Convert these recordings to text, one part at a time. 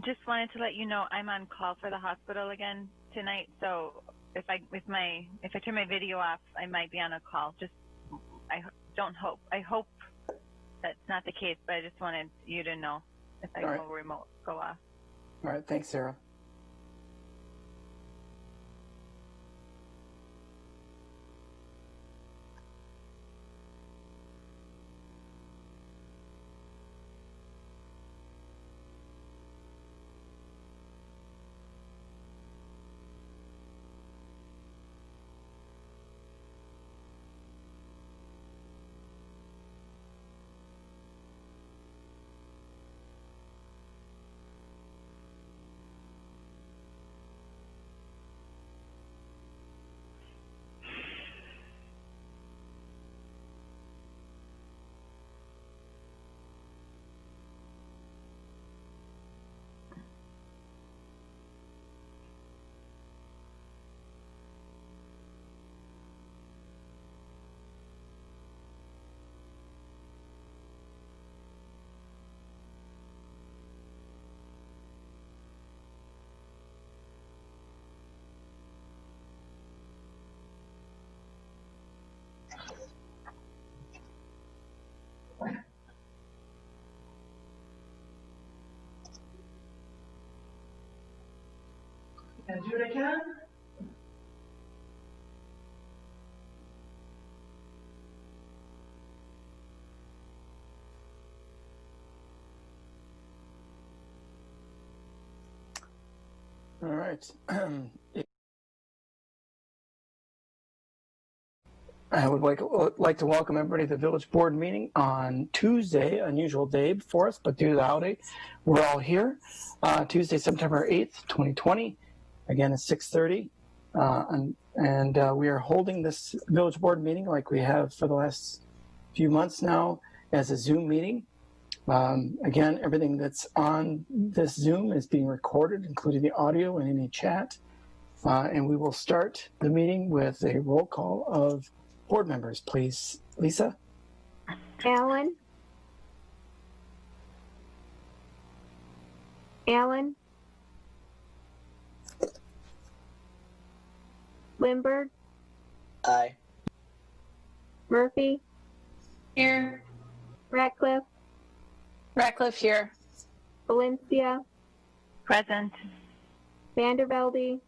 just wanted to let you know I'm on call for the hospital again tonight. So if I turn my video off, I might be on a call. I hope that's not the case, but I just wanted you to know if I go remote, go off. All right, thanks, Sarah. And do what I can. All right. I would like to welcome everybody to the Village Board meeting on Tuesday, unusual day for us, but due to the holiday, we're all here. Tuesday, September 8th, 2020. Again, it's 6:30. We are holding this Village Board meeting like we have for the last few months now as a Zoom meeting. Again, everything that's on this Zoom is being recorded, including the audio and any chat. And we will start the meeting with a roll call of board members, please. Lisa? Alan? Lindbergh? Aye. Murphy? Here. Ratcliffe? Ratcliffe here. Valencia? Present. Vandervelde?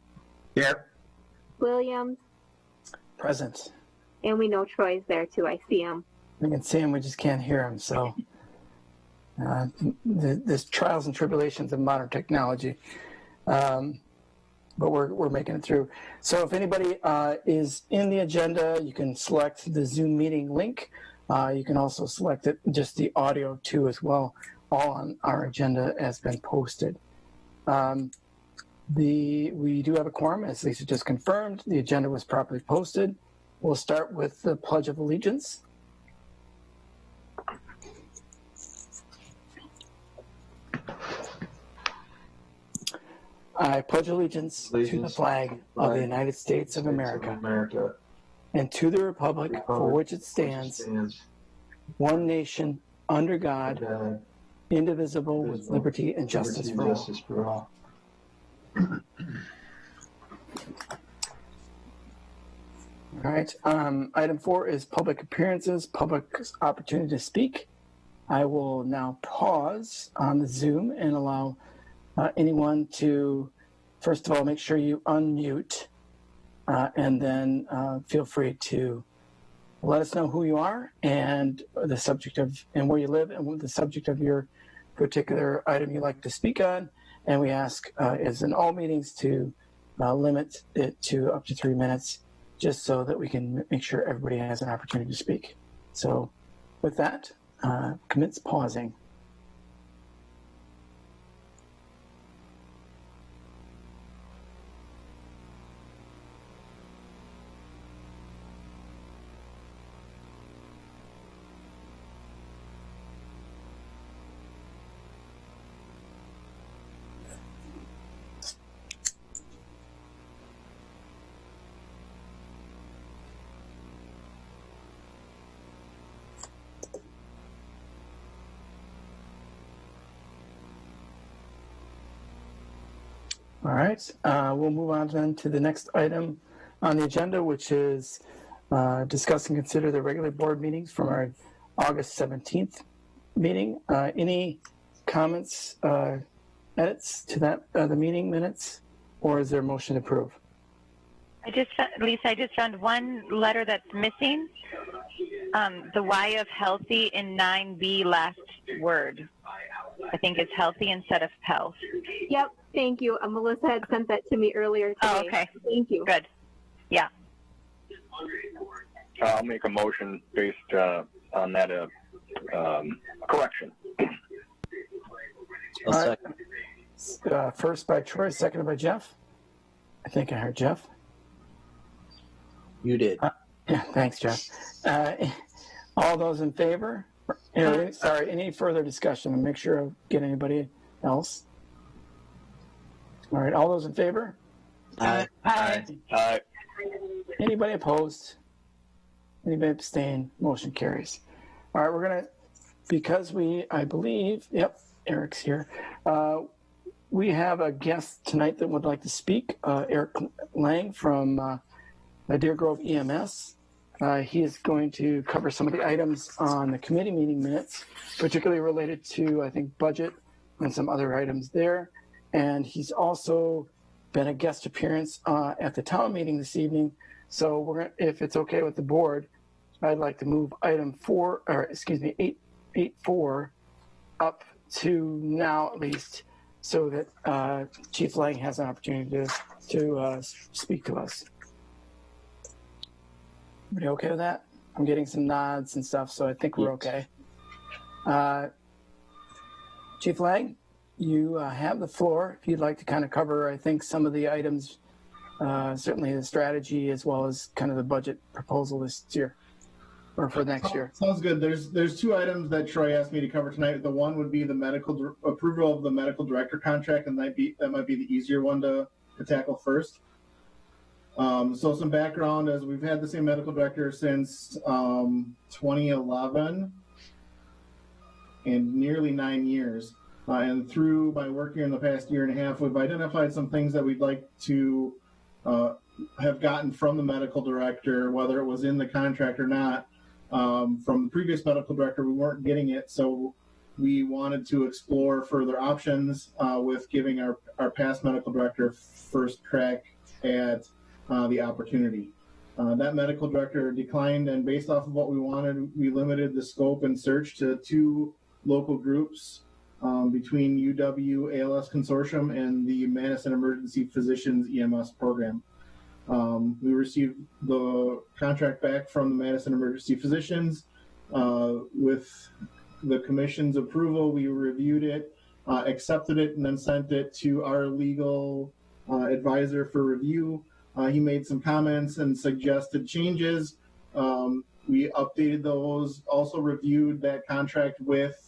Here. Williams? Present. And we know Troy's there too. I see him. We can see him, we just can't hear him. So there's trials and tribulations of modern technology. But we're making it through. So if anybody is in the agenda, you can select the Zoom meeting link. You can also select it, just the audio too as well. All on our agenda has been posted. We do have a quorum, as Lisa just confirmed. The agenda was properly posted. We'll start with the Pledge of Allegiance. I pledge allegiance to the flag of the United States of America and to the republic for which it stands, one nation, under God, indivisible, with liberty and justice for all. All right. Item 4 is public appearances, public opportunity to speak. I will now pause on the Zoom and allow anyone to, first of all, make sure you unmute, and then feel free to let us know who you are and the subject of, and where you live, and the subject of your particular item you'd like to speak on. And we ask, as in all meetings, to limit it to up to 3 minutes, just so that we can make sure everybody has an opportunity to speak. So with that, commence pausing. All right, we'll move on then to the next item on the agenda, which is discuss and consider the regular board meetings from our August 17th meeting. Any comments, edits to that, the meeting minutes, or is there a motion to approve? Lisa, I just found one letter that's missing. The Y of healthy in 9B last word. I think it's healthy instead of health. Yep, thank you. Melissa had sent that to me earlier today. Oh, okay. Thank you. Good. Yeah. I'll make a motion based on that correction. I'll second. First by Troy, seconded by Jeff. I think I heard Jeff. You did. Yeah, thanks, Jeff. All those in favor? Sorry, any further discussion? I'll make sure I get anybody else. All right, all those in favor? Aye. Aye. Anybody opposed? Anybody abstain? Motion carries. All right, we're gonna, because I believe, yep, Eric's here. We have a guest tonight that would like to speak, Eric Lang from Deer Grove EMS. He is going to cover some of the items on the committee meeting minutes, particularly related to, I think, budget and some other items there. And he's also been a guest appearance at the town meeting this evening. So we're gonna, if it's okay with the board, I'd like to move item 8.4 up to now at least, so that Chief Lang has an opportunity to speak to us. Everybody okay with that? I'm getting some nods and stuff, so I think we're okay. Chief Lang, you have the floor. If you'd like to kind of cover, I think, some of the items, certainly the strategy as well as kind of the budget proposal this year or for next year. Sounds good. There's two items that Troy asked me to cover tonight. The one would be the approval of the medical director contract, and that might be the easier one to tackle first. So some background, as we've had the same medical director since 2011 and nearly 9 years. And through my work here in the past year and a half, we've identified some things that we'd like to have gotten from the medical director, whether it was in the contract or not. From the previous medical director, we weren't getting it, so we wanted to explore further options with giving our past medical director first crack at the opportunity. That medical director declined, and based off of what we wanted, we limited the scope and search to 2 local groups between UW ALS Consortium and the Madison Emergency Physicians EMS program. We received the contract back from the Madison Emergency Physicians. With the commission's approval, we reviewed it, accepted it, and then sent it to our legal advisor for review. He made some comments and suggested changes. We updated those, also reviewed that contract with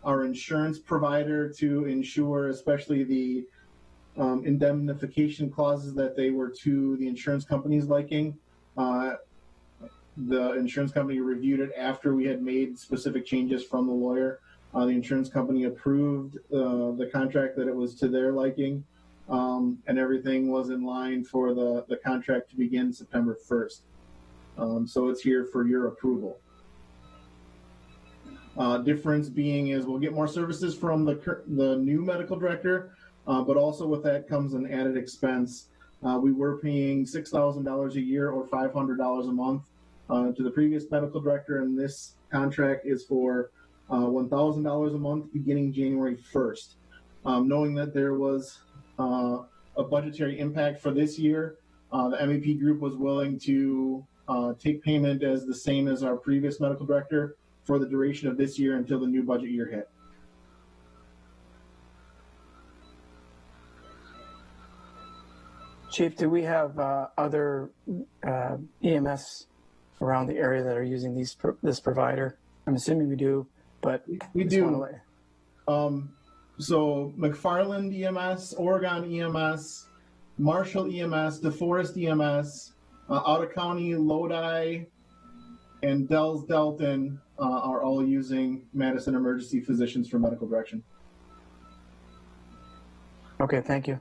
our insurance provider to ensure, especially the indemnification clauses, that they were to the insurance company's liking. The insurance company reviewed it after we had made specific changes from the lawyer. The insurance company approved the contract, that it was to their liking, and everything was in line for the contract to begin September 1st. So it's here for your approval. Difference being is we'll get more services from the new medical director, but also with that comes an added expense. We were paying $6,000 a year or $500 a month to the previous medical director, and this contract is for $1,000 a month beginning January 1st. Knowing that there was a budgetary impact for this year, the MEP group was willing to take payment as the same as our previous medical director for the duration of this year until the new budget year hit. Chief, do we have other EMS around the area that are using this provider? I'm assuming we do, but we do. So McFarland EMS, Oregon EMS, Marshall EMS, DeForest EMS, out of county Lodi, and Dells Delton are all using Madison Emergency Physicians for medical direction. Okay, thank you.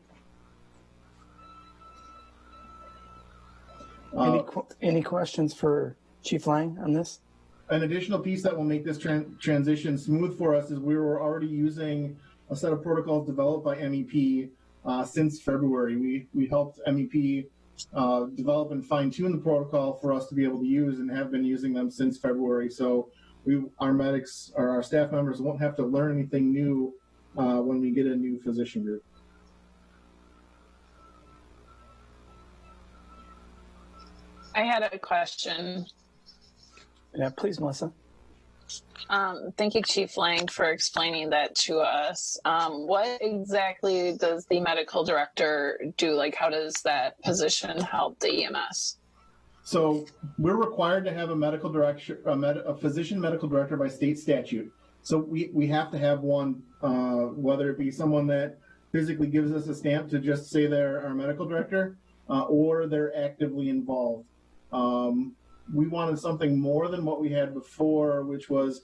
Any questions for Chief Lang on this? An additional piece that will make this transition smooth for us is we were already using a set of protocols developed by MEP since February. We helped MEP develop and fine tune the protocol for us to be able to use, and have been using them since February. So our medics or our staff members won't have to learn anything new when we get a new physician group. I had a question. Yeah, please, Melissa. Thank you, Chief Lang, for explaining that to us. What exactly does the medical director do? Like, how does that position help the EMS? So we're required to have a medical director, a physician medical director by state statute. So we have to have one, whether it be someone that physically gives us a stamp to just say they're our medical director, or they're actively involved. We wanted something more than what we had before, which was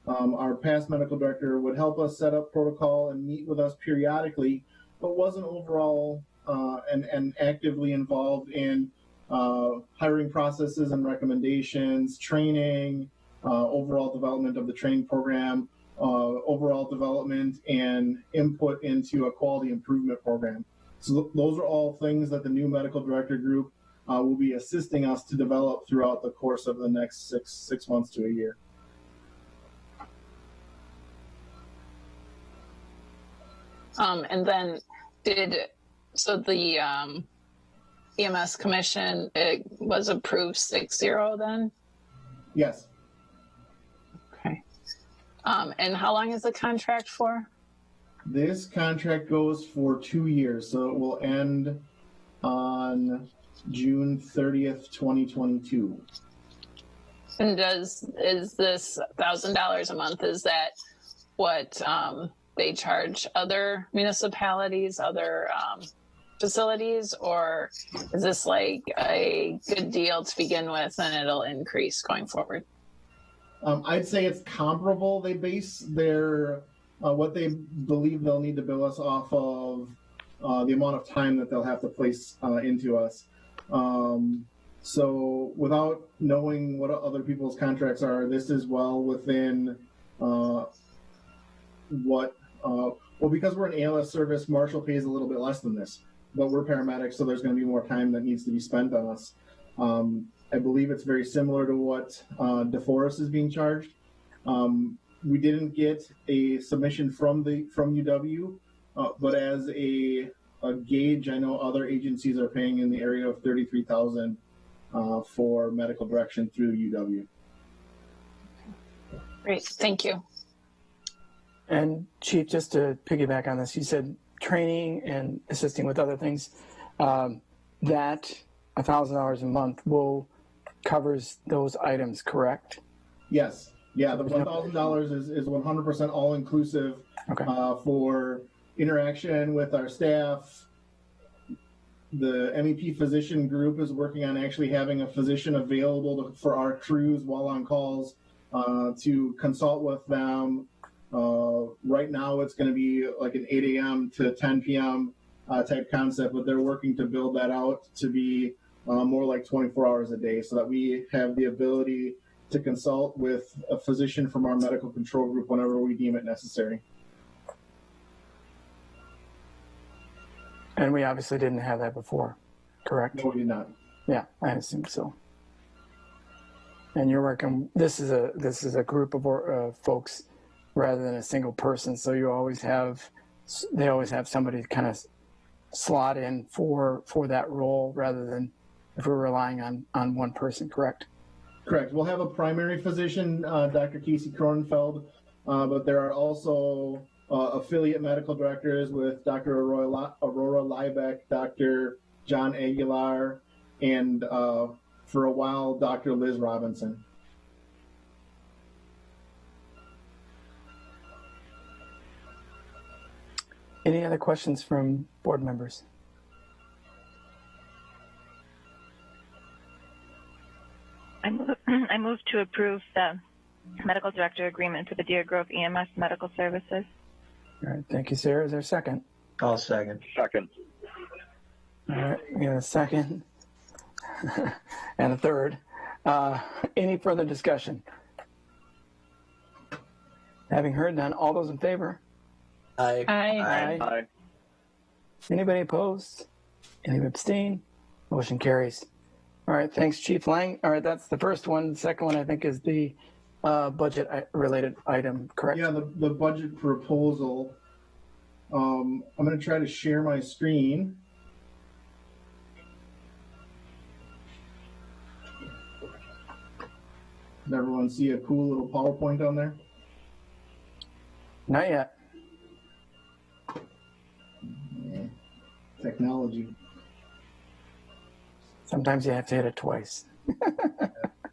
our past medical director would help us set up protocol and meet with us periodically, but wasn't overall and actively involved in hiring processes and recommendations, training, overall development of the training program, overall development and input into a quality improvement program. So those are all things that the new medical director group will be assisting us to develop throughout the course of the next six months to a year. And then the EMS commission, it was approved 6-0 then? Yes. Okay. And how long is the contract for? This contract goes for 2 years, so it will end on June 30th, 2022. And is this $1,000 a month, is that what they charge other municipalities, other facilities, or is this like a good deal to begin with and it'll increase going forward? I'd say it's comparable. They base their what they believe they'll need to bill us off of the amount of time that they'll have to place into us. So without knowing what other people's contracts are, this is well within because we're an ALS service, Marshall pays a little bit less than this, but we're paramedics, so there's going to be more time that needs to be spent on us. I believe it's very similar to what DeForest is being charged. We didn't get a submission from UW, but as a gauge, I know other agencies are paying in the area of $33,000 for medical direction through UW. Great, thank you. And Chief, just to piggyback on this, you said training and assisting with other things. That $1,000 a month covers those items, correct? Yes. Yeah, the $1,000 is 100% all inclusive. Okay. For interaction with our staff. The MEP physician group is working on actually having a physician available for our crews while on calls to consult with them. Right now it's going to be like an 8 a.m. to 10 p.m. Type concept, but they're working to build that out to be more like 24 hours a day so that we have the ability to consult with a physician from our medical control group whenever we deem it necessary. And we obviously didn't have that before, correct? No, we did not. Yeah, I assume so. And you're working. This is a group of folks rather than a single person. So they always have somebody to kind of slot in for that role rather than if we're relying on one person. Correct. Correct. We'll have a primary physician, Dr. Casey Kronenfeld, but there are also affiliate medical directors with Dr. Aurora Liebeck, Dr. John Aguilar, and for a while, Dr. Liz Robinson. Any other questions from board members? I move to approve the medical director agreement for the Deer Grove EMS Medical Services. All right, thank you, Sarah. Is there a second? I'll second. Second. All right, we got a second. and a third. Any further discussion? Having heard none, all those in favor? Aye. Aye. Aye. Anybody opposed? Any abstain? Motion carries. All right, thanks, Chief Lang. All right, that's the first one. The second one, I think, is the budget-related item, correct? Yeah, the budget proposal. I'm going to try to share my screen. Does everyone see a cool little PowerPoint on there? Not yet. Yeah. Technology. Sometimes you have to hit it twice.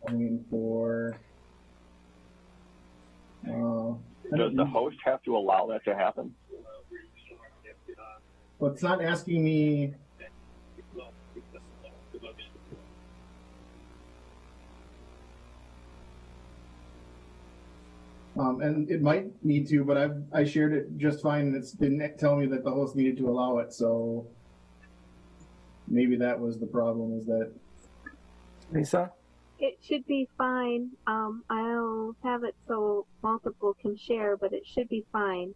I mean, for. Does the host have to allow that to happen? Well, it's not asking me. And it might need to, but I shared it just fine, and it didn't tell me that the host needed to allow it. So maybe that was the problem. Is that Lisa? It should be fine. I'll have it so multiple can share, but it should be fine.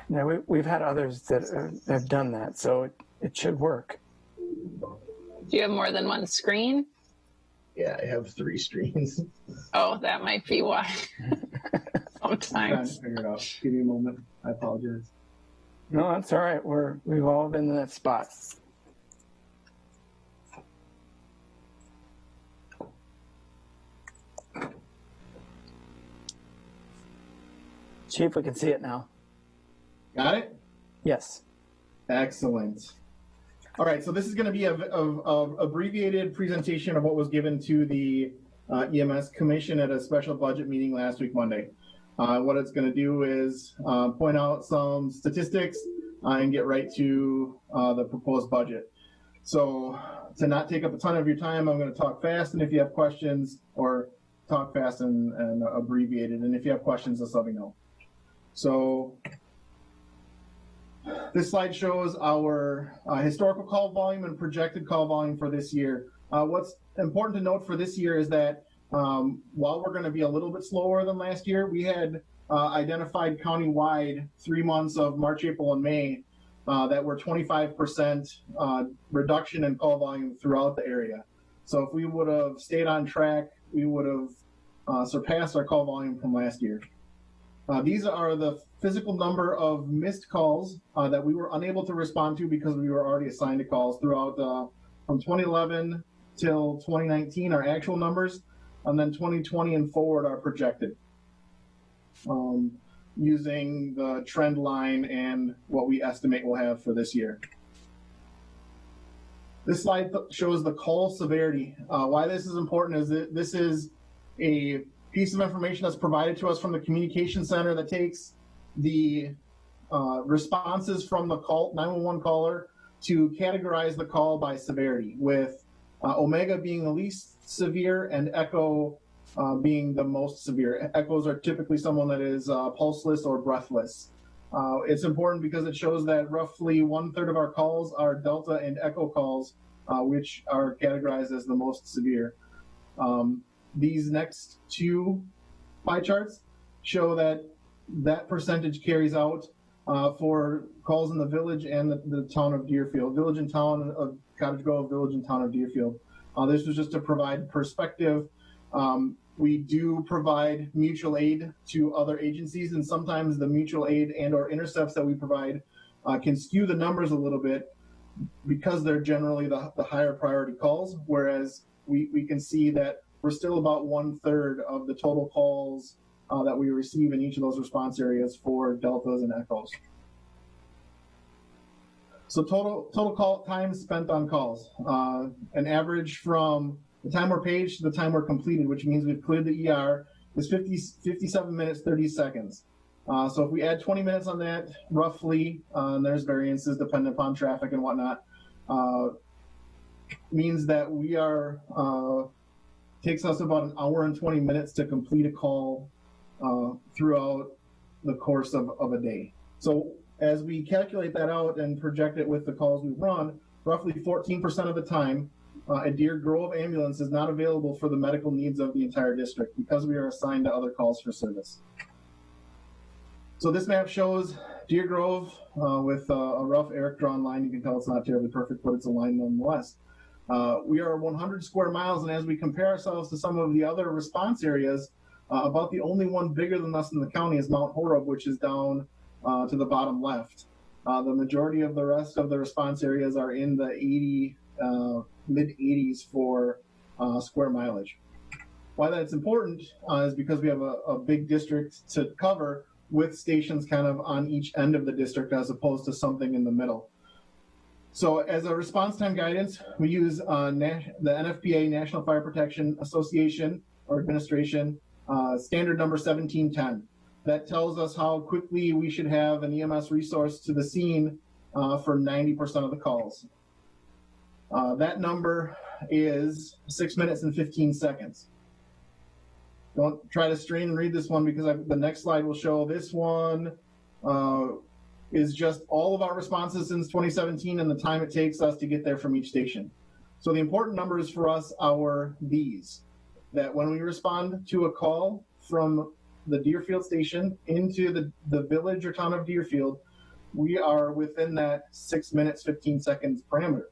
Yeah, we've had others that have done that, so it should work. Do you have more than one screen? Yeah, I have 3 screens. Oh, that might be why. I'm trying to Sometimes. figure it out. Give me a moment. I apologize. No, that's all right. We've all been in that spot. Chief, we can see it now. Got it? Yes. Excellent. All right, so this is going to be a abbreviated presentation of what was given to the EMS Commission at a special budget meeting last week, Monday. What it's going to do is point out some statistics and get right to the proposed budget. So to not take up a ton of your time, I'm going to talk fast, and if you have questions, or talk fast and abbreviated, and if you have questions, just let me know. So this slide shows our historical call volume and projected call volume for this year. What's important to note for this year is that while we're going to be a little bit slower than last year, we had identified countywide 3 months of March, April, and May that were 25% reduction in call volume throughout the area. So if we would have stayed on track, we would have surpassed our call volume from last year. These are the physical number of missed calls that we were unable to respond to because we were already assigned to calls throughout from 2011 till 2019, our actual numbers, and then 2020 and forward are projected using the trend line and what we estimate we'll have for this year. This slide shows the call severity. Why this is important is that this is a piece of information that's provided to us from the communication center that takes the responses from the 911 caller to categorize the call by severity, with Omega being the least severe and Echo being the most severe. Echoes are typically someone that is pulseless or breathless. It's important because it shows that roughly 1/3 of our calls are Delta and Echo calls, which are categorized as the most severe. These next 2 pie charts show that percentage carries out for calls in the village and the town of Deerfield, village and town of Cottage Grove, village and town of Deerfield. This was just to provide perspective. We do provide mutual aid to other agencies, and sometimes the mutual aid and or intercepts that we provide can skew the numbers a little bit because they're generally the higher priority calls, whereas we can see that we're still about 1/3 of the total calls that we receive in each of those response areas for Deltas and Echoes. So total call time spent on calls, an average from the time we're paged to the time we're completed, which means we've cleared the ER, is 57 minutes, 30 seconds. So if we add 20 minutes on that, roughly, and there's variances dependent upon traffic and whatnot, means that we are, takes us about an hour and 20 minutes to complete a call throughout the course of a day. So as we calculate that out and project it with the calls we run, roughly 14% of the time, a Deer Grove ambulance is not available for the medical needs of the entire district because we are assigned to other calls for service. So this map shows Deer Grove with a rough Eric drawn line. You can tell it's not terribly perfect, but it's a line nonetheless. We are 100 square miles, and as we compare ourselves to some of the other response areas, about the only one bigger than us in the county is Mount Horeb, which is down to the bottom left. The majority of the rest of the response areas are in the mid 80s for square mileage. Why that's important is because we have a big district to cover with stations kind of on each end of the district as opposed to something in the middle. So as a response time guidance, we use the NFPA, National Fire Protection Association or Administration, standard number 1710. That tells us how quickly we should have an EMS resource to the scene for 90% of the calls. That number is 6 minutes and 15 seconds. Don't try to strain and read this one because the next slide will show this one is just all of our responses since 2017 and the time it takes us to get there from each station. So the important numbers for us are these, that when we respond to a call from the Deerfield station into the village or town of Deerfield, we are within that 6 minutes, 15 seconds parameter.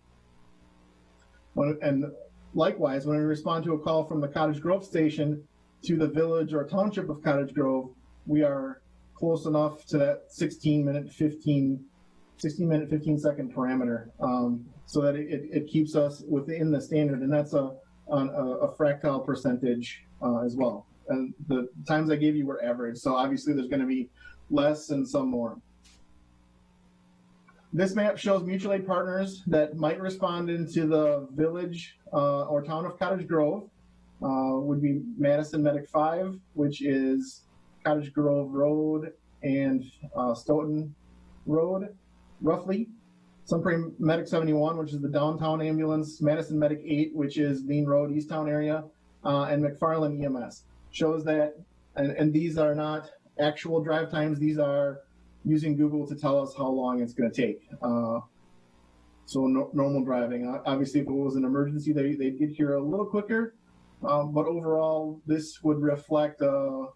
And likewise, when we respond to a call from the Cottage Grove station to the village or township of Cottage Grove, we are close enough to that 16 minute, 15 second parameter, so that it keeps us within the standard. And that's a fractile percentage as well. And the times I gave you were average. So obviously there's going to be less and some more. This map shows mutual aid partners that might respond into the village or town of Cottage Grove. Would be Madison Medic 5, which is Cottage Grove Road and Stoughton Road, roughly. Sunprey Medic 71, which is the downtown ambulance. Madison Medic 8, which is Lean Road, Easttown area. And McFarland EMS. Shows that, and these are not actual drive times, these are using Google to tell us how long it's going to take. So normal driving. Obviously, if it was an emergency, they'd get here a little quicker. But overall, this would reflect a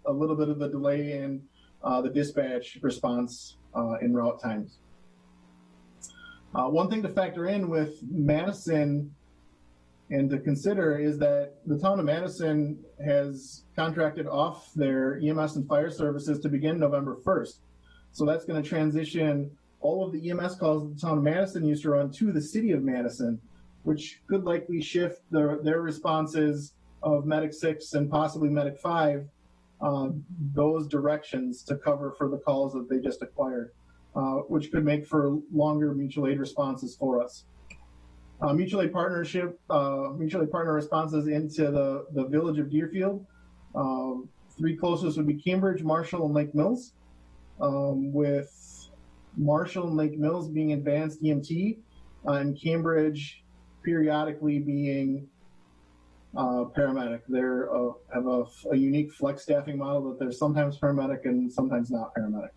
little bit of the delay in the dispatch response in route times. One thing to factor in with Madison and to consider is that the town of Madison has contracted off their EMS and fire services to begin November 1st. So that's going to transition all of the EMS calls that the town of Madison used to run to the city of Madison, which could likely shift their responses of Medic 6 and possibly Medic 5, those directions to cover for the calls that they just acquired, which could make for longer mutual aid responses for us. Mutual aid partner responses into the village of Deerfield. Three closest would be Cambridge, Marshall, and Lake Mills, with Marshall and Lake Mills being advanced EMT, and Cambridge periodically being paramedic. They have a unique flex staffing model that they're sometimes paramedic and sometimes not paramedic.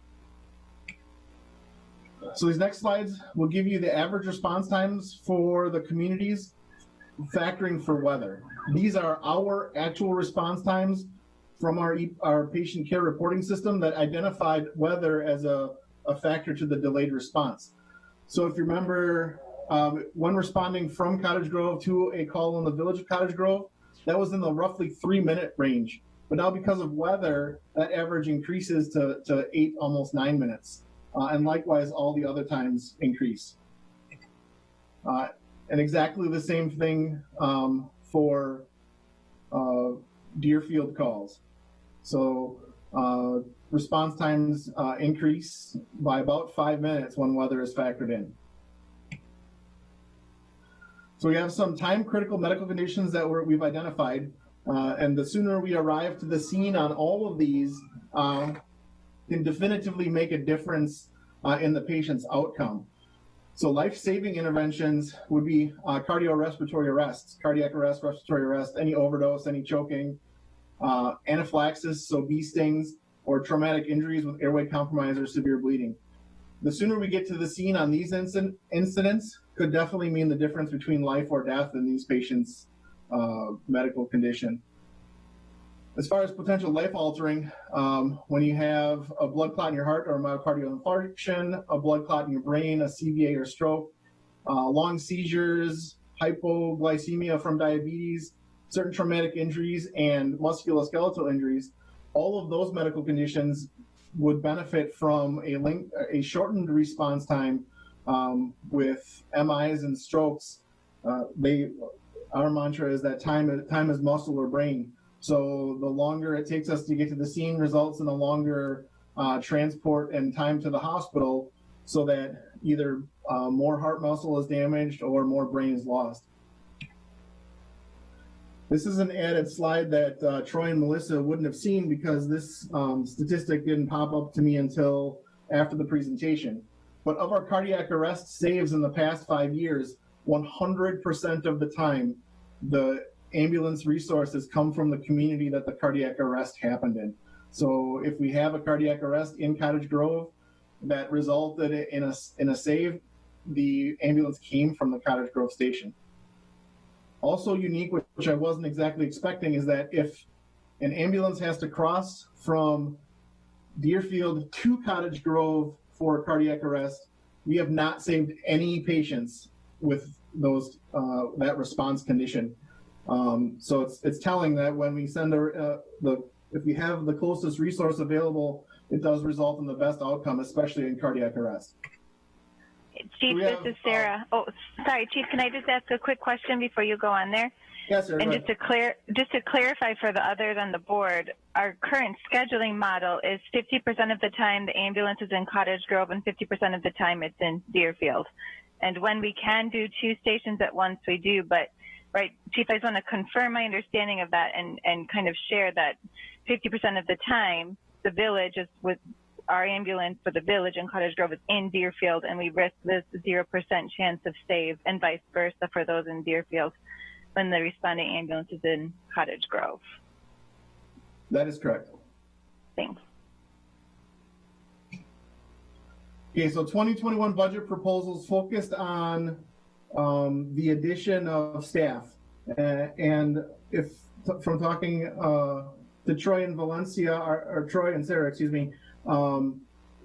So these next slides will give you the average response times for the communities, factoring for weather. These are our actual response times from our patient care reporting system that identified weather as a factor to the delayed response. So if you remember, when responding from Cottage Grove to a call in the village of Cottage Grove, that was in the roughly 3 minute range. But now because of weather, that average increases to 8, almost 9 minutes. And likewise, all the other times increase. And exactly the same thing for Deerfield calls. So response times increase by about 5 minutes when weather is factored in. So we have some time critical medical conditions that we've identified. And the sooner we arrive to the scene on all of these, can definitively make a difference in the patient's outcome. So life-saving interventions would be cardiorespiratory arrests, cardiac arrest, respiratory arrest, any overdose, any choking, anaphylaxis, so bee stings, or traumatic injuries with airway compromise or severe bleeding. The sooner we get to the scene on these incidents, could definitely mean the difference between life or death in these patients' medical condition. As far as potential life-altering, when you have a blood clot in your heart or a myocardial infarction, a blood clot in your brain, a CVA or stroke, long seizures, hypoglycemia from diabetes, certain traumatic injuries, and musculoskeletal injuries, all of those medical conditions would benefit from a shortened response time with MIs and strokes. Our mantra is that time is muscle or brain. So the longer it takes us to get to the scene results in the longer transport and time to the hospital, so that either more heart muscle is damaged or more brain is lost. This is an added slide that Troy and Melissa wouldn't have seen because this statistic didn't pop up to me until after the presentation. But of our cardiac arrest saves in the past 5 years, 100% of the time, the ambulance resources come from the community that the cardiac arrest happened in. So if we have a cardiac arrest in Cottage Grove that resulted in a save, the ambulance came from the Cottage Grove station. Also unique, which I wasn't exactly expecting, is that if an ambulance has to cross from Deerfield to Cottage Grove for a cardiac arrest, we have not saved any patients with those that response condition. So it's telling that when we send if we have the closest resource available, it does result in the best outcome, especially in cardiac arrest. Chief, this is Sarah. Sorry, Chief, can I just ask a quick question before you go on there? Yes, sir. And just to clarify for the others on the board, our current scheduling model is 50% of the time the ambulance is in Cottage Grove and 50% of the time it's in Deerfield. And when we can do 2 stations at once, we do. But, right, Chief, I just want to confirm my understanding of that and kind of share that 50% of the time the village is with our ambulance for the village in Cottage Grove is in Deerfield, and we risk this 0% chance of save, and vice versa for those in Deerfield when the responding ambulance is in Cottage Grove. That is correct. Thanks. Okay, so 2021 budget proposals focused on the addition of staff. And if from talking to Troy and Valencia, or Troy and Sarah, excuse me,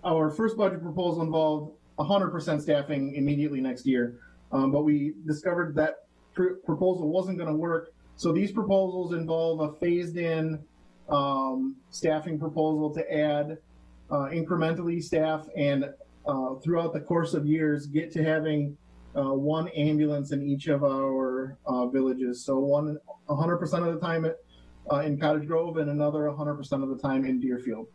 our first budget proposal involved 100% staffing immediately next year. But we discovered that proposal wasn't going to work. So these proposals involve a phased-in staffing proposal to add incrementally staff and throughout the course of years get to having 1 ambulance in each of our villages. So 100% of the time in Cottage Grove and another 100% of the time in Deerfield.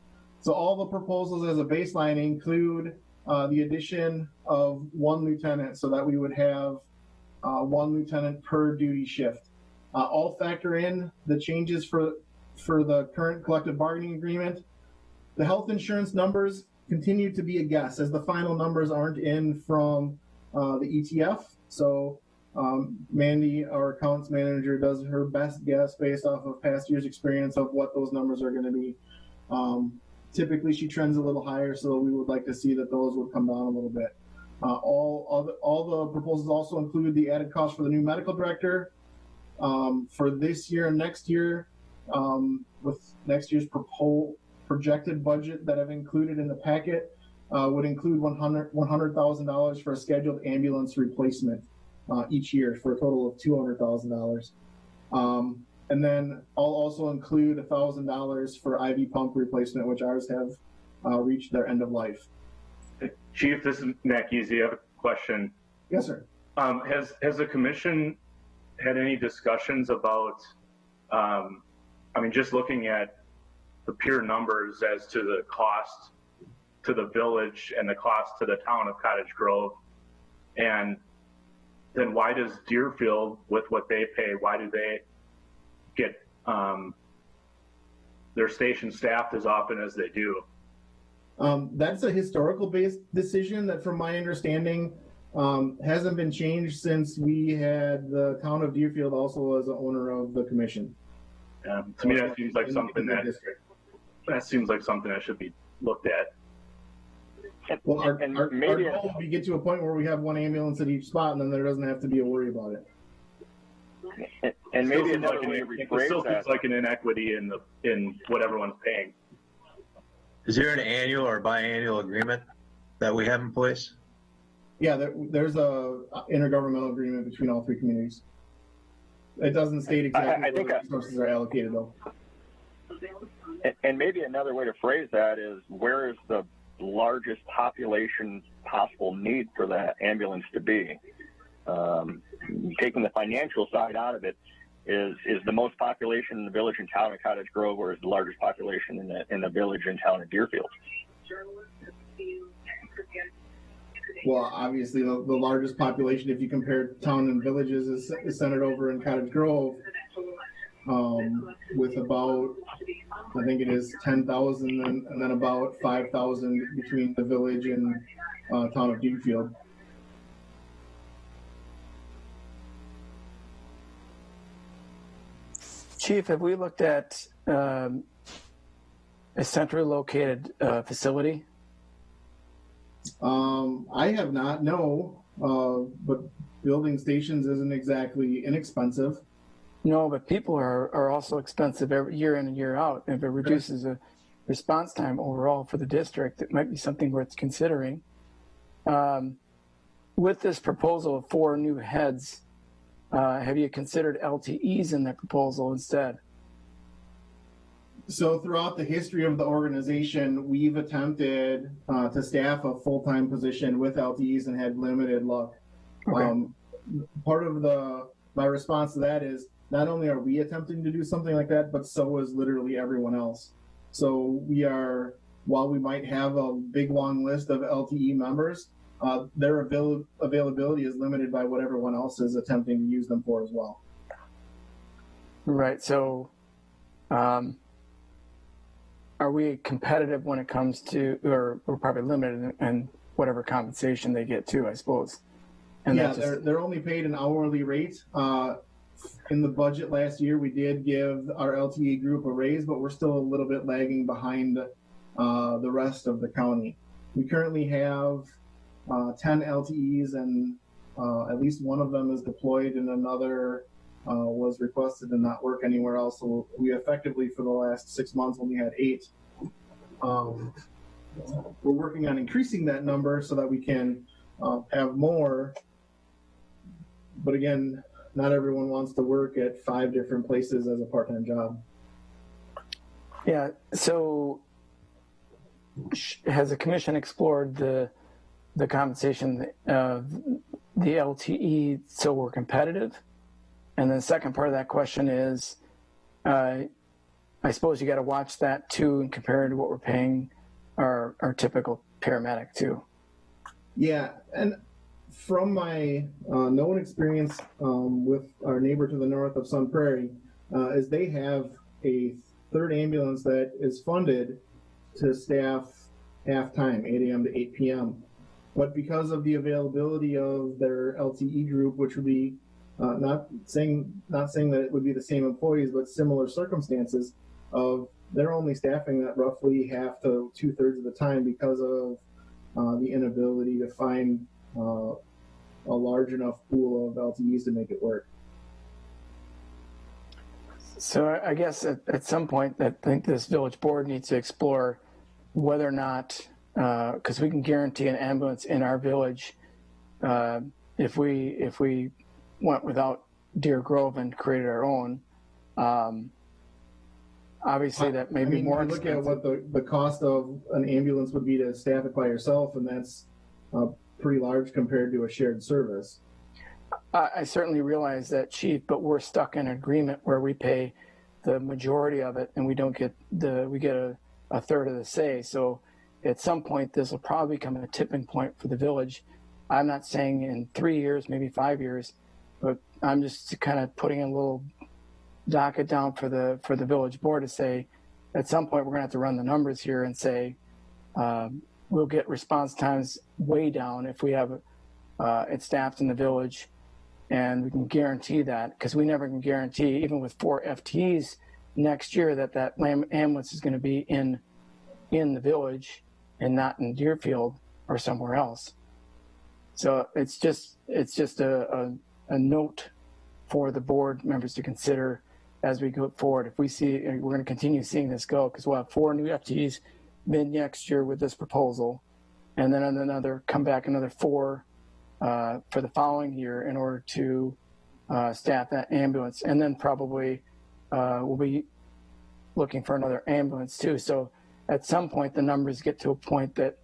So all the proposals as a baseline include the addition of 1 lieutenant so that we would have 1 lieutenant per duty shift. All factor in the changes for the current collective bargaining agreement. The health insurance numbers continue to be a guess as the final numbers aren't in from the ETF. So Mandy, our accounts manager, does her best guess based off of past year's experience of what those numbers are going to be. Typically, she trends a little higher, so we would like to see that those would come down a little bit. All the proposals also include the added cost for the new medical director for this year and next year, with next year's projected budget that I've included in the packet would include $100,000 for a scheduled ambulance replacement each year for a total of $200,000. And then I'll also include $1,000 for IV pump replacement, which ours have reached their end of life. Chief, this is Matt Giese. I have a question. Yes, sir. Has the commission had any discussions about, just looking at the pure numbers as to the cost to the village and the cost to the town of Cottage Grove, and then why does Deerfield, with what they pay, why do they get their station staffed as often as they do? That's a historical based decision that, from my understanding, hasn't been changed since we had the town of Deerfield also as the owner of the commission. To me, that seems like something that should be looked at. Well, our maybe goal would be get to a point where we have one ambulance at each spot, and then there doesn't have to be a worry about it. and maybe Still another seems way to it rephrase still that. seems like an inequity in what everyone's paying. Is there an annual or biannual agreement that we have in place? Yeah, there's a intergovernmental agreement between all three communities. It doesn't state exactly I think where the resources are allocated, though. And maybe another way to phrase that is, where is the largest population possible need for that ambulance to be? Taking the financial side out of it, is the most population in the village and town of Cottage Grove, or is the largest population in the village and town of Deerfield? Well, obviously, the largest population, if you compare town and villages, is centered over in Cottage Grove, with about, I think it is 10,000, and then about 5,000 between the village and town of Deerfield. Chief, have we looked at a centrally located facility? I have not, no, but building stations isn't exactly inexpensive. No, but people are also expensive every year in and year out. If it reduces the response time overall for the district, it might be something worth considering. With this proposal of 4 new heads, have you considered LTEs in that proposal instead? So throughout the history of the organization, we've attempted to staff a full-time position with LTEs and had limited luck. Okay. Part of my response to that is, not only are we attempting to do something like that, but so is literally everyone else. So while we might have a big long list of LTE members, their availability is limited by what everyone else is attempting to use them for as well. Right. So, are we competitive when it comes to, or we're probably limited in whatever compensation they get too, I suppose? And yeah, they're only paid an hourly rate. In the budget last year, we did give our LTE group a raise, but we're still a little bit lagging behind the rest of the county. We currently have 10 LTEs, and at least one of them is deployed, and another was requested to not work anywhere else. So we effectively, for the last 6 months, only had 8. We're working on increasing that number so that we can have more. But again, not everyone wants to work at 5 different places as a part-time job. Yeah. So has the commission explored the compensation of the LTE so we're competitive? And then the second part of that question is, I suppose you got to watch that too and compare it to what we're paying our typical paramedic too. Yeah, and from my known experience with our neighbor to the north of Sun Prairie, is they have a 3rd ambulance that is funded to staff half-time, 8 a.m. to 8 p.m. But because of the availability of their LTE group, which would be not saying that it would be the same employees, but similar circumstances, of they're only staffing that roughly half to 2/3 of the time because of the inability to find a large enough pool of LTEs to make it work. So I guess at some point, I think this village board needs to explore whether or not, because we can guarantee an ambulance in our village, if we went without Deer Grove and created our own. Obviously, that may be more expensive. Look at what the cost of an ambulance would be to staff it by yourself, and that's pretty large compared to a shared service. I certainly realize that, Chief, but we're stuck in an agreement where we pay the majority of it, and we don't get we get a third of the say. So at some point, this will probably become a tipping point for the village. I'm not saying in 3 years, maybe 5 years, but I'm just kind of putting a little docket down for the village board to say, at some point, we're going to have to run the numbers here and say, we'll get response times way down if we have it staffed in the village, and we can guarantee that, because we never can guarantee, even with 4 FTEs next year, that ambulance is going to be in the village and not in Deerfield. or somewhere else. So it's just a note for the board members to consider as we go forward. If we see, we're going to continue seeing this go, because we'll have 4 new FTEs mid next year with this proposal, and then come back another 4 for the following year in order to staff that ambulance, and then probably we'll be looking for another ambulance too. So at some point the numbers get to a point that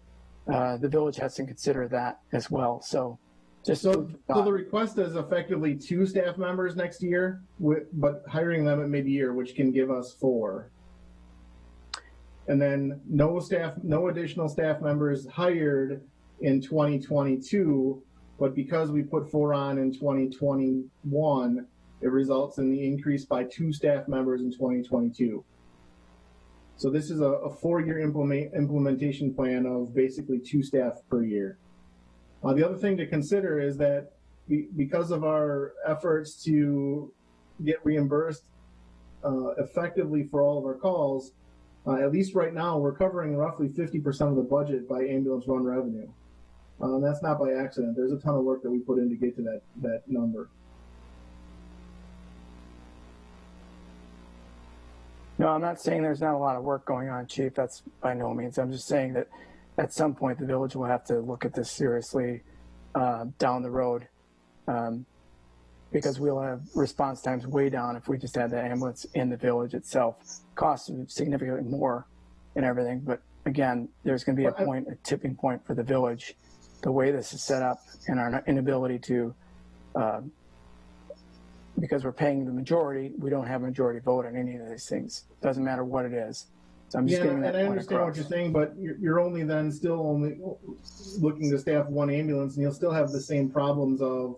the village has to consider that as well. So so the request is effectively 2 staff members next year, but hiring them at mid-year, which can give us 4. And then no additional staff members hired in 2022, but because we put 4 on in 2021, it results in the increase by 2 staff members in 2022. So this is a 4-year implementation plan of basically 2 staff per year. The other thing to consider is that because of our efforts to get reimbursed effectively for all of our calls, at least right now, we're covering roughly 50% of the budget by ambulance run revenue. That's not by accident. There's a ton of work that we put in to get to that number. No, I'm not saying there's not a lot of work going on, Chief. That's by no means. I'm just saying that at some point the village will have to look at this seriously down the road, because we'll have response times way down if we just had the ambulance in the village itself. Costs significantly more and everything, but again, there's going to be a tipping point for the village, the way this is set up, and our inability to, because we're paying the majority, we don't have a majority vote on any of these things. Doesn't matter what it is. So I'm just getting that and I point understand across. what you're saying, but you're only looking to staff 1 ambulance, and you'll still have the same problems of,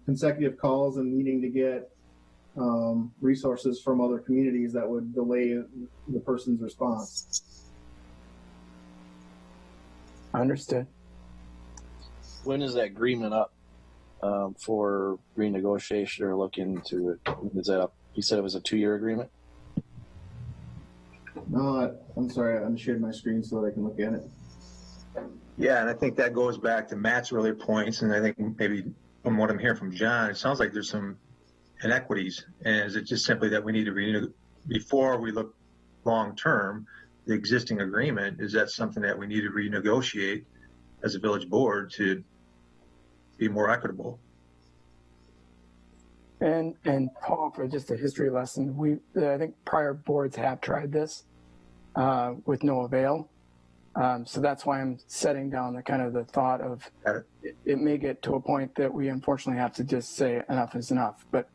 consecutive calls and needing to get resources from other communities that would delay the person's response. Understood. When is that agreement up for renegotiation or looking to it? Is that up? You said it was a 2-year agreement? No, I'm sorry, I unshared my screen so that I can look at it. Yeah, and I think that goes back to Matt's earlier points, and I think maybe from what I'm hearing from John, it sounds like there's some inequities. And is it just simply that we need to renew before we look long term, the existing agreement? Is that something that we need to renegotiate as a village board to be more equitable? And Paul, for just a history lesson, I think prior boards have tried this with no avail. So that's why I'm setting down the thought of it may get to a point that we unfortunately have to just say enough is enough. But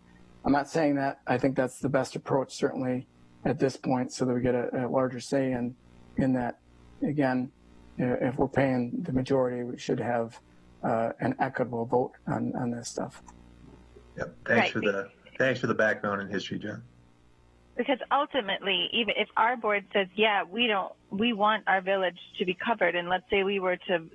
I'm not saying that. I think that's the best approach, certainly at this point, so that we get a larger say in that. Again, if we're paying the majority, we should have an equitable vote on this stuff. Yep. Thanks for the background and history, John. Because ultimately, even if our board says, yeah, we want our village to be covered, and let's say we were to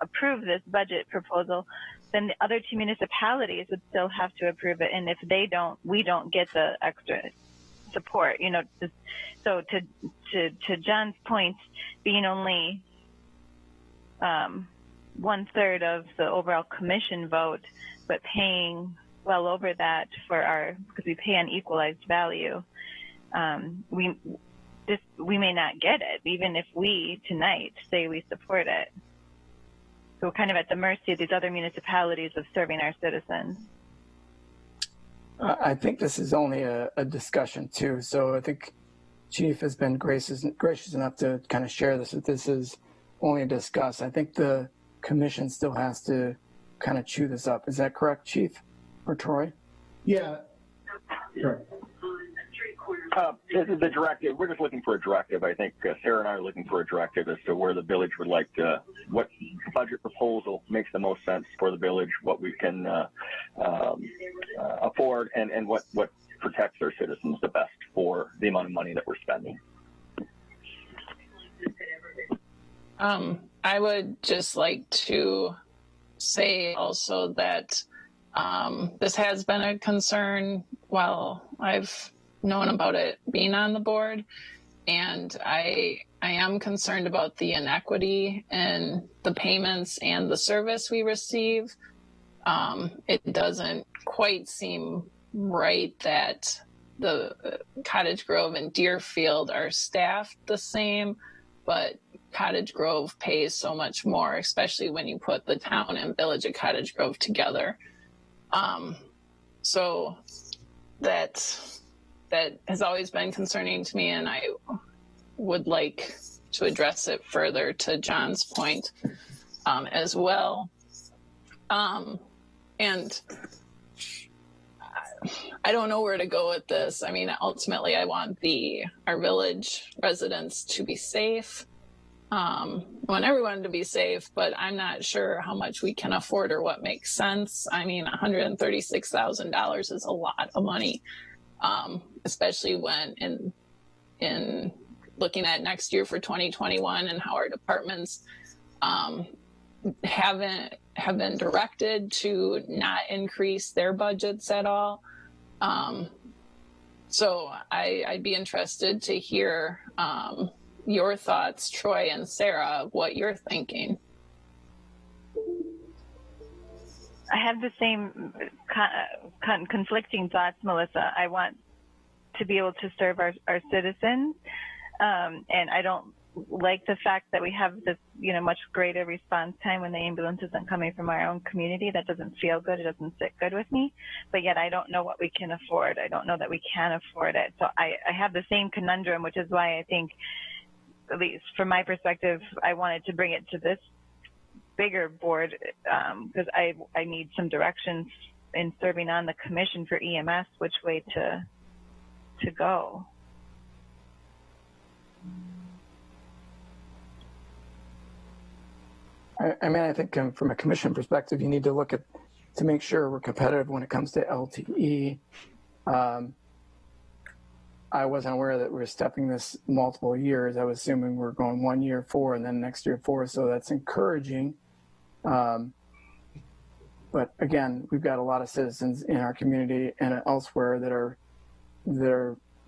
approve this budget proposal, then the other 2 municipalities would still have to approve it. And if they don't, we don't get the extra support, So to John's point, being only 1/3 of the overall commission vote, but paying well over that because we pay on equalized value, we may not get it, even if we tonight say we support it. So we're kind of at the mercy of these other municipalities of serving our citizens. I think this is only a discussion too. So I think Chief has been gracious enough to kind of share this. If this is only a discuss, I think the commission still has to kind of chew this up. Is that correct, Chief or Troy? Yeah. Sure. This is the directive. We're just looking for a directive. I think Sarah and I are looking for a directive as to where the village would like to, what budget proposal makes the most sense for the village, what we can afford, and what protects our citizens the best for the amount of money that we're spending. I would just like to say also that this has been a concern while I've known about it being on the board. and I am concerned about the inequity in the payments and the service we receive. It doesn't quite seem right that the Cottage Grove and Deerfield are staffed the same, but Cottage Grove pays so much more, especially when you put the town and village of Cottage Grove together. So that has always been concerning to me, and I would like to address it further to John's point as well. And I don't know where to go with this. I mean, ultimately, I want our village residents to be safe. I want everyone to be safe, but I'm not sure how much we can afford or what makes sense. I mean, $136,000 is a lot of money, especially when in looking at next year for 2021 and how our departments have been directed to not increase their budgets at all. So I'd be interested to hear your thoughts, Troy and Sarah, what you're thinking. I have the same conflicting thoughts, Melissa. I want to be able to serve our citizens, and I don't like the fact that we have this, much greater response time when the ambulance isn't coming from our own community. That doesn't feel good. It doesn't sit good with me. But yet I don't know what we can afford. I don't know that we can afford it. So I have the same conundrum, which is why I think, at least from my perspective, I wanted to bring it to this bigger board because I need some directions in serving on the commission for EMS, which way to go. I mean, I think from a commission perspective, you need to look to make sure we're competitive when it comes to LTE. I wasn't aware that we're stepping this multiple years. I was assuming we're going 1 year 4 and then next year 4. So that's encouraging. But again, we've got a lot of citizens in our community and elsewhere that are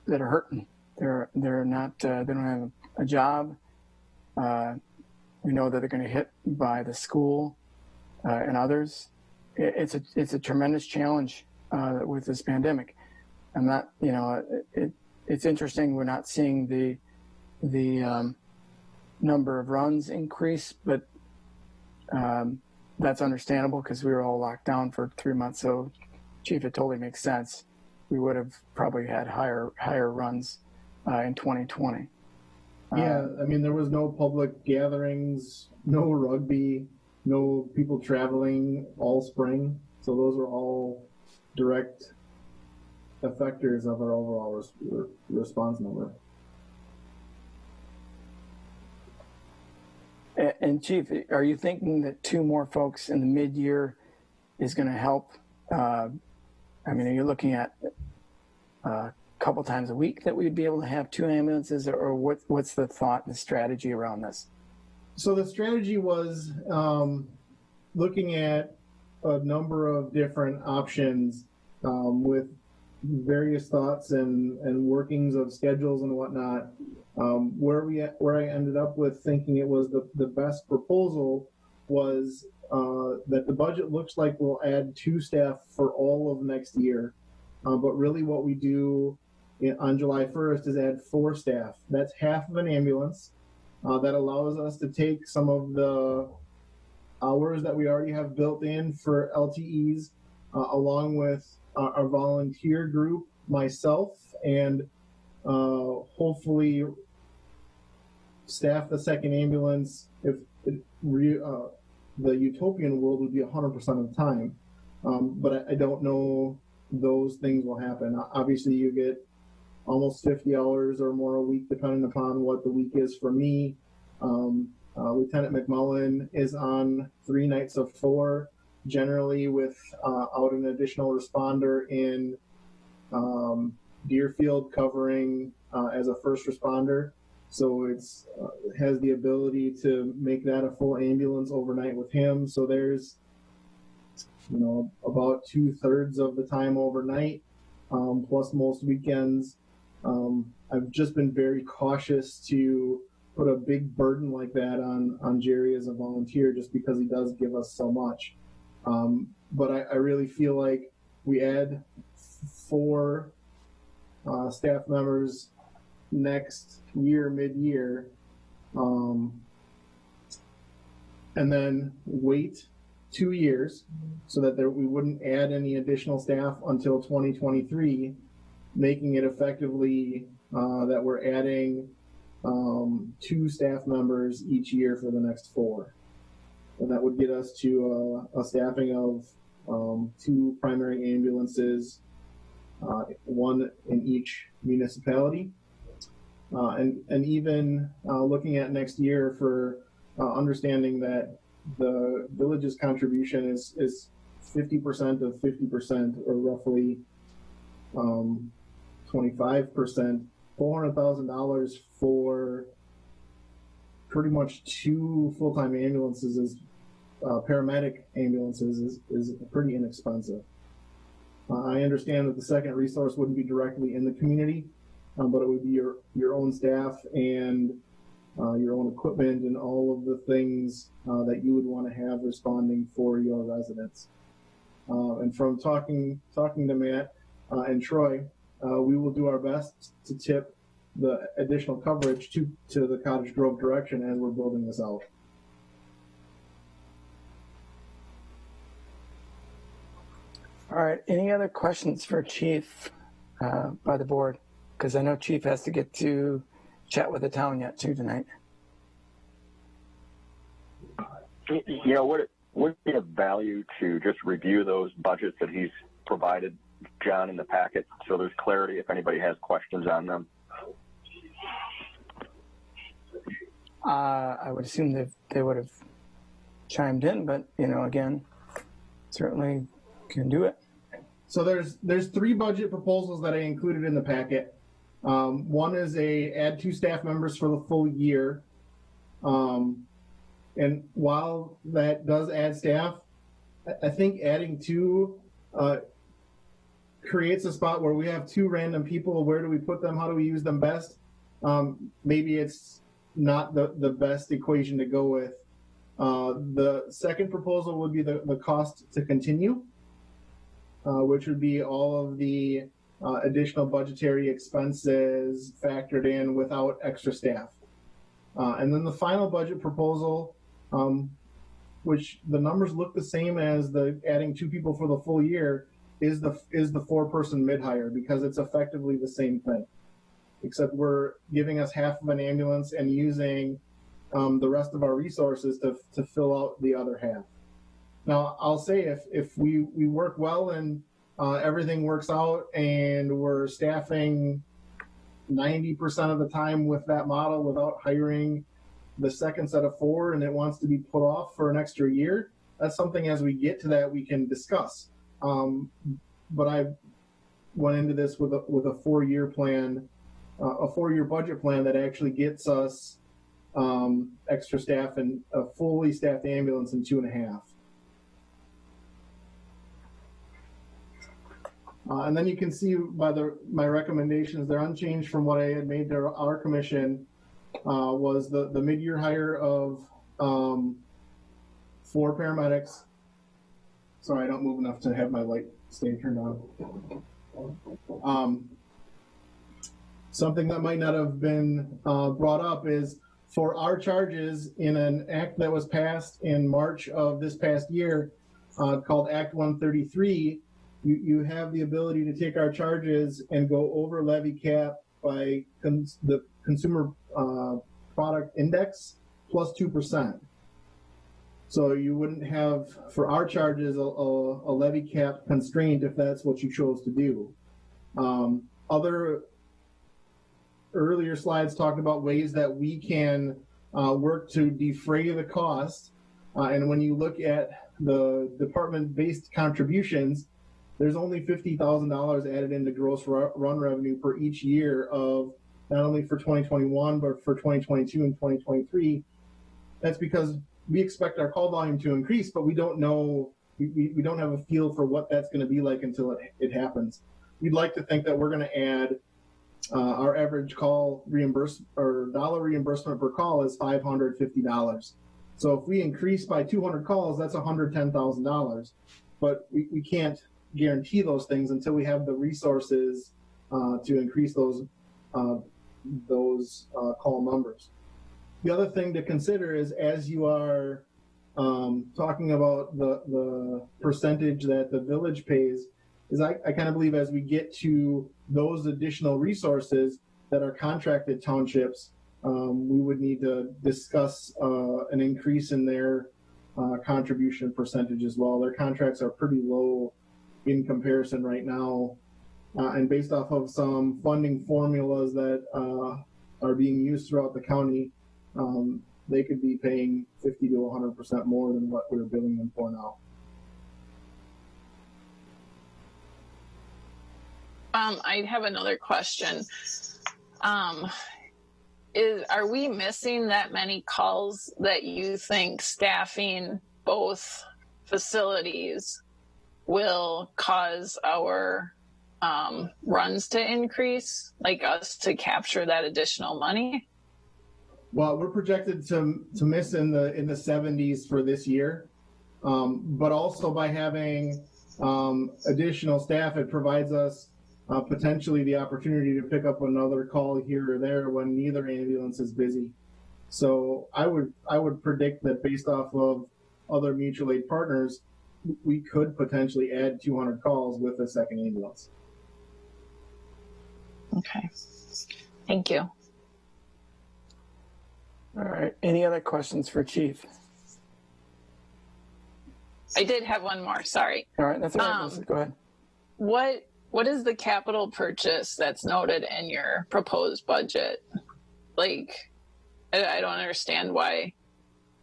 hurting. They're not. They don't have a job. We know that they're going to hit by the school and others. It's a tremendous challenge with this pandemic. I'm not. It's interesting. We're not seeing the number of runs increase, but that's understandable because we were all locked down for 3 months. So, Chief, it totally makes sense. We would have probably had higher runs in 2020. Yeah, I mean, there was no public gatherings, no rugby, no people traveling all spring. So those are all direct effectors of our overall response number. And Chief, are you thinking that 2 more folks in the mid-year is going to help? I mean, are you looking at a couple times a week that we'd be able to have 2 ambulances, or what's the thought and strategy around this? So the strategy was looking at a number of different options with various thoughts and workings of schedules and whatnot. Where I ended up with thinking it was the best proposal was that the budget looks like we'll add 2 staff for all of next year. But really what we do on July 1st is add 4 staff. That's half of an ambulance. That allows us to take some of the hours that we already have built in for LTEs, along with our volunteer group, myself, and hopefully staff the second ambulance if the utopian world would be 100% of the time. But I don't know those things will happen. Obviously, you get almost 50 hours or more a week, depending upon what the week is for me. Lieutenant McMullen is on 3 nights of 4, generally with out an additional responder in Deerfield covering as a first responder. So it has the ability to make that a full ambulance overnight with him. So there's about 2/3 of the time overnight, plus most weekends. I've just been very cautious to put a big burden like that on Jerry as a volunteer, just because he does give us so much. But I really feel like we add 4 staff members next year, mid-year, and then wait 2 years so that we wouldn't add any additional staff until 2023, making it effectively that we're adding 2 staff members each year for the next 4. And that would get us to a staffing of 2 primary ambulances, 1 in each municipality. And even looking at next year for understanding that the village's contribution is 50% of 50%, or roughly 25%, $400,000 for pretty much 2 full-time ambulances is paramedic ambulances is pretty inexpensive. I understand that the second resource wouldn't be directly in the community, but it would be your own staff and your own equipment and all of the things that you would want to have responding for your residents. And from talking to Matt and Troy, we will do our best to tip the additional coverage to the Cottage Grove direction as we're building this out. All right. Any other questions for Chief by the board? Because I know Chief has to get to chat with the town yet too tonight. You know, would it be of value to just review those budgets that he's provided, John, in the packet, so there's clarity if anybody has questions on them? I would assume that they would have chimed in, but again, certainly can do it. So there's 3 budget proposals that I included in the packet. One is add 2 staff members for the full year. And while that does add staff, I think adding 2 creates a spot where we have 2 random people. Where do we put them? How do we use them best? Maybe it's not the best equation to go with. The second proposal would be the cost to continue, which would be all of the additional budgetary expenses factored in without extra staff. And then the final budget proposal, which the numbers look the same as the adding 2 people for the full year, is the 4-person mid-hire, because it's effectively the same thing, except we're giving us half of an ambulance and using the rest of our resources to fill out the other half. Now, I'll say if we work well and everything works out and we're staffing 90% of the time with that model without hiring the second set of 4, and it wants to be put off for an extra year, that's something as we get to that we can discuss. But I went into this with a 4-year plan, a 4-year budget plan that actually gets us extra staff and a fully staffed ambulance in 2.5. And then you can see by my recommendations, they're unchanged from what I had made to our commission. Was the mid-year hire of 4 paramedics. Sorry, I don't move enough to have my light stay turned on. Something that might not have been brought up is for our charges in an act that was passed in March of this past year called Act 133, you have the ability to take our charges and go over levy cap by the consumer product index plus 2%. So you wouldn't have, for our charges, a levy cap constraint if that's what you chose to do. Other earlier slides talked about ways that we can work to defray the cost. And when you look at the department-based contributions, there's only $50,000 added into gross run revenue for each year of not only for 2021, but for 2022 and 2023. That's because we expect our call volume to increase, but we don't know, we don't have a feel for what that's going to be like until it happens. We'd like to think that we're going to add our average call reimbursement or dollar reimbursement per call is $550. So if we increase by 200 calls, that's $110,000. But we can't guarantee those things until we have the resources to increase those call numbers. The other thing to consider is, as you are talking about the percentage that the village pays, is I kind of believe as we get to those additional resources that are contracted townships, we would need to discuss an increase in their contribution percentage as well. Their contracts are pretty low in comparison right now, and based off of some funding formulas that are being used throughout the county, they could be paying 50 to 100% more than what we're billing them for now. I have another question. Are we missing that many calls that you think staffing both facilities will cause our runs to increase, like us to capture that additional money? Well, we're projected to miss in the 70s for this year, but also by having additional staff, it provides us potentially the opportunity to pick up another call here or there when neither ambulance is busy. So I would predict that based off of other mutual aid partners, we could potentially add 200 calls with a second ambulance. Okay, thank you. All right. Any other questions for Chief? I did have one more. Sorry. All right. That's all right. Melissa, go ahead. What is the capital purchase that's noted in your proposed budget? Like, I don't understand why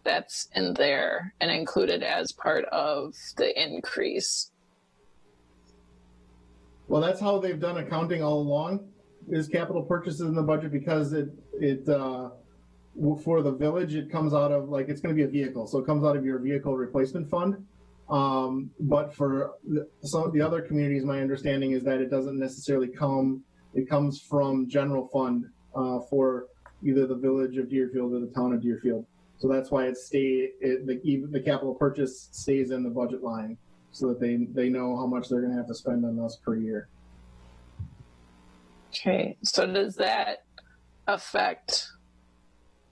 that's in there and included as part of the increase. Well, that's how they've done accounting all along, is capital purchases in the budget, because it for the village, it comes out of, like, it's going to be a vehicle, so it comes out of your vehicle replacement fund. But for some of the other communities, my understanding is that it doesn't necessarily come, it comes from general fund for either the village of Deerfield or the town of Deerfield. So that's why the capital purchase stays in the budget line, so that they know how much they're going to have to spend on us per year. Okay, so does that affect,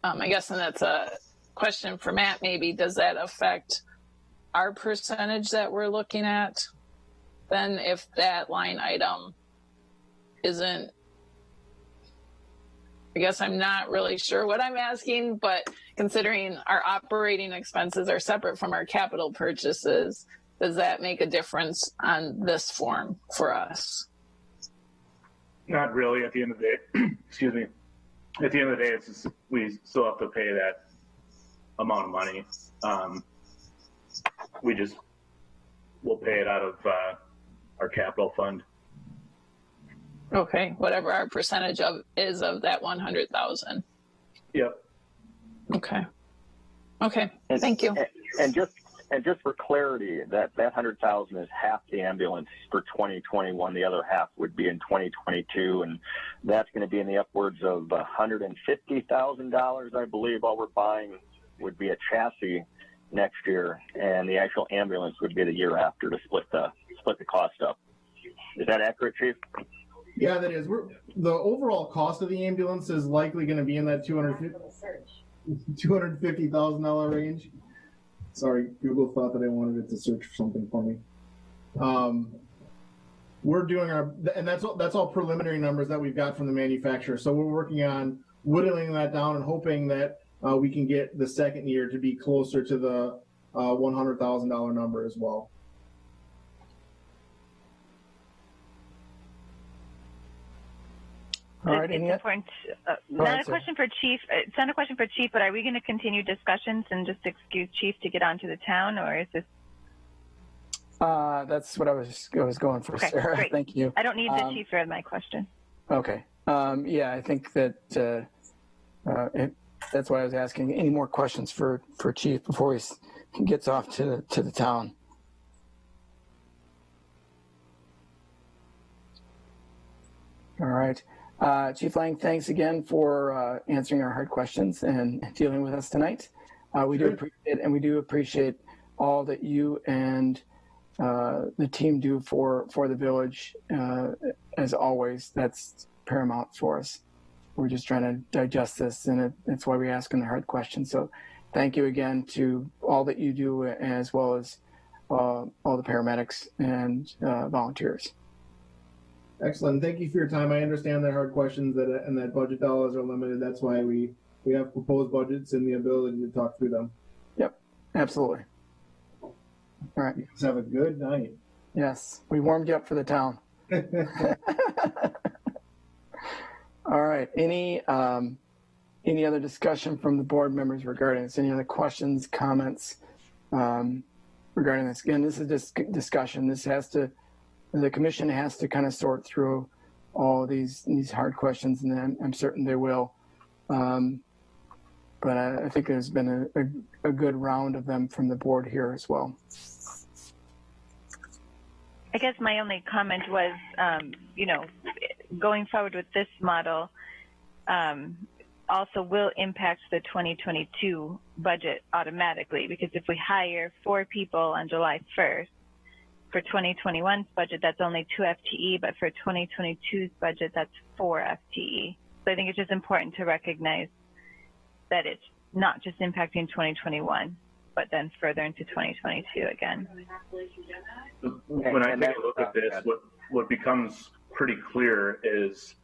I guess, and that's a question for Matt maybe, does that affect our percentage that we're looking at then, if that line item isn't, I guess I'm not really sure what I'm asking, but considering our operating expenses are separate from our capital purchases, does that make a difference on this form for us? Not really. At the end of the day, excuse me. At the end of the day, it's just, we still have to pay that amount of money. We'll pay it out of our capital fund. Okay, whatever our percentage of that 100,000. Yep. Okay, thank you. And just for clarity, that 100,000 is half the ambulance for 2021. The other half would be in 2022, and that's going to be in the upwards of $150,000, I believe. All we're buying would be a chassis next year, and the actual ambulance would be the year after to split the cost up. Is that accurate, Chief? Yeah, that is. The overall cost of the ambulance is likely going to be in that $250,000 range. Sorry, Google thought that I wanted it to search for something for me. We're doing and that's all preliminary numbers that we've got from the manufacturer. So we're working on whittling that down and hoping that we can get the second year to be closer to the $100,000 number as well. All right. It's important. Not a question for Chief. It's not a question for Chief, but are we going to continue discussions and just excuse Chief to get onto the town, or is this? That's what I was going for, okay, Sarah. Great. Thank you. I don't need the Chief for my question. Okay. Yeah, I think that that's why I was asking. Any more questions for Chief before he gets off to the town? All right. Chief Lang, thanks again for answering our hard questions and dealing with us tonight. We do appreciate it, and we do appreciate all that you and the team do for the village. As always, that's paramount for us. We're just trying to digest this, and that's why we ask them the hard questions. So thank you again to all that you do, as well as all the paramedics and volunteers. Excellent. Thank you for your time. I understand the hard questions and that budget dollars are limited. That's why we have proposed budgets and the ability to talk through them. Yep, absolutely. All right. You guys have a good night. Yes, we warmed you up for the town. All right. Any other discussion from the board members regarding this? Any other questions, comments regarding this? Again, this is just discussion. The commission has to kind of sort through all these hard questions, and I'm certain they will. But I think there's been a good round of them from the board here as well. I guess my only comment was, going forward with this model also will impact the 2022 budget automatically, because if we hire 4 people on July 1st, for 2021's budget, that's only 2 FTE, but for 2022's budget, that's 4 FTE. So I think it's just important to recognize that it's not just impacting 2021, but then further into 2022 again. When I take a look at this, what becomes pretty clear is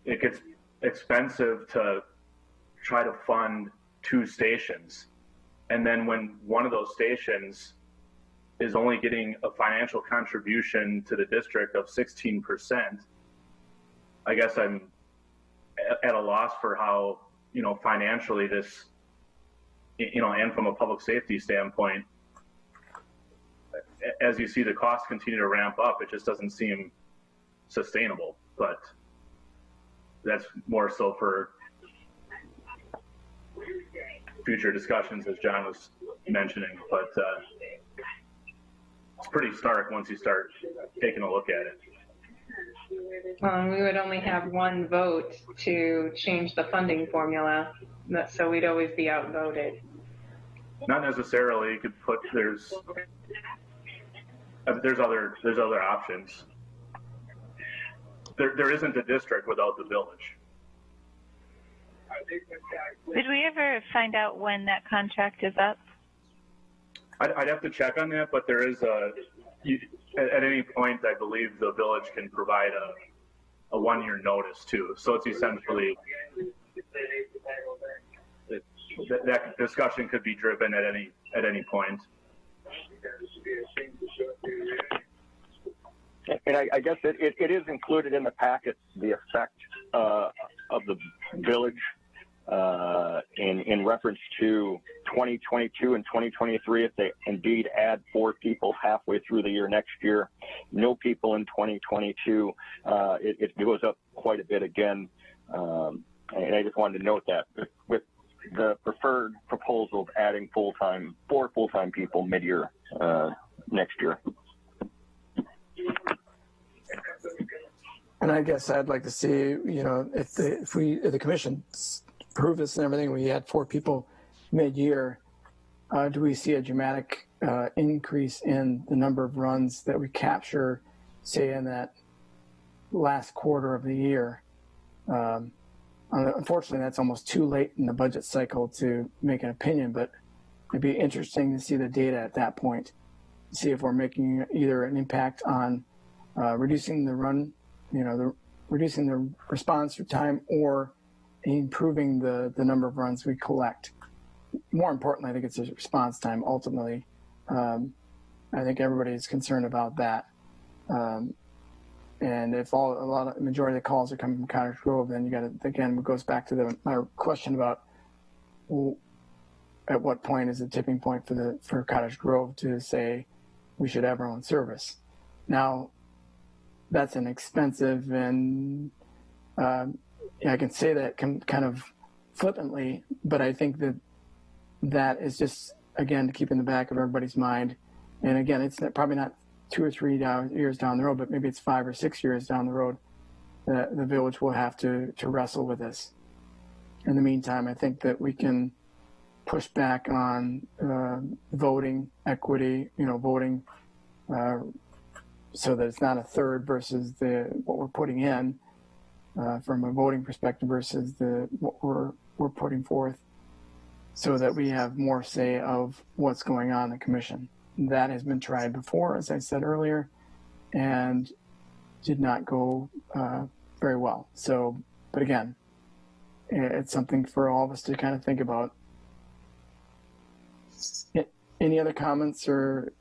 it gets expensive to try to fund 2 stations. And then when one of those stations is only getting a financial contribution to the district of 16%, I guess I'm at a loss for how, financially this, and from a public safety standpoint, as you see the costs continue to ramp up, it just doesn't seem sustainable. But that's more so for future discussions, as John was mentioning. But it's pretty stark once you start taking a look at it. We would only have one vote to change the funding formula, so we'd always be outvoted. Not necessarily. You could put there's other options. There isn't a district without the village. Did we ever find out when that contract is up? I'd have to check on that, but there is at any point, I believe the village can provide a 1-year notice too. So it's essentially that discussion could be driven at any point. And I guess it is included in the packet, the effect of the village in reference to 2022 and 2023. If they indeed add 4 people halfway through the year next year, no people in 2022, it goes up quite a bit again. And I just wanted to note that with the preferred proposal of adding 4 full-time people mid-year next year. And I guess I'd like to see, if the commission approve this and everything, we had 4 people mid-year, do we see a dramatic increase in the number of runs that we capture, say, in that last quarter of the year? Unfortunately, that's almost too late in the budget cycle to make an opinion, but it'd be interesting to see the data at that point, see if we're making either an impact on reducing the run, reducing the response time, or improving the number of runs we collect. More importantly, I think it's a response time ultimately. I think everybody is concerned about that. And if majority of the calls are coming from Cottage Grove, then you got to, again, it goes back to my question about at what point is the tipping point for Cottage Grove to say we should have our own service. Now, that's an expensive, and I can say that kind of flippantly, but I think that is just, again, to keep in the back of everybody's mind. And again, it's probably not 2 or 3 years down the road, but maybe it's 5 or 6 years down the road. the village will have to wrestle with this. In the meantime, I think that we can push back on voting equity, voting so that it's not a third versus what we're putting in from a voting perspective versus what we're putting forth, so that we have more say of what's going on in the commission. That has been tried before, as I said earlier, and did not go very well. So, but again, it's something for all of us to kind of think about. Any other comments or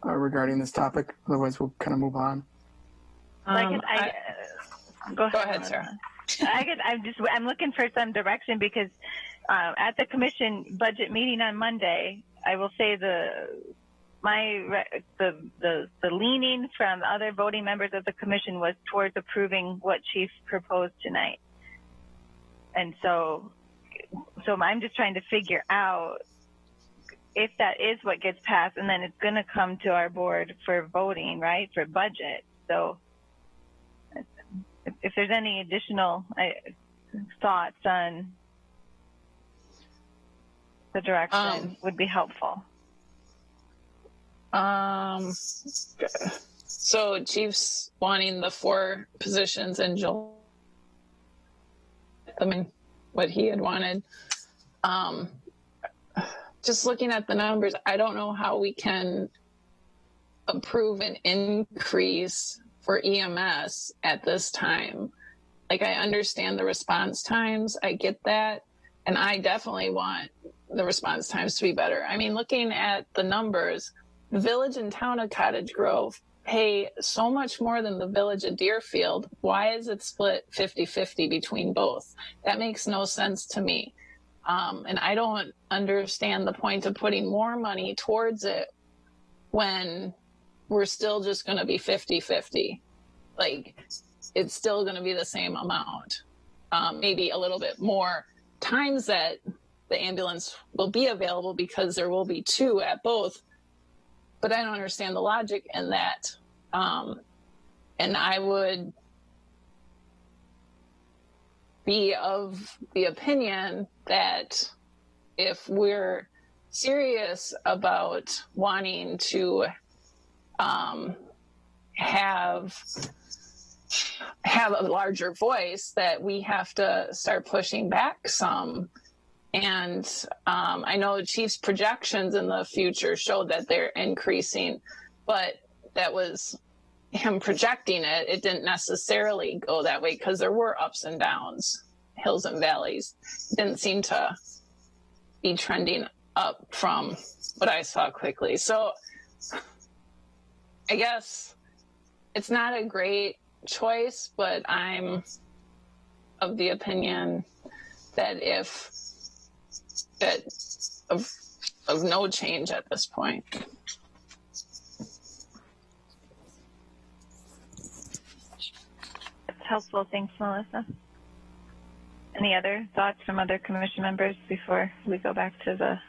regarding this topic? Otherwise, we'll kind of move on. Go ahead, Sarah. I'm looking for some direction because at the commission budget meeting on Monday, I will say the leaning from the other voting members of the commission was towards approving what Chief proposed tonight. And so I'm just trying to figure out if that is what gets passed, and then it's going to come to our board for voting, right, for budget. So if there's any additional thoughts on the direction would be helpful. So Chief's wanting the 4 positions in July. I mean, what he had wanted. Just looking at the numbers, I don't know how we can approve an increase for EMS at this time. Like, I understand the response times. I get that. And I definitely want the response times to be better. I mean, looking at the numbers, the village and town of Cottage Grove pay so much more than the village of Deerfield. Why is it split 50-50 between both? That makes no sense to me. And I don't understand the point of putting more money towards it when we're still just going to be 50-50. Like, it's still going to be the same amount, maybe a little bit more times that the ambulance will be available because there will be 2 at both. But I don't understand the logic in that. And I would be of the opinion that if we're serious about wanting to have a larger voice, that we have to start pushing back some. And I know the Chief's projections in the future showed that they're increasing, but that was him projecting it. It didn't necessarily go that way because there were ups and downs, hills and valleys. It didn't seem to be trending up from what I saw quickly. So I guess it's not a great choice, but I'm of the opinion that of no change at this point. That's helpful. Thanks, Melissa. Any other thoughts from other commission members before we go back to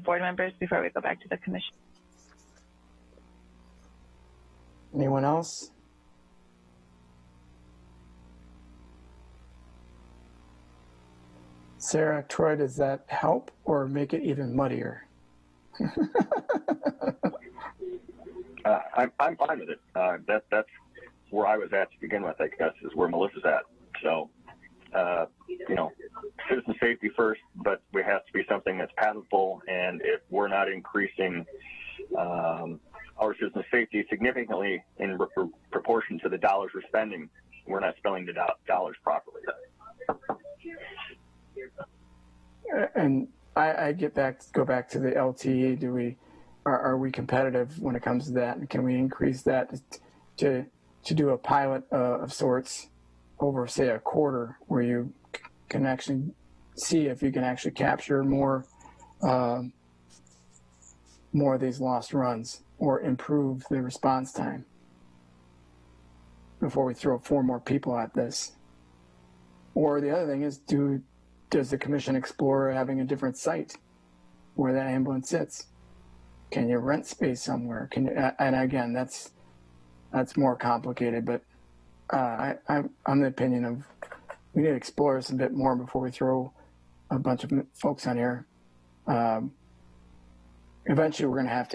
board members before we go back to the commission? Anyone else? Sarah, Troy, does that help or make it even muddier? I'm fine with it. That's where I was at to begin with, I guess, is where Melissa's at. So, citizen safety first, but it has to be something that's palatable. And if we're not increasing our citizen safety significantly in proportion to the dollars we're spending, we're not spending the dollars properly. And I go back to the LTE. Are we competitive when it comes to that? And can we increase that to do a pilot of sorts over, say, a quarter, where you can actually see if you can actually capture more of these lost runs or improve the response time before we throw 4 more people at this? Or the other thing is, does the commission explore having a different site where that ambulance sits? Can you rent space somewhere? And again, that's more complicated, but I'm the opinion of we need to explore this a bit more before we throw a bunch of folks on here. Eventually, we're going to have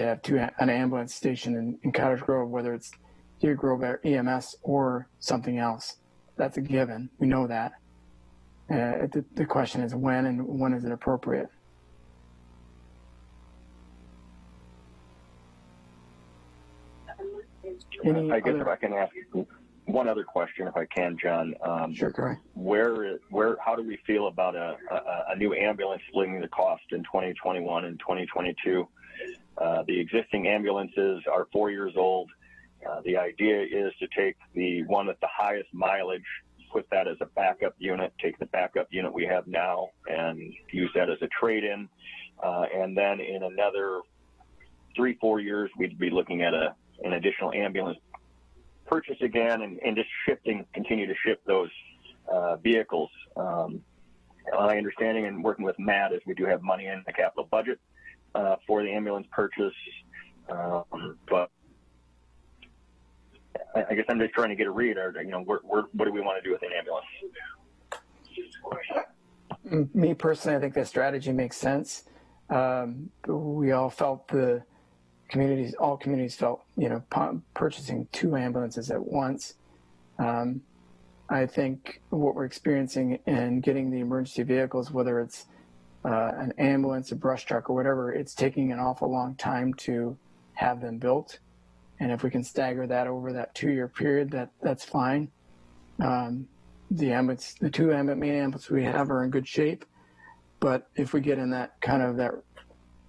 an ambulance station in Cottage Grove, whether it's Deer Grove or EMS or something else. That's a given. We know that. The question is when, and when is it appropriate? I guess if I can ask one other question, if I can, John. Sure, go ahead. How do we feel about a new ambulance splitting the cost in 2021 and 2022? The existing ambulances are 4 years old. The idea is to take the one with the highest mileage, put that as a backup unit, take the backup unit we have now and use that as a trade-in. And then in another 3-4 years, we'd be looking at an additional ambulance purchase again and just continue to shift those vehicles. My understanding and working with Matt is we do have money in the capital budget for the ambulance purchase. But I guess I'm just trying to get a read. What do we want to do with an ambulance? Me personally, I think that strategy makes sense. We all felt all communities felt, purchasing 2 ambulances at once. I think what we're experiencing in getting the emergency vehicles, whether it's an ambulance, a brush truck, or whatever, it's taking an awful long time to have them built. And if we can stagger that over that 2-year period, that's fine. The 2 main ambulances we have are in good shape, but if we get in that kind of that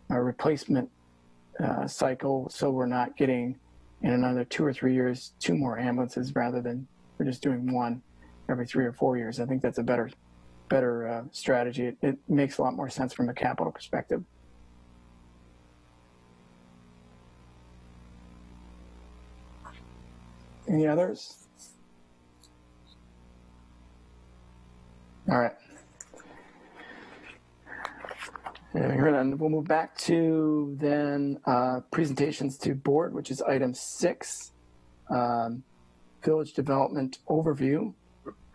replacement cycle, so we're not getting in another 2 or 3 years 2 more ambulances rather than we're just doing 1 every 3 or 4 years. I think that's a better strategy. It makes a lot more sense from a capital perspective. Any others? All right. And we'll move back to then presentations to board, which is item 6, village development overview.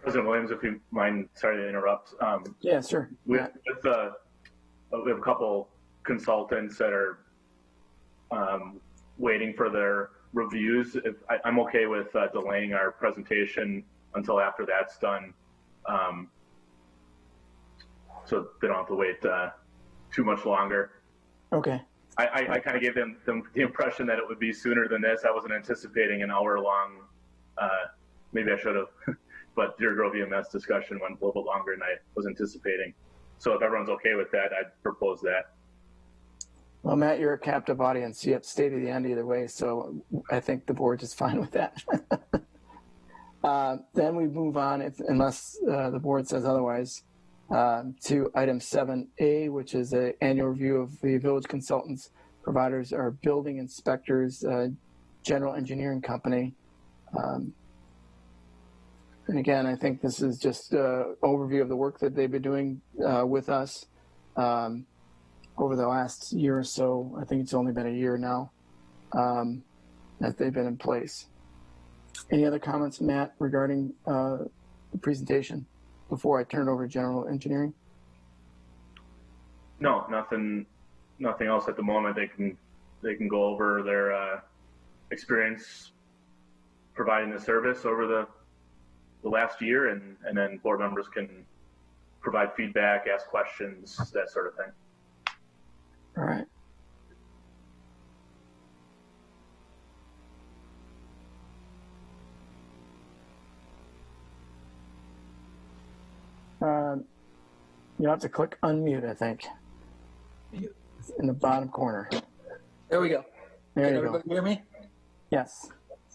President Williams, if you mind, sorry to interrupt. Yeah, sure. We have a couple consultants that are waiting for their reviews. I'm okay with delaying our presentation until after that's done, so they don't have to wait too much longer. Okay. I kind of gave them the impression that it would be sooner than this. I wasn't anticipating an hour-long. Maybe I should have, but Deer Grove EMS discussion went a little bit longer than I was anticipating. So if everyone's okay with that, I'd propose that. Well, Matt, you're a captive audience. You have to stay to the end either way, so I think the board is fine with that. Then we move on, unless the board says otherwise, to item 7A, which is an annual review of the village consultants, providers, our building inspectors, general engineering company. And again, I think this is just an overview of the work that they've been doing with us over the last year or so. I think it's only been a year now that they've been in place. Any other comments, Matt, regarding the presentation before I turn it over to general engineering? No, nothing else at the moment. They can go over their experience providing the service over the last year, and then board members can provide feedback, ask questions, that sort of thing. All right. You have to click unmute, I think, in the bottom corner. There we go. There Can you go. everybody hear me? Yes.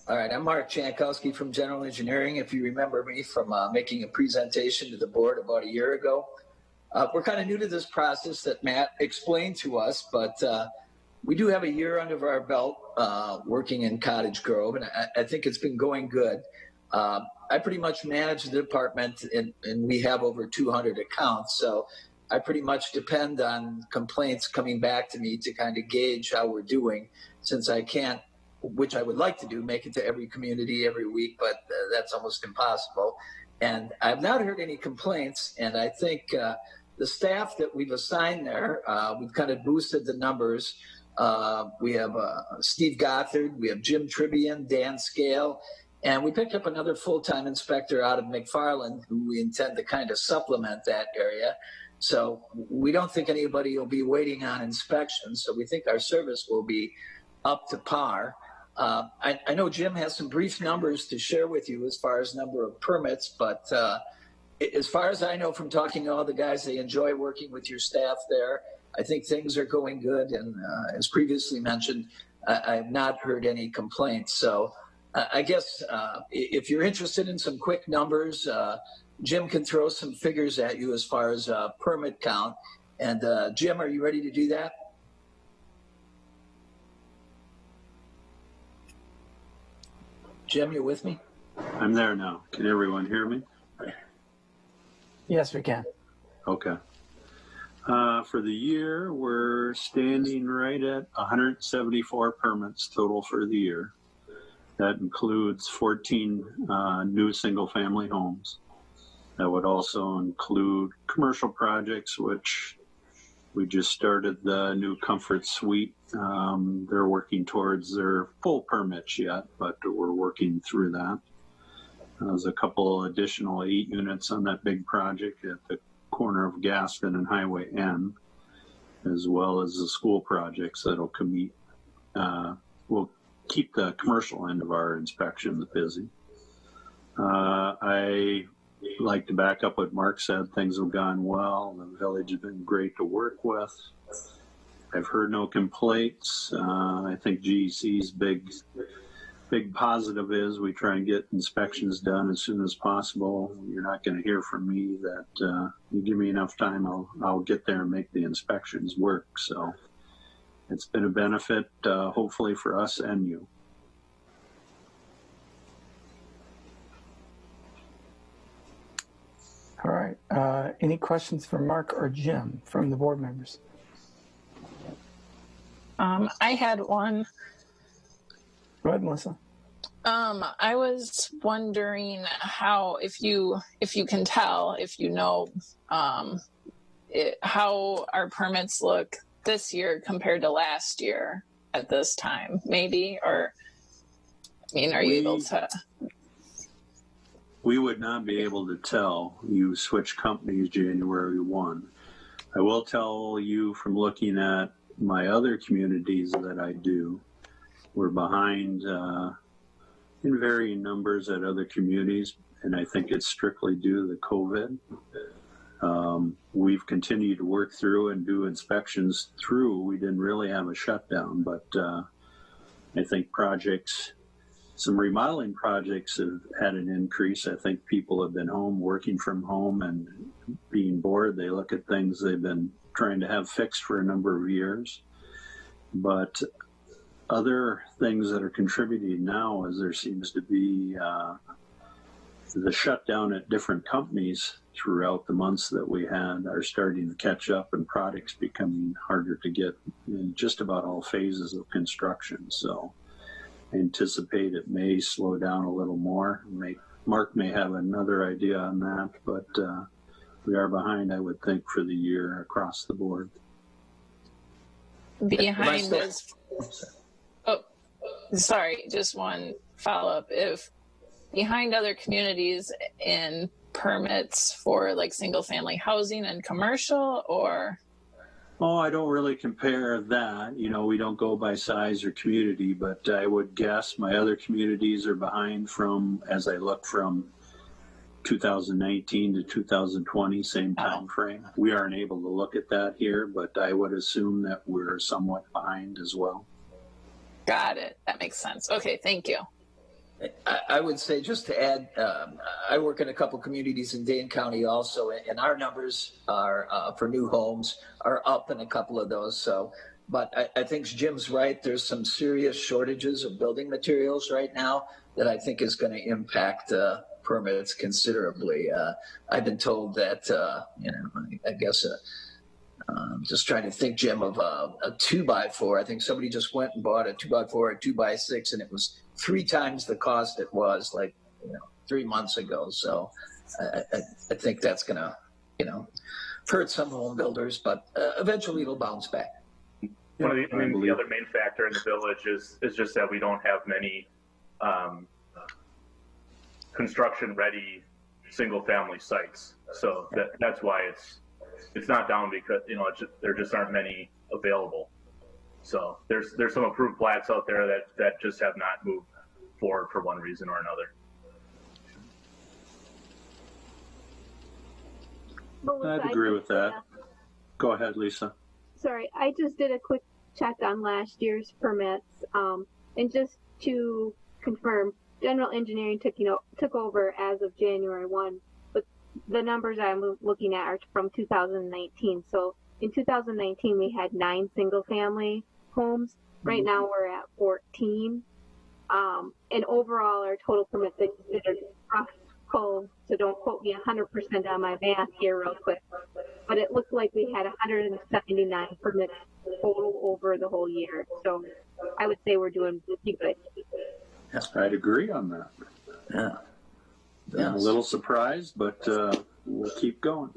All right, I'm Mark Jankowski from General Engineering. If you remember me from making a presentation to the board about a year ago. We're kind of new to this process that Matt explained to us, but we do have a year under our belt working in Cottage Grove, and I think it's been going good. I pretty much manage the department, and we have over 200 accounts, so I pretty much depend on complaints coming back to me to kind of gauge how we're doing, since I can't which I would like to do, make it to every community every week, but that's almost impossible. And I've not heard any complaints, and I think the staff that we've assigned there, we've kind of boosted the numbers. We have Steve Gothard, we have Jim Tribbian, Dan Scale, and we picked up another full-time inspector out of McFarland who we intend to kind of supplement that area. So we don't think anybody will be waiting on inspections. So we think our service will be up to par. I know Jim has some brief numbers to share with you as far as number of permits, but as far as I know from talking to all the guys, they enjoy working with your staff there. I think things are going good. And as previously mentioned, I have not heard any complaints. So I guess if you're interested in some quick numbers, Jim can throw some figures at you as far as permit count. And Jim, are you ready to do that? Jim, you with me? I'm there now. Can everyone hear me? Yes, we can. Okay. For the year, we're standing right at 174 permits total for the year. That includes 14 new single-family homes. That would also include commercial projects, which we just started the new Comfort Suite. They're working towards their full permits yet, but we're working through that. There's a couple additional 8 units on that big project at the corner of Gaston and Highway N, as well as the school projects that'll will keep the commercial end of our inspections busy. I like to back up what Mark said. Things have gone well. The village has been great to work with. I've heard no complaints. I think GEC's big positive is we try and get inspections done as soon as possible. You're not going to hear from me that you give me enough time, I'll get there and make the inspections work. So it's been a benefit, hopefully for us and you. All right. Any questions for Mark or Jim from the board members? I had one. Go ahead, Melissa. I was wondering how, if you can tell, if you know, how our permits look this year compared to last year at this time, maybe, or I mean, are you able to? We would not be able to tell. You switch companies January 1. I will tell you from looking at my other communities that I do, we're behind in varying numbers at other communities, and I think it's strictly due to the COVID. We've continued to work through and do inspections through. We didn't really have a shutdown, but I think some remodeling projects have had an increase. I think people have been home, working from home and being bored. They look at things they've been trying to have fixed for a number of years. But other things that are contributing now is there seems to be the shutdown at different companies throughout the months that we had are starting to catch up, and products becoming harder to get in just about all phases of construction. So I anticipate it may slow down a little more. Mark may have another idea on that, but we are behind, I would think, for the year across the board. Behind is, oh, sorry, just one follow-up. If behind other communities in permits for like single-family housing and commercial, or? Oh, I don't really compare that. You know, we don't go by size or community, but I would guess my other communities are behind from, as I look from 2019 to 2020, same time frame. We aren't able to look at that here, but I would assume that we're somewhat behind as well. Got it. That makes sense. Okay, thank you. I would say, just to add, I work in a couple communities in Dane County also, and our numbers are for new homes are up in a couple of those. So, but I think Jim's right. There's some serious shortages of building materials right now that I think is going to impact permits considerably. I've been told that, I guess Just trying to think, Jim, of a 2x4. I think somebody just went and bought a 2x4 or 2x6, and it was 3 times the cost it was 3 months ago. So I think that's going to, hurt some home builders, but eventually it'll bounce back. The other main factor in the village is just that we don't have many construction-ready single-family sites. So that's why it's not down, because there just aren't many available. So there's some approved plats out there that just have not moved forward for one reason or another. I'd agree with that. Go ahead, Lisa. Sorry, I just did a quick check on last year's permits, and just to confirm, general engineering took over as of January 1, but the numbers I'm looking at are from 2019. So in 2019, we had 9 single-family homes. Right now, we're at 14. And overall, our total permits, they considered rough code, so don't quote me 100% on my math here real quick, but it looked like we had 179 permits total over the whole year. So I would say we're doing pretty good. I'd agree on that. Yeah. I'm a little surprised, but we'll keep going.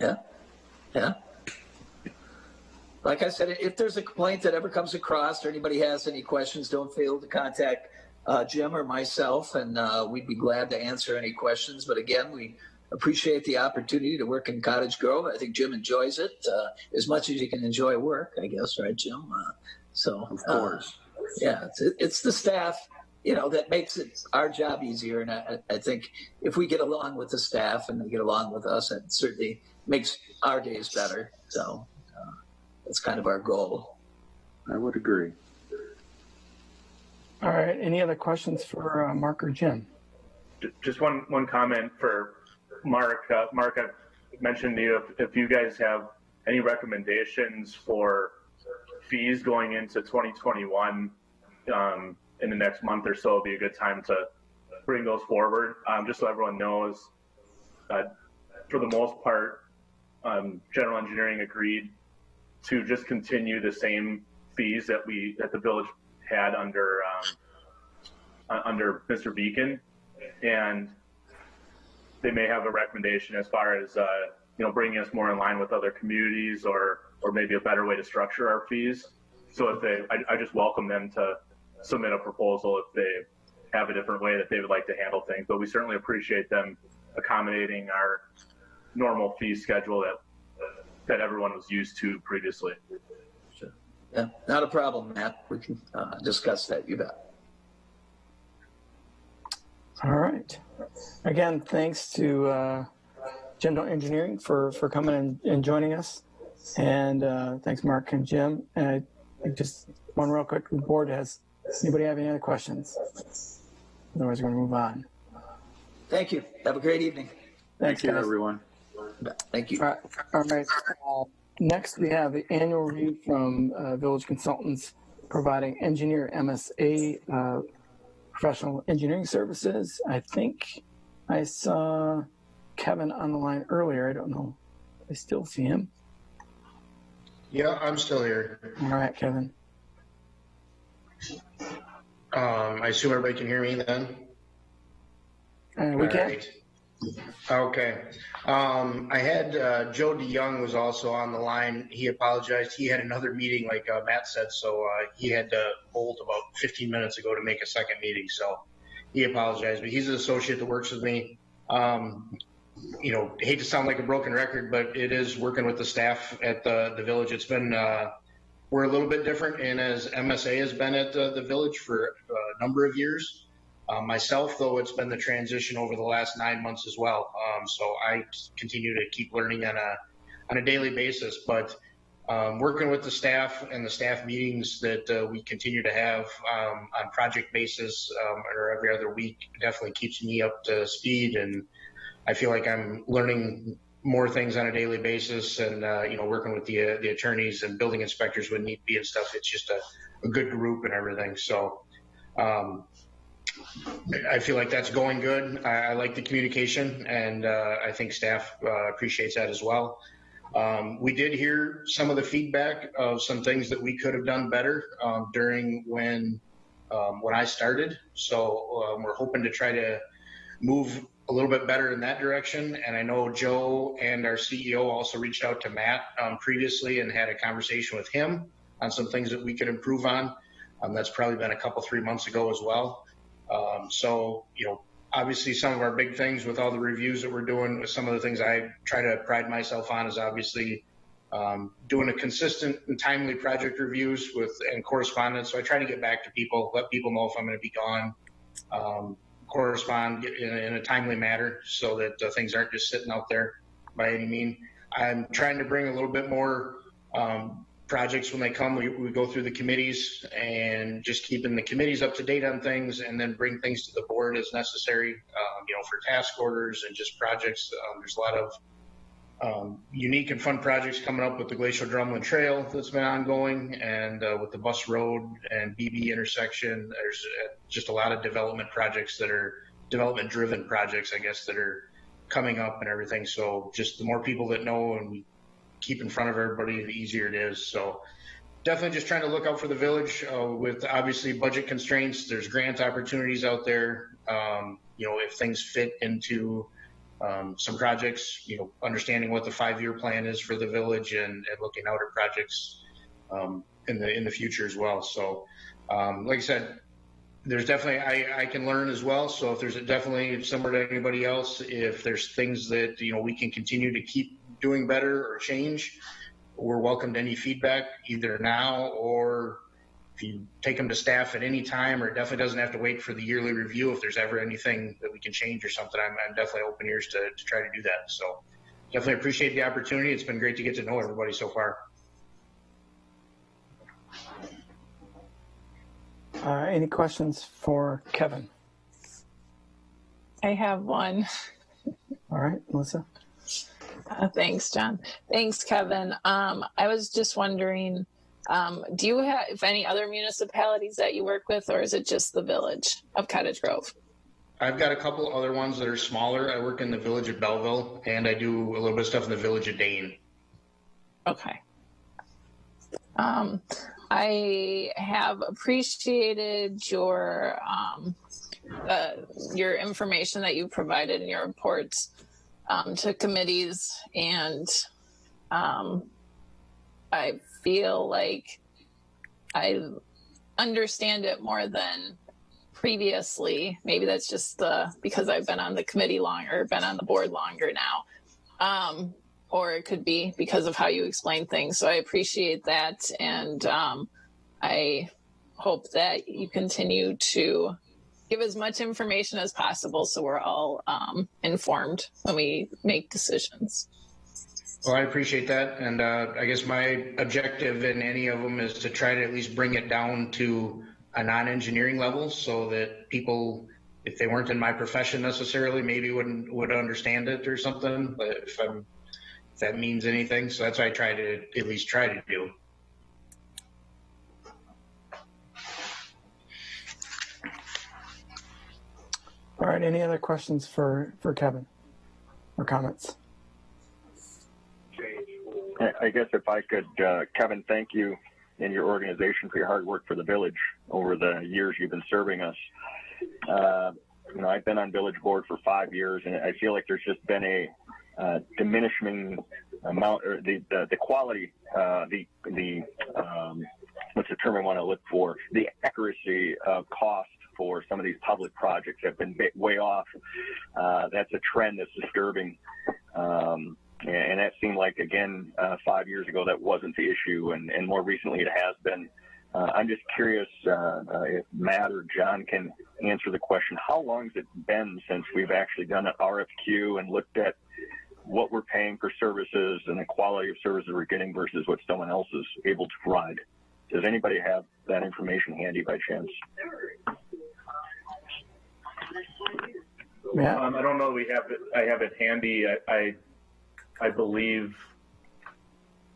Yeah. Like I said, if there's a complaint that ever comes across or anybody has any questions, don't fail to contact Jim or myself, and we'd be glad to answer any questions. But again, we appreciate the opportunity to work in Cottage Grove. I think Jim enjoys it as much as you can enjoy work, I guess, right, Jim? Of course. It's the staff, that makes it our job easier. And I think if we get along with the staff and they get along with us, it certainly makes our days better. So that's kind of our goal. I would agree. All right. Any other questions for Mark or Jim? Just one comment for Mark. Mark, I mentioned to you if you guys have any recommendations for fees going into 2021 in the next month or so, it'll be a good time to bring those forward. Just so everyone knows, for the most part, general engineering agreed to just continue the same fees that the village had under Mr. Beacon, and they may have a recommendation as far as bringing us more in line with other communities, or maybe a better way to structure our fees. So I just welcome them to submit a proposal if they have a different way that they would like to handle things. But we certainly appreciate them accommodating our normal fee schedule that everyone was used to previously. Sure. Yeah, not a problem, Matt. We can discuss that. You bet. All right. Again, thanks to General Engineering for coming and joining us. And thanks, Mark and Jim. And just one real quick, the board anybody have any other questions? Otherwise, we're going to move on. Thank you. Have a great evening. Thanks, Thank you, guys. everyone. Thank you. All right. Next, we have the annual review from Village Consultants providing engineer MSA professional engineering services. I think I saw Kevin on the line earlier. I don't know. I still see him. Yeah, I'm still here. All right, Kevin. I assume everybody can hear me then? We can. Right. Okay. I had Joe DeYoung was also on the line. He apologized. He had another meeting, like Matt said, so he had to bolt about 15 minutes ago to make a second meeting. So he apologized, but he's an associate that works with me. Hate to sound like a broken record, but it is working with the staff at the village. It's been we're a little bit different, and as MSA has been at the village for a number of years. Myself, though, it's been the transition over the last 9 months as well. So I continue to keep learning on a daily basis. But working with the staff and the staff meetings that we continue to have on project basis or every other week definitely keeps me up to speed. And I feel like I'm learning more things on a daily basis, and working with the attorneys and building inspectors when need be and stuff. It's just a good group and everything. So I feel like that's going good. I like the communication, and I think staff appreciates that as well. We did hear some of the feedback of some things that we could have done better during when I started. So we're hoping to try to move a little bit better in that direction. And I know Joe and our CEO also reached out to Matt previously and had a conversation with him on some things that we could improve on. That's probably been a couple, 3 months ago as well. So, obviously some of our big things with all the reviews that we're doing, with some of the things I try to pride myself on is obviously doing a consistent and timely project reviews and correspondence. So I try to get back to people, let people know if I'm going to be gone, correspond in a timely manner so that things aren't just sitting out there by any means. I'm trying to bring a little bit more projects when they come. We go through the committees and just keeping the committees up to date on things, and then bring things to the board as necessary, for task orders and just projects. There's a lot of unique and fun projects coming up with the Glacial Drumlin Trail that's been ongoing, and with the bus road and BB intersection. There's just a lot of development projects that are development-driven projects, I guess, that are coming up and everything. So just the more people that know and we keep in front of everybody, the easier it is. So definitely just trying to look out for the village with obviously budget constraints. There's grant opportunities out there. If things fit into some projects, understanding what the 5-year plan is for the village and looking out at projects in the future as well. So like I said, there's definitely, I can learn as well. So if there's definitely similar to anybody else, if there's things that, we can continue to keep doing better or change, we're welcome to any feedback either now, or if you take them to staff at any time, or it definitely doesn't have to wait for the yearly review. If there's ever anything that we can change or something, I'm definitely open ears to try to do that. So definitely appreciate the opportunity. It's been great to get to know everybody so far. Any questions for Kevin? I have one. All right, Melissa. Thanks, John. Thanks, Kevin. I was just wondering, do you have any other municipalities that you work with, or is it just the village of Cottage Grove? I've got a couple other ones that are smaller. I work in the village of Belleville, and I do a little bit of stuff in the village of Dane. Okay. I have appreciated your information that you provided in your reports to committees, and I feel like I understand it more than previously. Maybe that's just because I've been on the committee longer, been on the board longer now, or it could be because of how you explain things. So I appreciate that, and I hope that you continue to give as much information as possible so we're all informed when we make decisions. Well, I appreciate that. And I guess my objective in any of them is to try to at least bring it down to a non-engineering level so that people, if they weren't in my profession necessarily, maybe would understand it or something, but if that means anything. So that's what I try to at least try to do. All right, any other questions for Kevin or comments? I guess if I could, Kevin, thank you and your organization for your hard work for the village over the years you've been serving us. I've been on village board for 5 years, and I feel like there's just been a diminishing amount, or the quality, what's the term I want to look for? The accuracy of cost for some of these public projects have been way off. That's a trend that's disturbing. And that seemed like, again, 5 years ago, that wasn't the issue, and more recently it has been. I'm just curious if Matt or John can answer the question, how long has it been since we've actually done an RFQ and looked at what we're paying for services and the quality of services we're getting versus what someone else is able to provide? Does anybody have that information handy by chance? Yeah. I don't know. I have it handy. I believe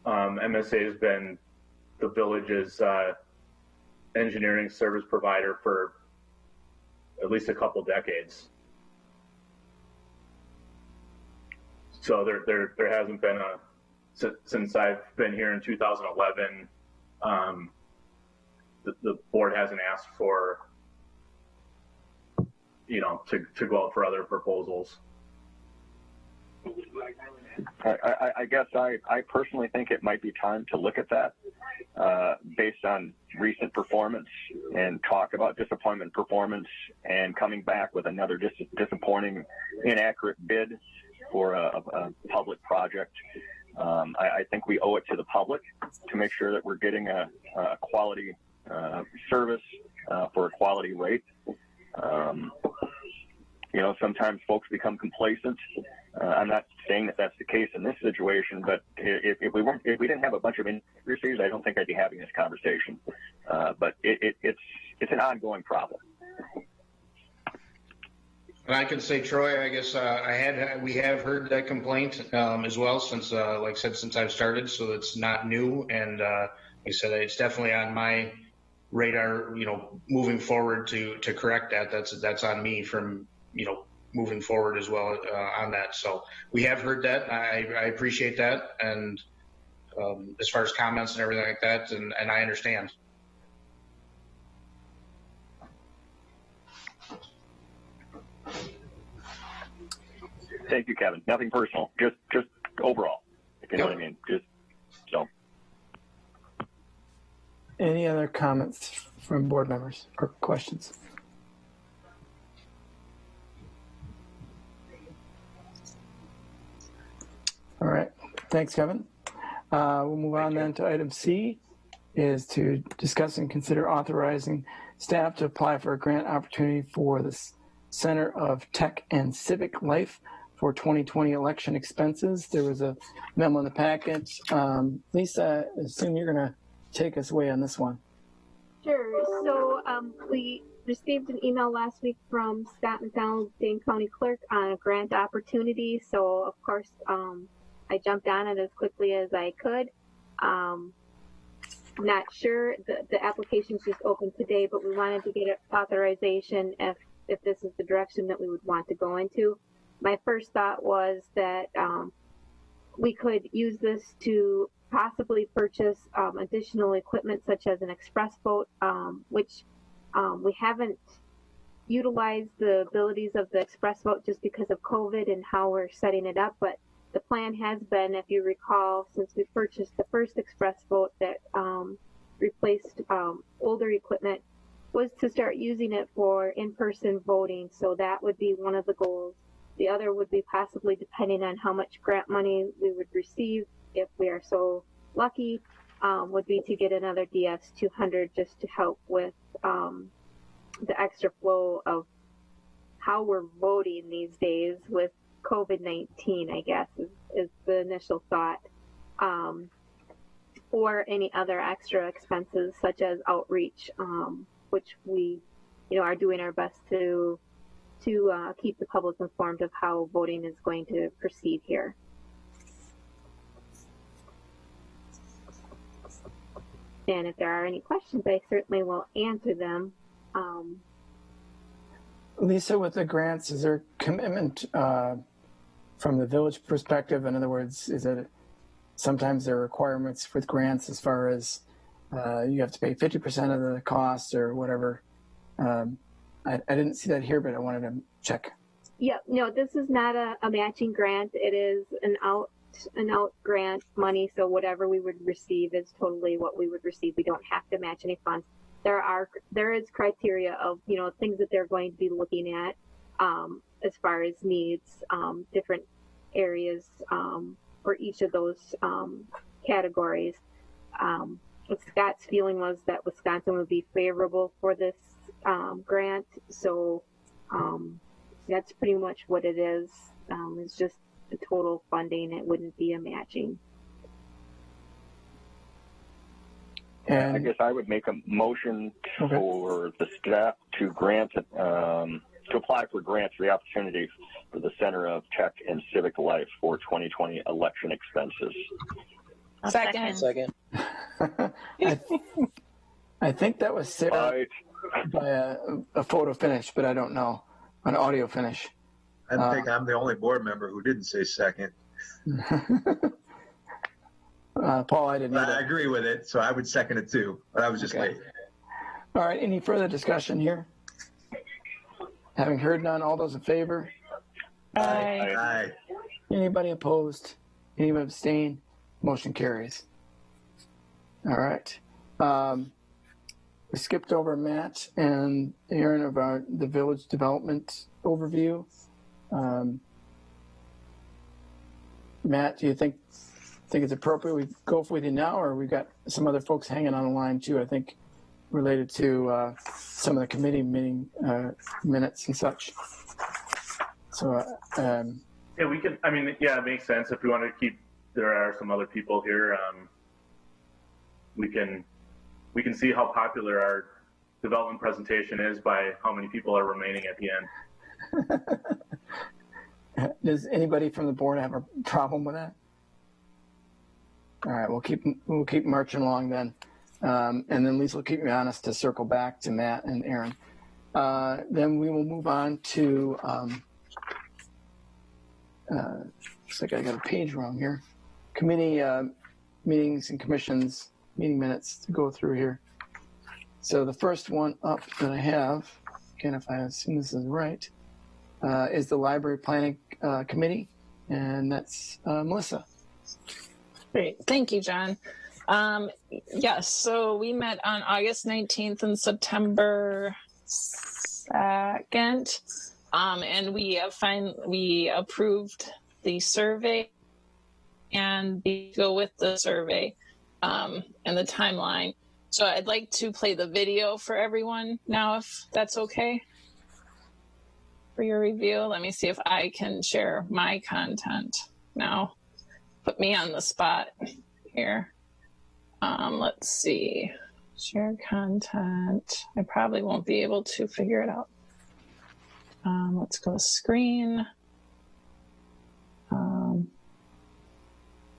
MSA has been the village's engineering service provider for at least a couple decades. So there hasn't been since I've been here in 2011, the board hasn't asked for, to go out for other proposals. I guess I personally think it might be time to look at that based on recent performance and talk about disappointment performance and coming back with another disappointing, inaccurate bid for a public project. I think we owe it to the public to make sure that we're getting a quality service for a quality rate. Sometimes folks become complacent. I'm not saying that that's the case in this situation, but if we didn't have a bunch of inaccuracies, I don't think I'd be having this conversation. But it's an ongoing problem. And I can say, Troy, I guess we have heard that complaint as well since, like I said, since I've started, so it's not new. And like I said, it's definitely on my radar, moving forward to correct that. That's on me from, moving forward as well on that. So we have heard that. I appreciate that. And as far as comments and everything like that, and I understand. Thank you, Kevin. Nothing personal, just overall, if you know what I mean. Just so. Any other comments from board members or questions? All right. Thanks, Kevin. We'll move on then to item C, is to discuss and consider authorizing staff to apply for a grant opportunity for the Center of Tech and Civic Life for 2020 election expenses. There was a memo in the packet. Lisa, I assume you're going to take us away on this one. Sure. So we received an email last week from Scott McDonald, Dane County Clerk, on a grant opportunity. So, of course, I jumped on it as quickly as I could. Not sure. The application's just open today, but we wanted to get authorization if this is the direction that we would want to go into. My first thought was that we could use this to possibly purchase additional equipment such as an express boat, which we haven't utilized the abilities of the express boat just because of COVID and how we're setting it up. But the plan has been, if you recall, since we purchased the first express boat that replaced older equipment, was to start using it for in-person voting. So that would be one of the goals. The other would be possibly, depending on how much grant money we would receive, if we are so lucky, would be to get another DS-200 just to help with the extra flow of how we're voting these days with COVID-19, I guess, is the initial thought. Or any other extra expenses such as outreach, which we, are doing our best to keep the public informed of how voting is going to proceed here. And if there are any questions, I certainly will answer them. Lisa, with the grants, is there commitment from the village perspective? In other words, is it sometimes there are requirements with grants as far as you have to pay 50% of the cost or whatever? I didn't see that here, but I wanted to check. Yeah, no, this is not a matching grant. It is an out grant money. So whatever we would receive is totally what we would receive. We don't have to match any funds. There is criteria of, things that they're going to be looking at as far as needs, different areas for each of those categories. Scott's feeling was that Wisconsin would be favorable for this grant. So that's pretty much what it is. It's just the total funding. It wouldn't be a matching. I guess I would make a motion for the staff to grant, to apply for grants for the opportunity for the Center of Tech and Civic Life for 2020 election expenses. Second. I think that was Sarah by a photo finish, but I don't know, an audio finish. I think I'm the only board member who didn't say second. Paul, I didn't either. I agree with it, so I would second it too, but I was just late. All right, any further discussion here? Having heard none, all those in favor? Aye. Aye. Anybody opposed? Anyone abstain? Motion carries. All right. We skipped over Matt and Aaron of the village development overview. Matt, do you think it's appropriate we go with you now, or we've got some other folks hanging on the line too, I think, related to some of the committee meeting minutes and such. So, yeah, we can, I mean, yeah, it makes sense. If we want to keep, there are some other people here. We can see how popular our development presentation is by how many people are remaining at the end. Does anybody from the board have a problem with that? All right, we'll keep marching along then. And then Lisa will keep me honest to circle back to Matt and Aaron. Then we will move on to, looks like I got a page wrong here. Committee meetings and commissions, meeting minutes to go through here. So the first one up that I have, again, if I assume this is right, is the Library Planning Committee, and that's Melissa. Great. Thank you, John. Yes, so we met on August 19th and September 2nd, and we approved the survey and we go with the survey and the timeline. So I'd like to play the video for everyone now, if that's okay for your review. Let me see if I can share my content now. Put me on the spot here. Let's see. Share content. I probably won't be able to figure it out. Let's go screen.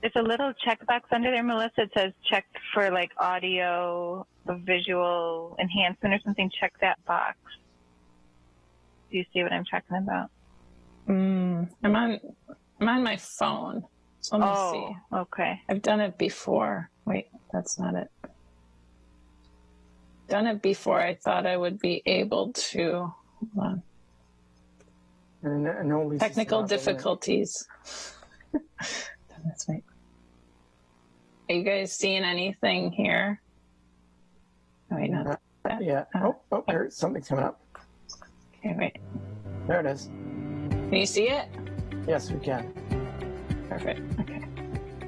There's a little checkbox under there, Melissa. It says check for like audio, visual enhancement or something. Check that box. Do you see what I'm talking about? I'm on my phone. So let me see. Okay. I've done it before. Wait, that's not it. Done it before. I thought I would be able to. Hold on. Technical difficulties. That's right. Are you guys seeing anything here? Oh, wait, not that. Yeah. There, something's coming up. Okay, wait. There it is. Can you see it? Yes, we can. Perfect. Okay.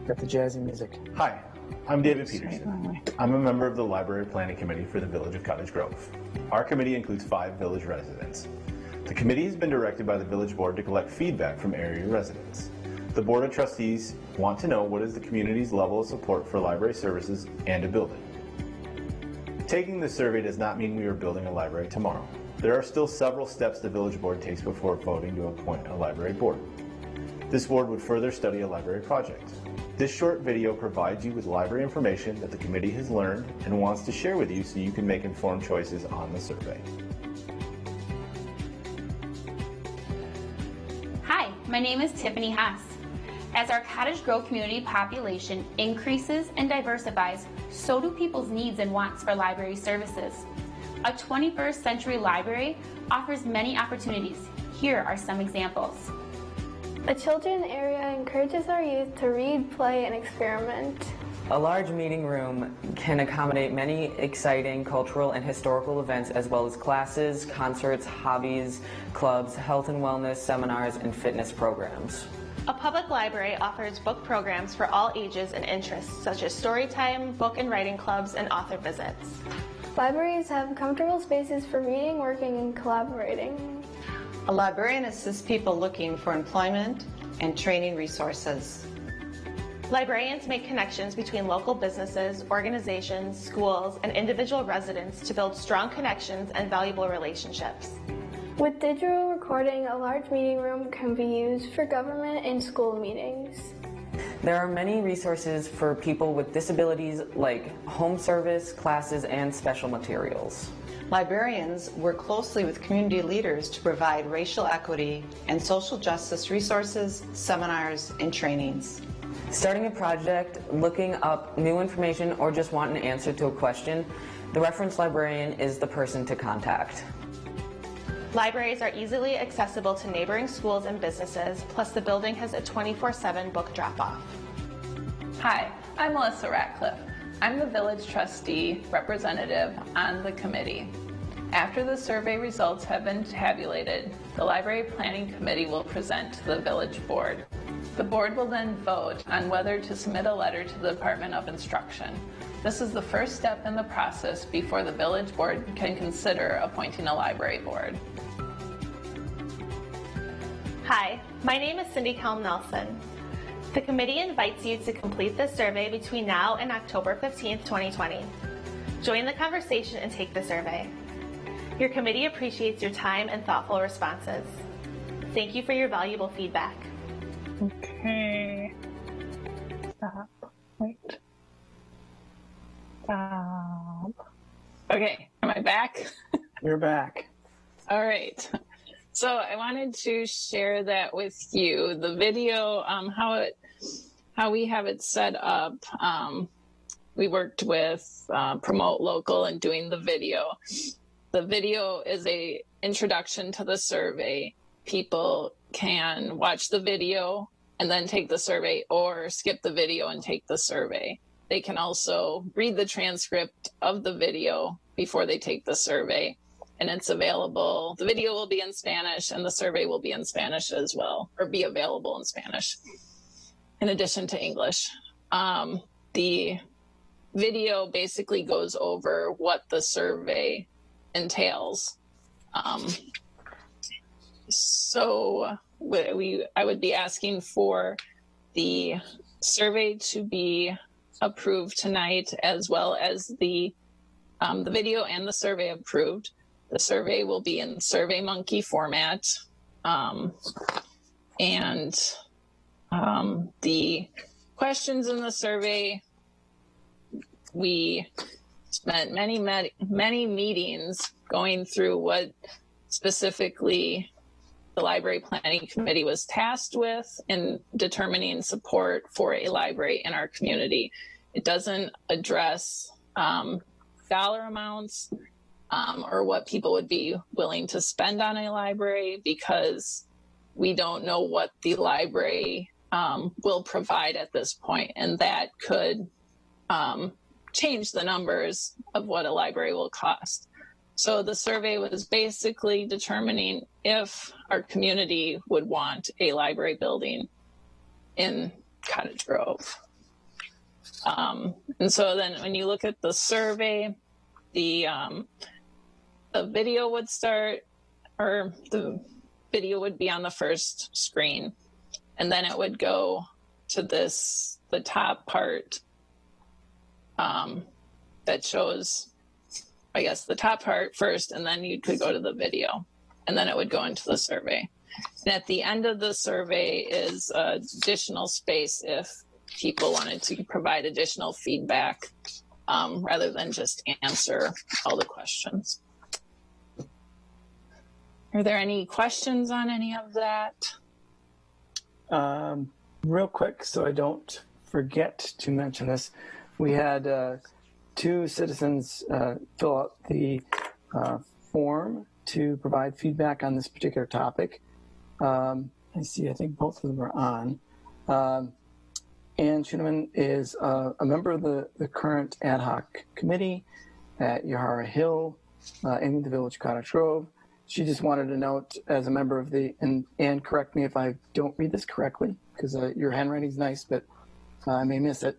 Got the jazzy music. Hi, I'm David Peterson. I'm a member of the Library Planning Committee for the Village of Cottage Grove. Our committee includes 5 village residents. The committee has been directed by the village board to collect feedback from area residents. The Board of Trustees want to know what is the community's level of support for library services and a building. Taking the survey does not mean we are building a library tomorrow. There are still several steps the village board takes before voting to appoint a library board. This board would further study a library project. This short video provides you with library information that the committee has learned and wants to share with you so you can make informed choices on the survey. Hi, my name is Tiffany Haas. As our Cottage Grove community population increases and diversifies, so do people's needs and wants for library services. A 21st century library offers many opportunities. Here are some examples. The children area encourages our youth to read, play, and experiment. A large meeting room can accommodate many exciting cultural and historical events, as well as classes, concerts, hobbies, clubs, health and wellness, seminars, and fitness programs. A public library offers book programs for all ages and interests, such as story time, book and writing clubs, and author visits. Libraries have comfortable spaces for reading, working, and collaborating. A librarian assists people looking for employment and training resources. Librarians make connections between local businesses, organizations, schools, and individual residents to build strong connections and valuable relationships. With digital recording, a large meeting room can be used for government and school meetings. There are many resources for people with disabilities, like home service, classes, and special materials. Librarians work closely with community leaders to provide racial equity and social justice resources, seminars, and trainings. Starting a project, looking up new information, or just want an answer to a question, the reference librarian is the person to contact. Libraries are easily accessible to neighboring schools and businesses, plus the building has a 24/7 book drop-off. Hi, I'm Melissa Ratcliffe. I'm the village trustee representative on the committee. After the survey results have been tabulated, the Library Planning Committee will present to the village board. The board will then vote on whether to submit a letter to the Department of Instruction. This is the first step in the process before the village board can consider appointing a library board. Hi, my name is Cindy Kelm-Nelson. The committee invites you to complete this survey between now and October 15th, 2020. Join the conversation and take the survey. Your committee appreciates your time and thoughtful responses. Thank you for your valuable feedback. Okay. Stop. Wait. Stop. Okay, am I back? You're back. All right. So I wanted to share that with you. The video, how we have it set up. We worked with Promote Local and doing the video. The video is a introduction to the survey. People can watch the video and then take the survey, or skip the video and take the survey. They can also read the transcript of the video before they take the survey, and it's available. The video will be in Spanish and the survey will be in Spanish as well, or be available in Spanish in addition to English. The video basically goes over what the survey entails. So I would be asking for the survey to be approved tonight, as well as the video and the survey approved. The survey will be in SurveyMonkey format, and the questions in the survey, we spent many meetings going through what specifically the Library Planning Committee was tasked with in determining support for a library in our community. It doesn't address dollar amounts or what people would be willing to spend on a library, because we don't know what the library will provide at this point, and that could change the numbers of what a library will cost. So the survey was basically determining if our community would want a library building in Cottage Grove. And so then when you look at the survey, the video would start, or the video would be on the first screen, and then it would go to the top part that shows, I guess, the top part first, and then you could go to the video, and then it would go into the survey. And at the end of the survey is additional space if people wanted to provide additional feedback rather than just answer all the questions. Are there any questions on any of that? Real quick, so I don't forget to mention this, we had two citizens fill out the form to provide feedback on this particular topic. I think both of them are on. Ann Schuneman is a member of the current ad hoc committee at Yahara Hill in the Village of Cottage Grove. She just wanted to note, as a member of and correct me if I don't read this correctly, because your handwriting's nice, but I may miss it.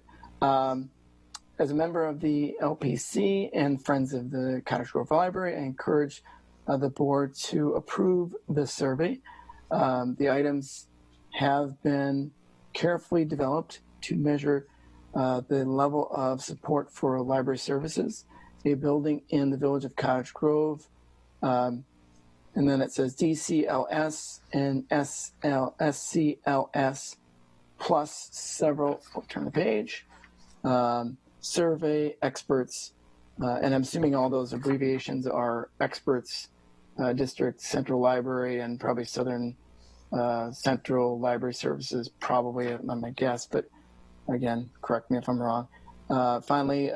As a member of the LPC and Friends of the Cottage Grove Library, I encourage the board to approve the survey. The items have been carefully developed to measure the level of support for library services, a building in the Village of Cottage Grove, and then it says DCLS and SCLS plus several, I'll turn the page, survey experts, and I'm assuming all those abbreviations are experts, District Central Library, and probably Southern Central Library Services, probably, I'm my guess, but again, correct me if I'm wrong. Finally,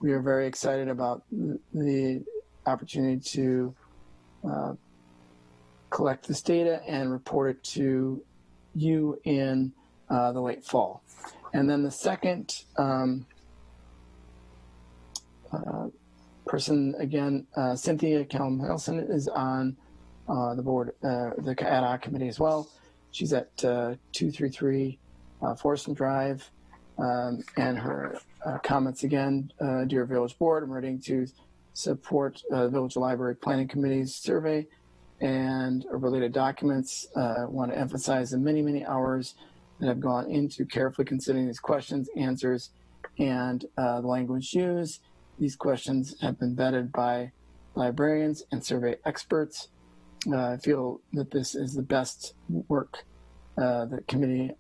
we are very excited about the opportunity to collect this data and report it to you in the late fall. And then the second person, again, Cynthia Kelm-Nelson is on the board, the ad hoc committee as well. She's at 233 Forest Drive. And her comments again, dear Village Board, I'm ready to support Village Library Planning Committee's survey and related documents. I want to emphasize the many, many hours that have gone into carefully considering these questions, answers, and the language used. These questions have been vetted by librarians and survey experts. I feel that this is the best work the committee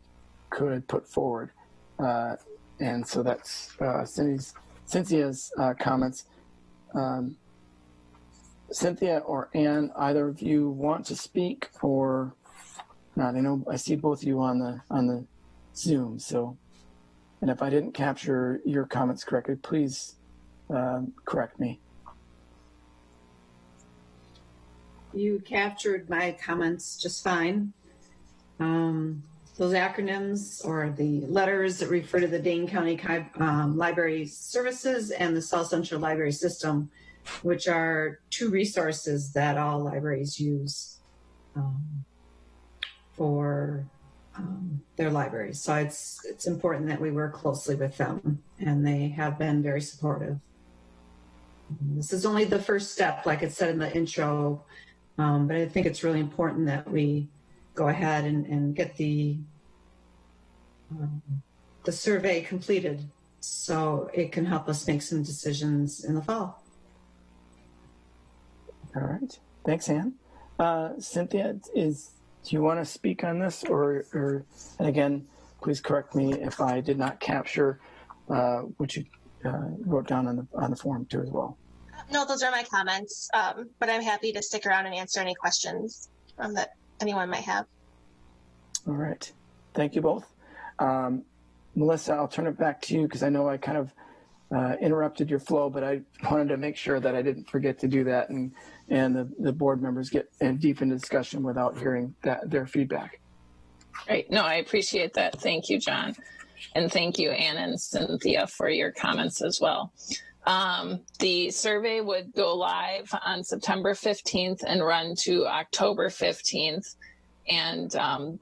could put forward. And so that's Cynthia's comments. Cynthia or Ann, either of you want to speak or not? I know I see both of you on the Zoom. So, and if I didn't capture your comments correctly, please correct me. You captured my comments just fine. Those acronyms or the letters that refer to the Dane County Library Services and the South Central Library System, which are two resources that all libraries use for their libraries. So it's important that we work closely with them, and they have been very supportive. This is only the first step, like it said in the intro, but I think it's really important that we go ahead and get the survey completed so it can help us make some decisions in the fall. All right. Thanks, Ann. Cynthia, do you want to speak on this or and again, please correct me if I did not capture what you wrote down on the form too as well. No, those are my comments, but I'm happy to stick around and answer any questions that anyone might have. All right. Thank you both. Melissa, I'll turn it back to you because I know I kind of interrupted your flow, but I wanted to make sure that I didn't forget to do that and the board members get deep into discussion without hearing their feedback. Great. No, I appreciate that. Thank you, John. And thank you, Ann and Cynthia, for your comments as well. The survey would go live on September 15th and run to October 15th. And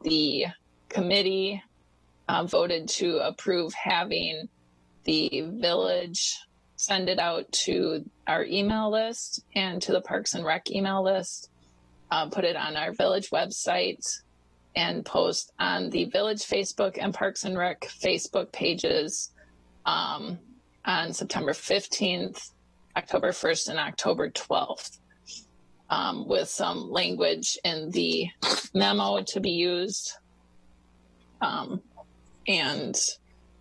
the committee voted to approve having the village send it out to our email list and to the Parks and Rec email list, put it on our village website, and post on the village Facebook and Parks and Rec Facebook pages on September 15th, October 1st, and October 12th, with some language in the memo to be used. And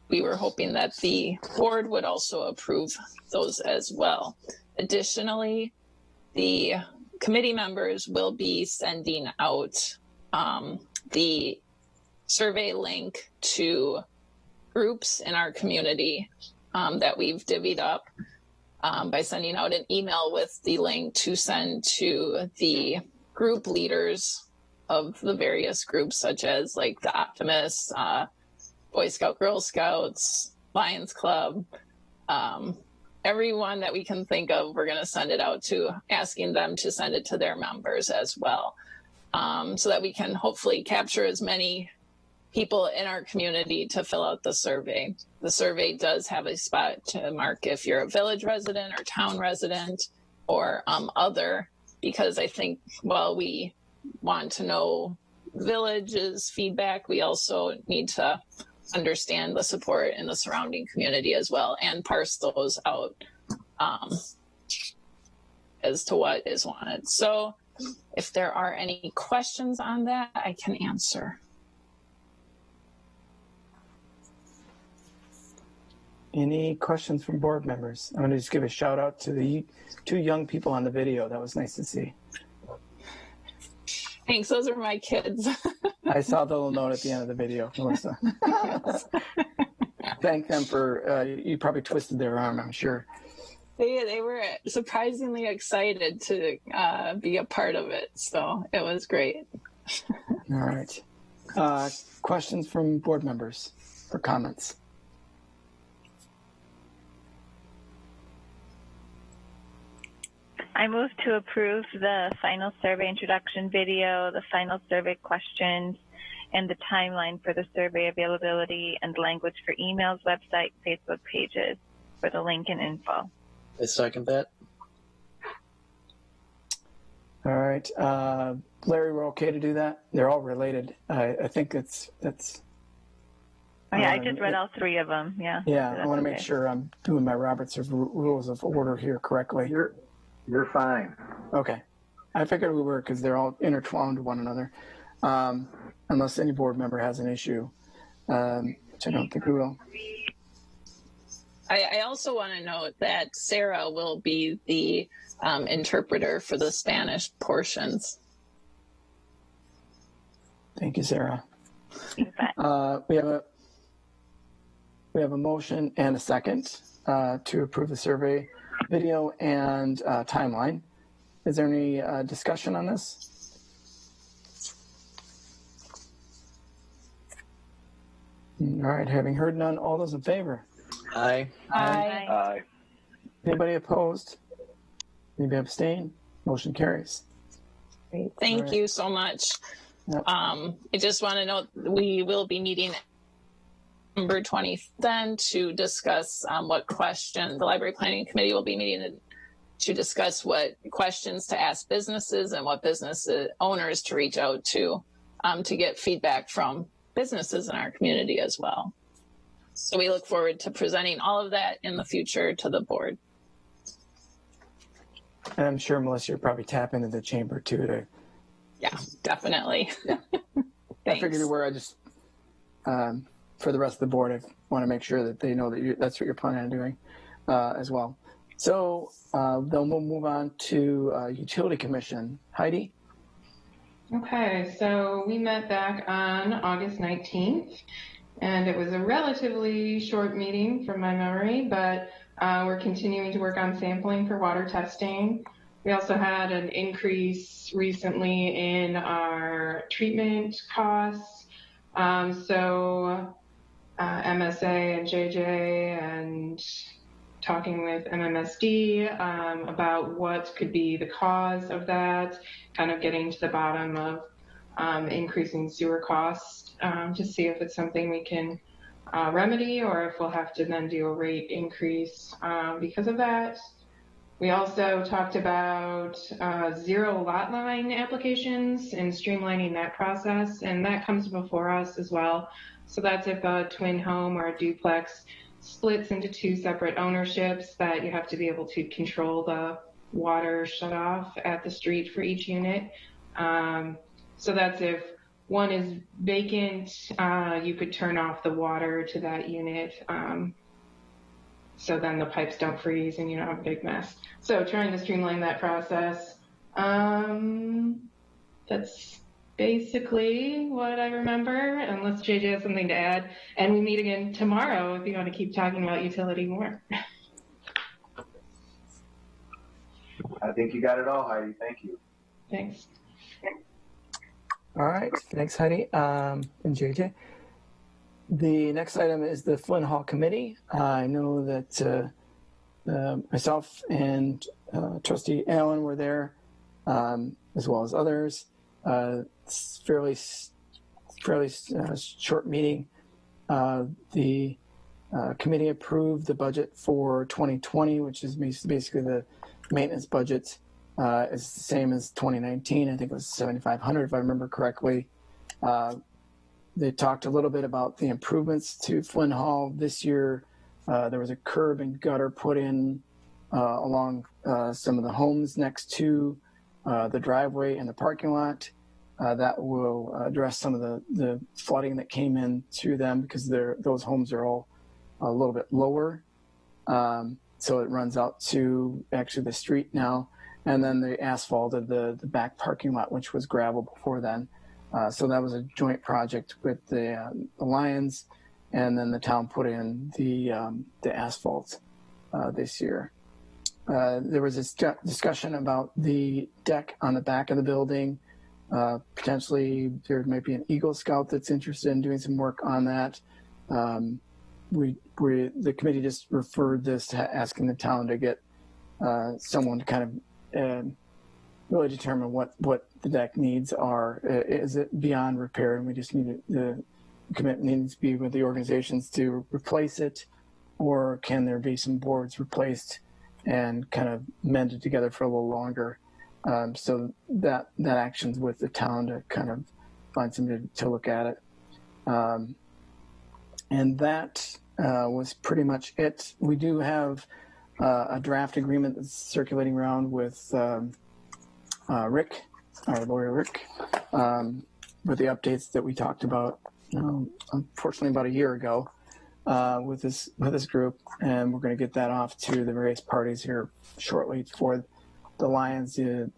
we were hoping that the board would also approve those as well. Additionally, the committee members will be sending out the survey link to groups in our community that we've divvied up by sending out an email with the link to send to the group leaders of the various groups, such as like the Optimists, Boy Scout, Girl Scouts, Lions Club, everyone that we can think of, we're going to send it out to, asking them to send it to their members as well, so that we can hopefully capture as many people in our community to fill out the survey. The survey does have a spot to mark if you're a village resident or town resident or other, because I think while we want to know village's feedback, we also need to understand the support in the surrounding community as well and parse those out as to what is wanted. So if there are any questions on that, I can answer. Any questions from board members? I'm going to just give a shout out to the two young people on the video. That was nice to see. Thanks. Those are my kids. I saw the little note at the end of the video, Melissa. thank them for, you probably twisted their arm, I'm sure. They were surprisingly excited to be a part of it, so it was great. All right. Questions from board members or comments? I move to approve the final survey introduction video, the final survey questions, and the timeline for the survey availability and language for emails, website, Facebook pages for the link and info. I second that. All right. Larry, we're okay to do that? They're all related. I think that's. Oh, yeah, I just read all three of them. Yeah. Yeah, so I want to make okay. sure I'm doing my Robert's rules of order here correctly. You're fine. Okay. I figured we were because they're all intertwined to one another. Unless any board member has an issue, which I don't think we will. I also want to note that Sarah will be the interpreter for the Spanish portions. Thank you, Sarah. We have a motion and a second to approve the survey video and timeline. Is there any discussion on this? All right, having heard none, all those in favor? Aye. Aye. Aye. Anybody opposed? Anybody abstain? Motion carries. Great. Thank right. you so much. Yep. I just want to note we will be meeting November 20th then to discuss what questions the Library Planning Committee will be meeting to discuss what questions to ask businesses and what business owners to reach out to get feedback from businesses in our community as well. So we look forward to presenting all of that in the future to the board. And I'm sure, Melissa, you'll probably tap into the chamber too. Yeah, definitely. I figured you were. I just, for the rest of the board, I want to make sure that they know that that's what you're planning on doing as well. So then we'll move on to Utility Commission. Heidi? Okay, so we met back on August 19th, and it was a relatively short meeting from my memory, but we're continuing to work on sampling for water testing. We also had an increase recently in our treatment costs. So MSA and JJ and talking with MMSD about what could be the cause of that, kind of getting to the bottom of increasing sewer costs to see if it's something we can remedy or if we'll have to then do a rate increase because of that. We also talked about zero lot line applications and streamlining that process, and that comes before us as well. So that's if a twin home or a duplex splits into two separate ownerships, that you have to be able to control the water shut off at the street for each unit. So that's if one is vacant, you could turn off the water to that unit. So then the pipes don't freeze and you don't have a big mess. So trying to streamline that process. That's basically what I remember, unless JJ has something to add. And we meet again tomorrow if you want to keep talking about utility more. I think you got it all, Heidi. Thank you. Thanks. All right. Thanks, Heidi and JJ. The next item is the Flynn Hall Committee. I know that myself and Trustee Allen were there, as well as others. It's fairly short meeting. The committee approved the budget for 2020, which is basically the maintenance budget. It's the same as 2019. I think it was $7,500 if I remember correctly. They talked a little bit about the improvements to Flynn Hall this year. There was a curb and gutter put in along some of the homes next to the driveway and the parking lot. That will address some of the flooding that came in through them because those homes are all a little bit lower. So it runs out to actually the street now. And then they asphalted the back parking lot, which was gravel before then. So that was a joint project with the Lions and then the town put in the asphalt this year. There was this discussion about the deck on the back of the building. Potentially, there might be an Eagle Scout that's interested in doing some work on that. The committee just referred this to asking the town to get someone to kind of really determine what the deck needs are. Is it beyond repair, and we just need the commitment needs to be with the organizations to replace it, or can there be some boards replaced and kind of mended together for a little longer? So that action's with the town to kind of find somebody to look at it. And that was pretty much it. We do have a draft agreement that's circulating around with Rick, our lawyer Rick, with the updates that we talked about, unfortunately about a year ago, with this group, and we're going to get that off to the various parties here shortly for the Lions, the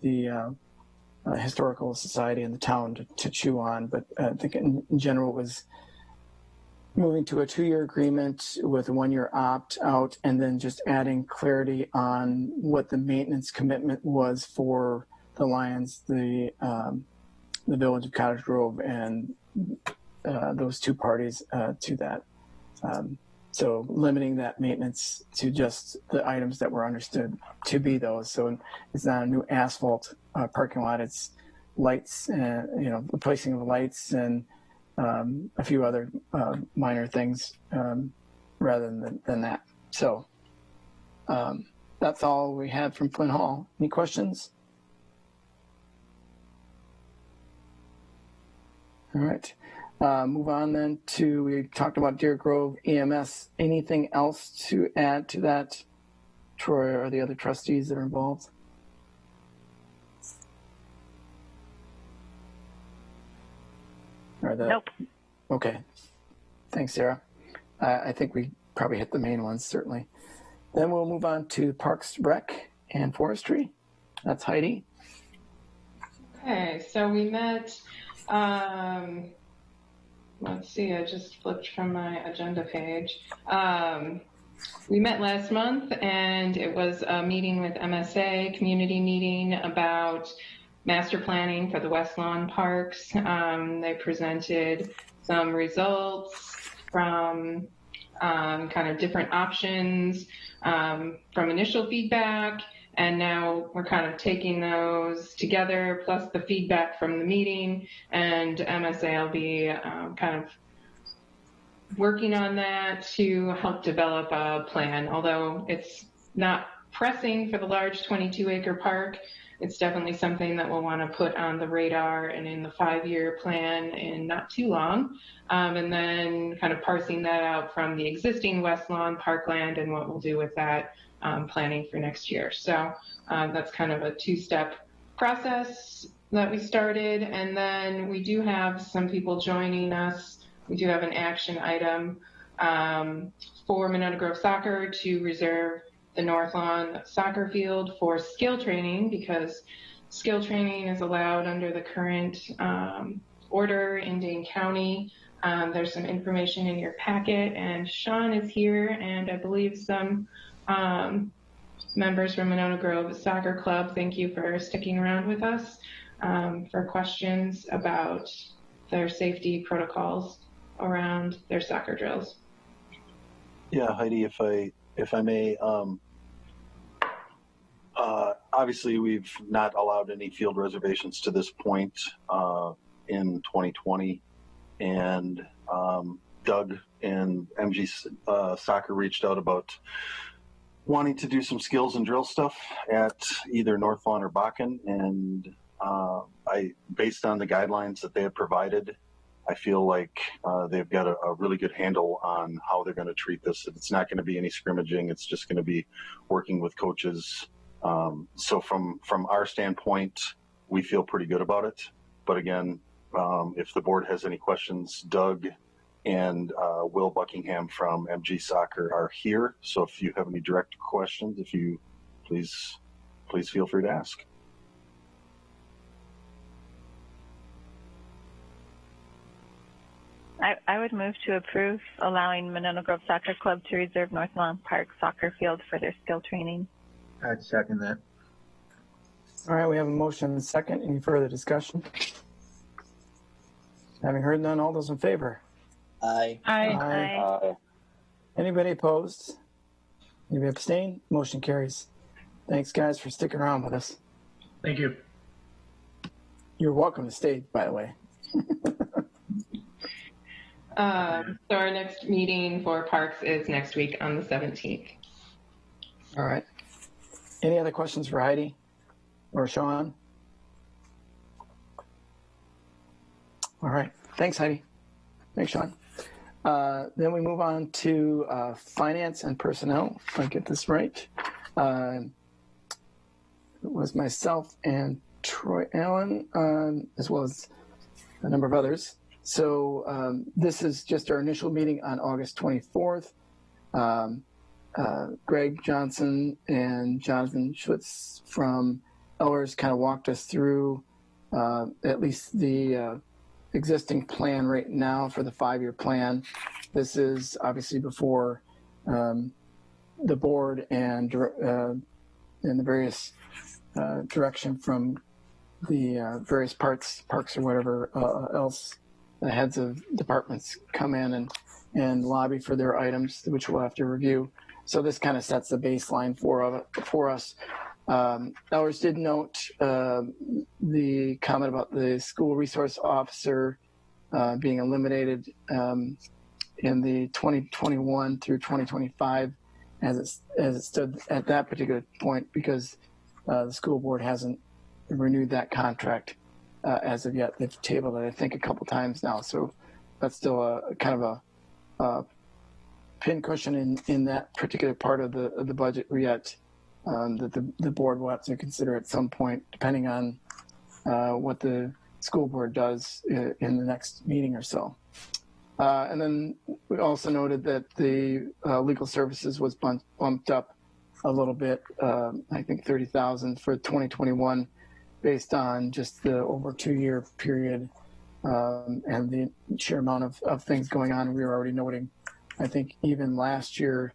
Historical Society, and the town to chew on. But I think in general it was moving to a 2-year agreement with a 1-year opt-out, and then just adding clarity on what the maintenance commitment was for the Lions, the Village of Cottage Grove, and those two parties to that. So limiting that maintenance to just the items that were understood to be those. So it's not a new asphalt parking lot. It's lights, and replacing of lights and a few other minor things rather than that. So that's all we had from Flint Hall. Any questions? All right. Move on then to, we talked about Deer Grove EMS. Anything else to add to that, Troy, or the other trustees that are involved? Nope. Okay. Thanks, Sarah. I think we probably hit the main ones, certainly. Then we'll move on to Parks, Rec, and Forestry. That's Heidi. Okay, so we met, let's see, I just flipped from my agenda page. We met last month, and it was a meeting with MSA, community meeting about master planning for the West Lawn Parks. They presented some results from kind of different options from initial feedback, and now we're kind of taking those together, plus the feedback from the meeting, and MSA will be kind of working on that to help develop a plan. Although it's not pressing for the large 22-acre park, it's definitely something that we'll want to put on the radar and in the 5-year plan in not too long. And then kind of parsing that out from the existing West Lawn parkland and what we'll do with that planning for next year. So that's kind of a 2-step process that we started. And then we do have some people joining us. We do have an action item for Monona Grove Soccer to reserve the North Lawn soccer field for skill training, because skill training is allowed under the current order in Dane County. There's some information in your packet, and Sean is here, and I believe some members from Monona Grove Soccer Club. Thank you for sticking around with us for questions about their safety protocols around their soccer drills. Yeah, Heidi, if I may, obviously we've not allowed any field reservations to this point in 2020, and Doug and MG Soccer reached out about wanting to do some skills and drill stuff at either North Lawn or Bakken, and based on the guidelines that they have provided, I feel like they've got a really good handle on how they're going to treat this. It's not going to be any scrimmaging. It's just going to be working with coaches. So from our standpoint, we feel pretty good about it. But again, if the board has any questions, Doug and Will Buckingham from MG Soccer are here. So if you have any direct questions, if you please feel free to ask. I would move to approve allowing Monona Grove Soccer Club to reserve North Lawn Park soccer field for their skill training. I'd second that. All right, we have a motion and a second. Any further discussion? Having heard none, all those in favor? Aye. Aye. Anybody opposed? Anybody abstain? Motion carries. Thanks, guys, for sticking around with us. Thank you. You're welcome to stay, by the way. So our next meeting for parks is next week on the 17th. All right. Any other questions for Heidi or Sean? All right. Thanks, Heidi. Thanks, Sean. Then we move on to finance and personnel, if I get this right. It was myself and Troy Allen, as well as a number of others. So this is just our initial meeting on August 24th. Greg Johnson and Jonathan Schutz from Ellers kind of walked us through at least the existing plan right now for the 5-year plan. This is obviously before the board and the various direction from the various parks or whatever else the heads of departments come in and lobby for their items, which we'll have to review. So this kind of sets the baseline for us. Ellers did note the comment about the school resource officer being eliminated in the 2021 through 2025 as it stood at that particular point, because the school board hasn't renewed that contract as of yet. They've tabled it, I think, a couple times now. So that's still a kind of a pincushion in that particular part of the budget yet that the board will have to consider at some point, depending on what the school board does in the next meeting or so. And then we also noted that the legal services was bumped up a little bit, I think 30,000 for 2021, based on just the over 2-year period and the sheer amount of things going on. We were already noting, I think, even last year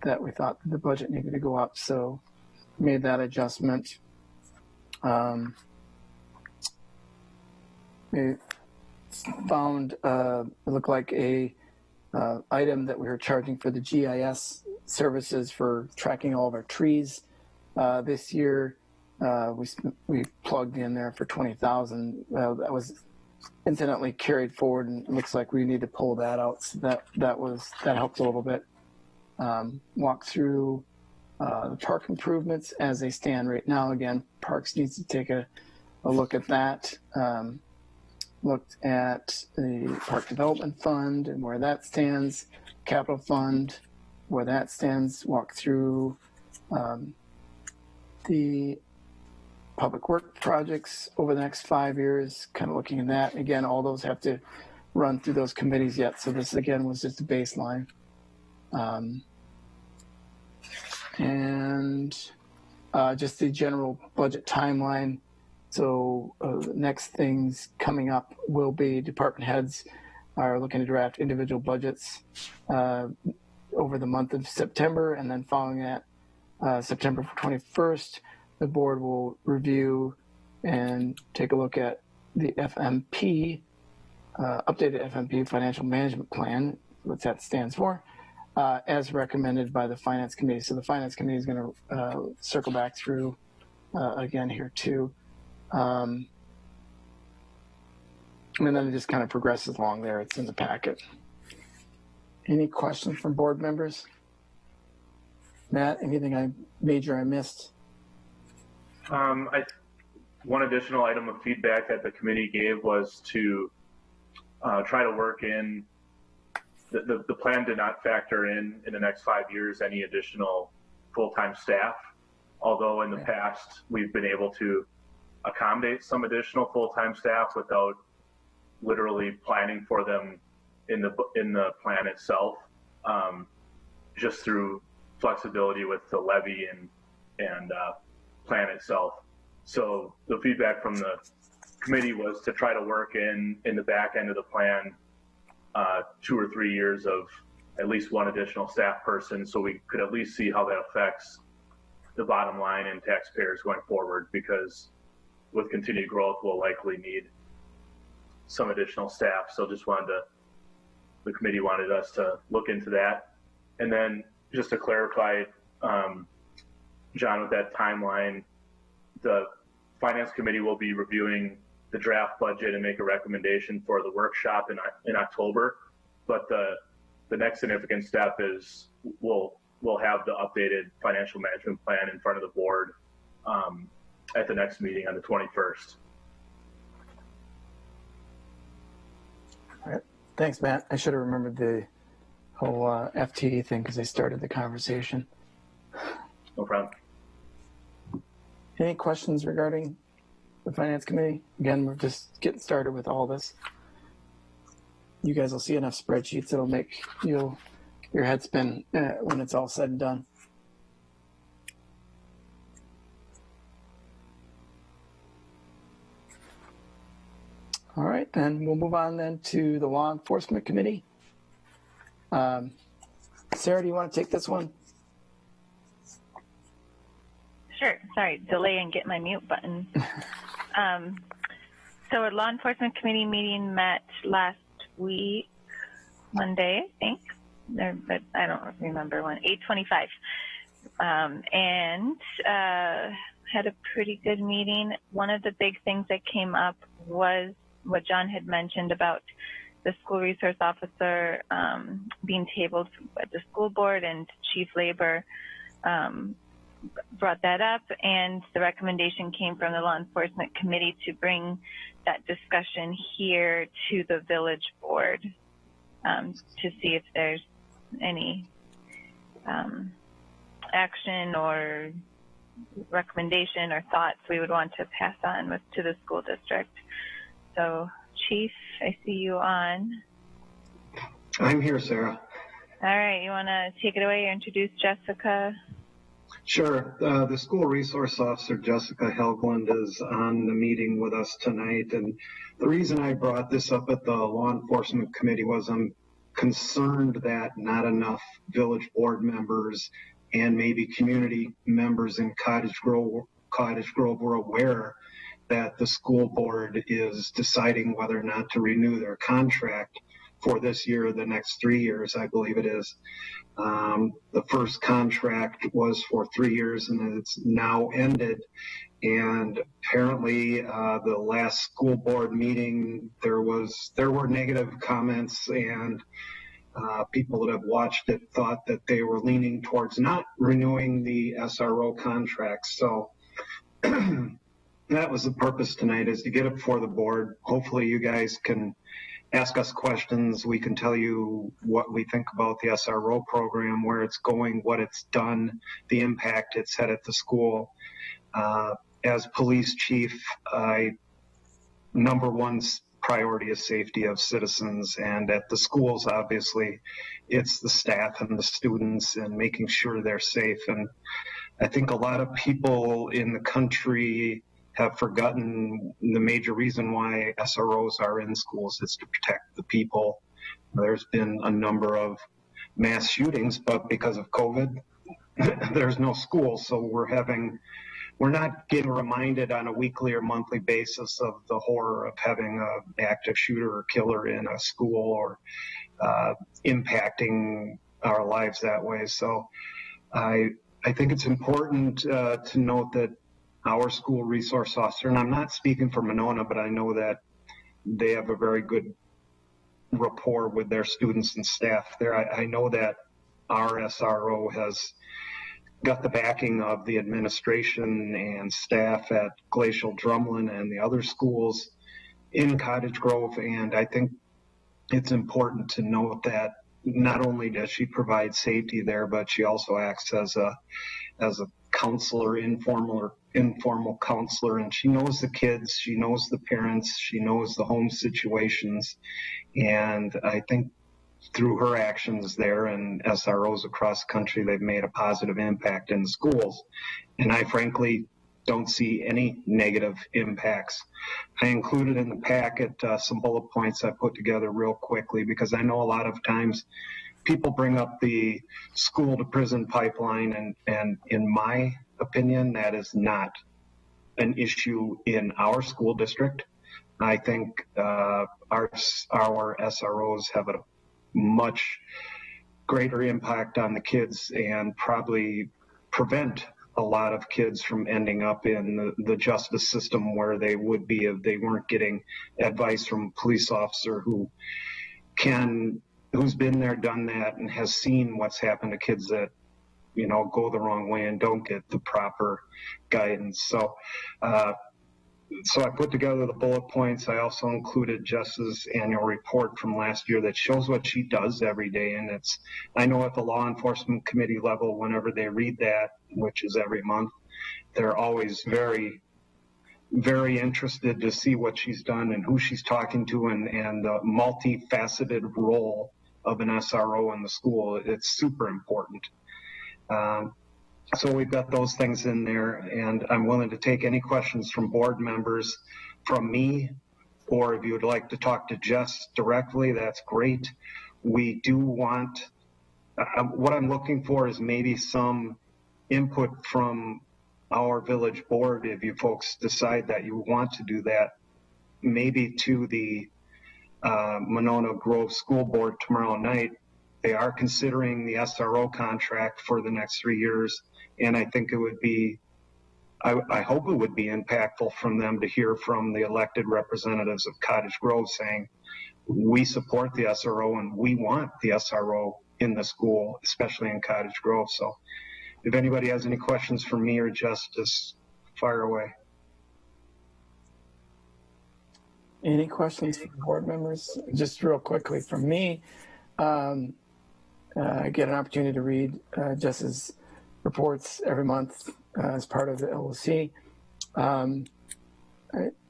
that we thought the budget needed to go up, so made that adjustment. We found it looked like a item that we were charging for the GIS services for tracking all of our trees this year. We plugged in there for 20,000. That was incidentally carried forward, and it looks like we need to pull that out. So that helped a little bit. Walk through the park improvements as they stand right now. Again, Parks needs to take a look at that. Looked at the Park Development Fund and where that stands, Capital Fund, where that stands. Walk through the public work projects over the next 5 years, kind of looking at that. Again, all those have to run through those committees yet. So this, again, was just a baseline. And just the general budget timeline. So the next things coming up will be department heads are looking to draft individual budgets over the month of September, and then following that, September 21st, the board will review and take a look at the FMP, updated FMP Financial Management Plan, what that stands for, as recommended by the Finance Committee. So the Finance Committee is going to circle back through again here too. And then it just kind of progresses along there. It's in the packet. Any questions from board members? Matt, anything I missed? One additional item of feedback that the committee gave was to try to work in the plan did not factor in the next 5 years any additional full-time staff, although in the past we've been able to accommodate some additional full-time staff without literally planning for them in the plan itself, just through flexibility with the levy and plan itself. So the feedback from the committee was to try to work in the back end of the plan 2 or 3 years of at least one additional staff person, so we could at least see how that affects the bottom line and taxpayers going forward, because with continued growth, we'll likely need some additional staff. So just the committee wanted us to look into that. And then just to clarify, John, with that timeline, the Finance Committee will be reviewing the draft budget and make a recommendation for the workshop in October. But the next significant step is we'll have the updated financial management plan in front of the board at the next meeting on the 21st. All right. Thanks, Matt. I should have remembered the whole FTE thing because I started the conversation. No problem. Any questions regarding the Finance Committee? Again, we're just getting started with all this. You guys will see enough spreadsheets that'll make your head spin when it's all said and done. All right, then we'll move on then to the Law Enforcement Committee. Sarah, do you want to take this one? Sure. Sorry, delay and get my mute button. So a Law Enforcement Committee meeting met last week, Monday, I think, but I don't remember when, 8:25, and had a pretty good meeting. One of the big things that came up was what John had mentioned about the school resource officer being tabled at the school board, and Chief Labor brought that up, and the recommendation came from the Law Enforcement Committee to bring that discussion here to the village board to see if there's any action or recommendation or thoughts we would want to pass on to the school district. So, Chief, I see you on. I'm here, Sarah. All right, you want to take it away or introduce Jessica? Sure. The school resource officer, Jessica Helgeland, is on the meeting with us tonight. And the reason I brought this up at the Law Enforcement Committee was I'm concerned that not enough village board members and maybe community members in Cottage Grove were aware that the school board is deciding whether or not to renew their contract for this year or the next 3 years, I believe it is. The first contract was for 3 years and it's now ended. And apparently the last school board meeting, there were negative comments, and people that have watched it thought that they were leaning towards not renewing the SRO contracts. So that was the purpose tonight, is to get it before the board. Hopefully you guys can ask us questions. We can tell you what we think about the SRO program, where it's going, what it's done, the impact it's had at the school. As police chief, number one priority is safety of citizens, and at the schools, obviously, it's the staff and the students and making sure they're safe. And I think a lot of people in the country have forgotten the major reason why SROs are in schools is to protect the people. There's been a number of mass shootings, but because of COVID, there's no school. So we're not getting reminded on a weekly or monthly basis of the horror of having an active shooter or killer in a school, or impacting our lives that way. So I think it's important to note that our school resource officer, and I'm not speaking for Monona, but I know that they have a very good rapport with their students and staff there. I know that our SRO has got the backing of the administration and staff at Glacial Drumlin and the other schools in Cottage Grove, and I think it's important to note that not only does she provide safety there, but she also acts as a counselor, informal counselor, and she knows the kids, she knows the parents, she knows the home situations, and I think through her actions there and SROs across the country, they've made a positive impact in the schools. And I frankly don't see any negative impacts. I included in the packet some bullet points I put together real quickly because I know a lot of times people bring up the school to prison pipeline, and in my opinion, that is not an issue in our school district. I think our SROs have a much greater impact on the kids and probably prevent a lot of kids from ending up in the justice system where they would be if they weren't getting advice from a police officer who's been there, done that, and has seen what's happened to kids that, you know, go the wrong way and don't get the proper guidance. So I put together the bullet points. I also included Jess's annual report from last year that shows what she does every day. And I know at the law enforcement committee level, whenever they read that, which is every month, they're always very, very interested to see what she's done and who she's talking to and the multifaceted role of an SRO in the school. It's super important. So we've got those things in there, and I'm willing to take any questions from board members, from me, or if you would like to talk to Jess directly, that's great. We do want, what I'm looking for is maybe some input from our village board, if you folks decide that you want to do that, maybe to the Monona Grove School Board tomorrow night. They are considering the SRO contract for the next 3 years. And I think it would be, I hope it would be impactful from them to hear from the elected representatives of Cottage Grove saying, we support the SRO and we want the SRO in the school, especially in Cottage Grove. So if anybody has any questions for me or just fire away. Any questions from board members? Just real quickly from me, I get an opportunity to read Jess's reports every month as part of the LOC.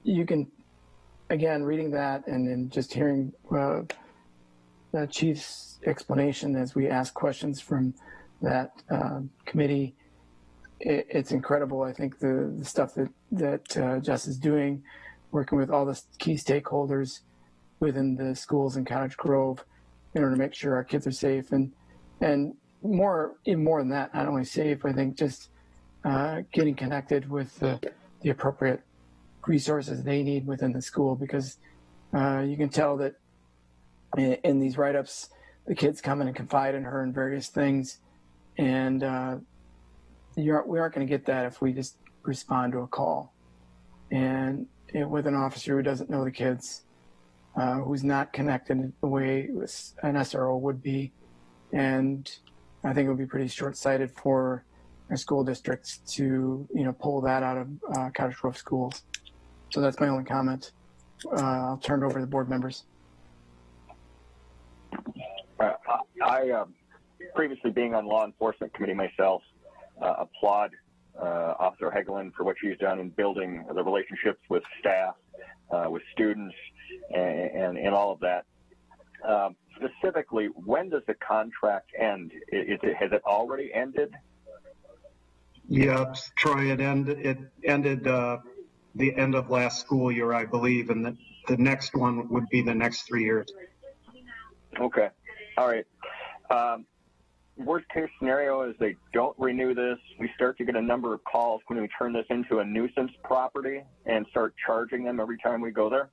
You can, again, reading that and then just hearing the chief's explanation as we ask questions from that committee, it's incredible. I think the stuff that Jess is doing, working with all the key stakeholders within the schools in Cottage Grove in order to make sure our kids are safe and even more than that, not only safe, I think just getting connected with the appropriate resources they need within the school, because you can tell that in these write-ups, the kids come in and confide in her in various things, and we aren't going to get that if we just respond to a call. And with an officer who doesn't know the kids, who's not connected the way an SRO would be, and I think it would be pretty short-sighted for our school districts to, pull that out of Cottage Grove schools. So that's my only comment. I'll turn it over to the board members. I previously being on law enforcement committee myself, applaud Officer Hegelin for what she's done in building the relationships with staff, with students, and all of that. Specifically, when does the contract end? Has it already ended? Yeah, Troy, it ended the end of last school year, I believe, and the next one would be the next 3 years. Okay. All right. Worst case scenario is they don't renew this. We start to get a number of calls when we turn this into a nuisance property and start charging them every time we go there.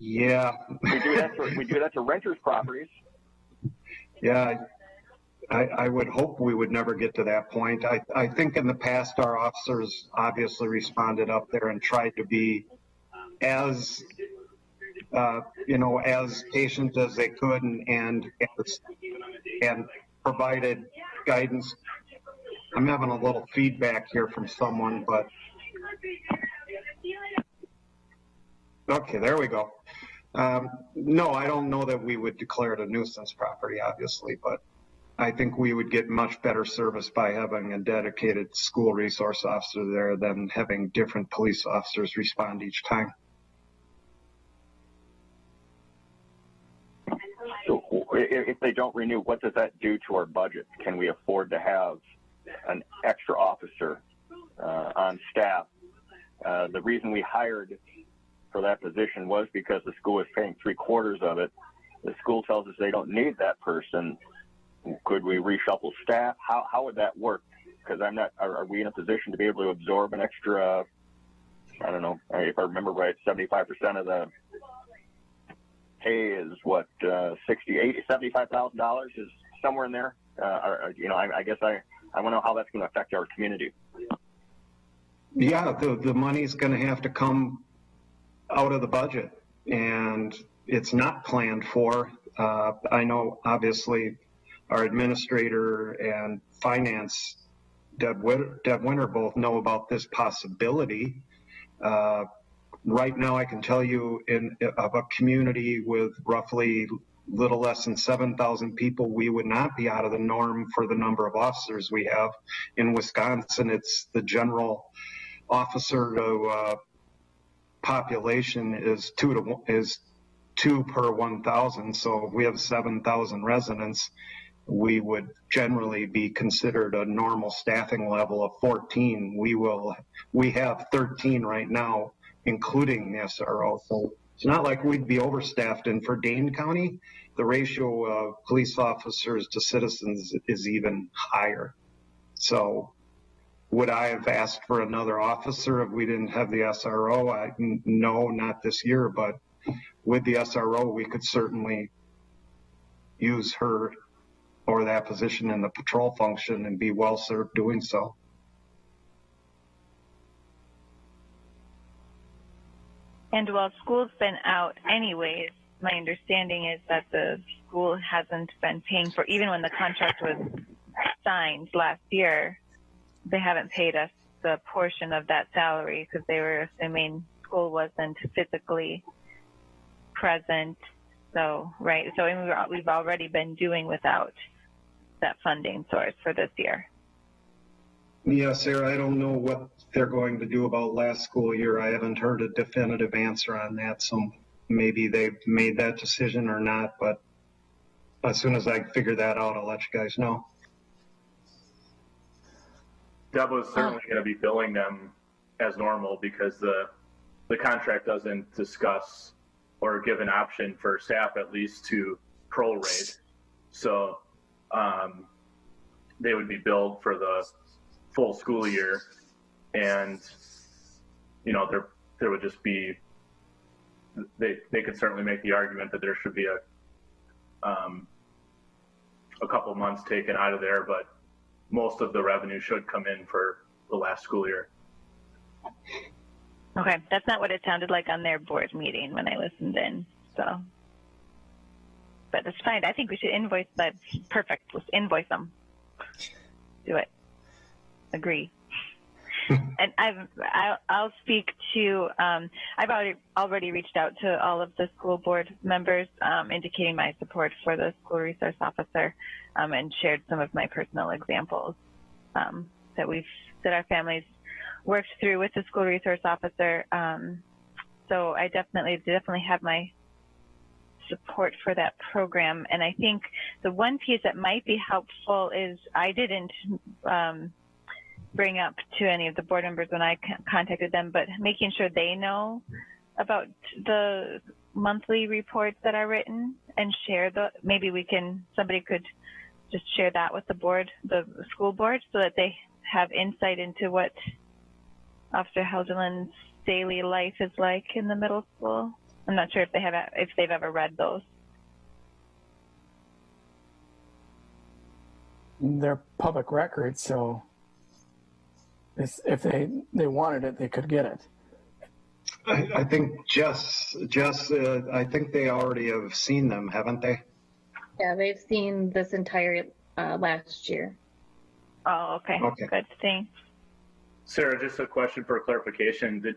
Yeah. we do that to renters' properties. Yeah, I would hope we would never get to that point. I think in the past our officers obviously responded up there and tried to be as as patient as they could and provided guidance. I'm having a little feedback here from someone, but okay, there we go. No, I don't know that we would declare it a nuisance property, obviously, but I think we would get much better service by having a dedicated school resource officer there than having different police officers respond each time. So if they don't renew, what does that do to our budget? Can we afford to have an extra officer on staff. The reason we hired for that position was because the school was paying 3/4 of it. The school tells us they don't need that person. Could we reshuffle staff? How would that work? Because are we in a position to be able to absorb an extra, I don't know, if I remember right, 75% of the pay is what, $75,000 is somewhere in there. I guess I want to know how that's going to affect our community. Yeah, the money's going to have to come out of the budget, and it's not planned for. I know, obviously, our administrator and finance, Deb Winter, both know about this possibility. Right now, I can tell you of a community with roughly little less than 7,000 people, we would not be out of the norm for the number of officers we have. In Wisconsin, it's the general officer to population is 2 per 1,000. So if we have 7,000 residents, we would generally be considered a normal staffing level of 14. We have 13 right now, including the SRO. So it's not like we'd be overstaffed. And for Dane County, the ratio of police officers to citizens is even higher. So would I have asked for another officer if we didn't have the SRO? No, not this year, but with the SRO, we could certainly use her or that position in the patrol function and be well served doing so. And while school's been out anyways, my understanding is that the school hasn't been paying for, even when the contract was signed last year, they haven't paid us the portion of that salary because they were assuming school wasn't physically present. So, right. So we've already been doing without that funding source for this year. Yeah, Sarah, I don't know what they're going to do about last school year. I haven't heard a definitive answer on that. So maybe they've made that decision or not. But as soon as I figure that out, I'll let you guys know. Deb was certainly going to be billing them as normal because the contract doesn't discuss or give an option for staff at least to prorate. So they would be billed for the full school year, and there would just be they could certainly make the argument that there should be a couple months taken out of there, but most of the revenue should come in for the last school year. Okay, that's not what it sounded like on their board meeting when I listened in. So, but it's fine. I think we should invoice. That's perfect. Let's invoice them. Do it. Agree. And I'll speak to. I've already reached out to all of the school board members, indicating my support for the school resource officer, and shared some of my personal examples that our families worked through with the school resource officer. So I definitely have my support for that program. And I think the one piece that might be helpful is I didn't bring up to any of the board members when I contacted them, but making sure they know about the monthly reports that are written and share somebody could just share that with the school board, so that they have insight into what Officer Helgeland's daily life is like in the middle school. I'm not sure if they've ever read those. They're public records, so if they wanted it, they could get it. I think Jess, I think they already have seen them, haven't they? Yeah, they've seen this entire last year. Oh, okay. Good, thanks. Sarah, just a question for clarification. Did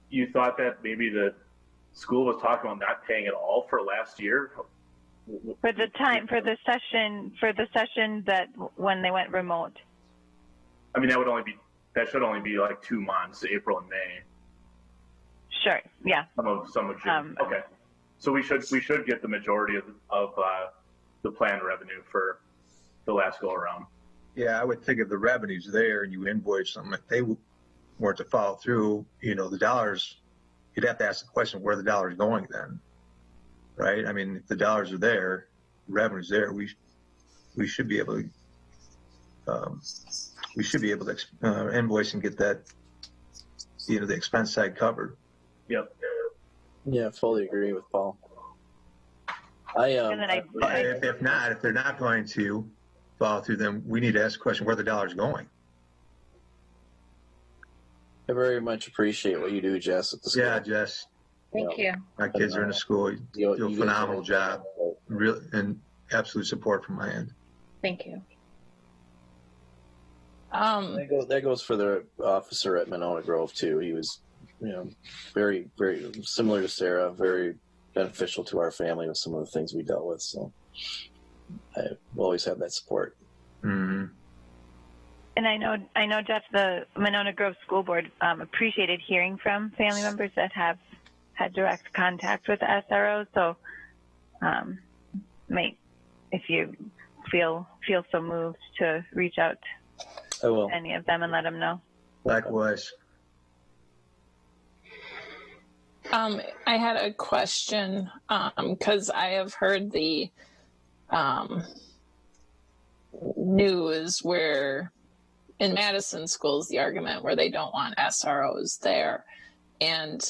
you thought that maybe the school was talking about not paying at all for last year? For the session that when they went remote. I mean, that should only be like 2 months, April and May. Sure. Yeah. Some of June. Okay. So we should get the majority of the planned revenue for the last go around. Yeah, I would think if the revenue's there and you invoice something, if they weren't to follow through, the dollars, you'd have to ask the question where the dollar's going then, right? I mean, if the dollars are there, revenue's there, we should be able to invoice and get that, the expense side covered. Yep. Yeah, fully agree with Paul. If they're not going to follow through, then we need to ask the question where the dollar's going. I very much appreciate what you do, Jess, at the school. Yeah, Jess. Thank you. My kids are in the school. You do a phenomenal job. Really, and absolute support from my end. Thank you. That goes for the officer at Monona Grove too. He was, very, very similar to Sarah, very beneficial to our family with some of the things we dealt with. So I always have that support. Mm-hmm. And I know, Jeff, the Monona Grove School Board appreciated hearing from family members that have had direct contact with the SRO. So, if you feel so moved to reach out I will. to any of them and let them know. Likewise. I had a question because I have heard the news where in Madison schools, the argument where they don't want SROs there. And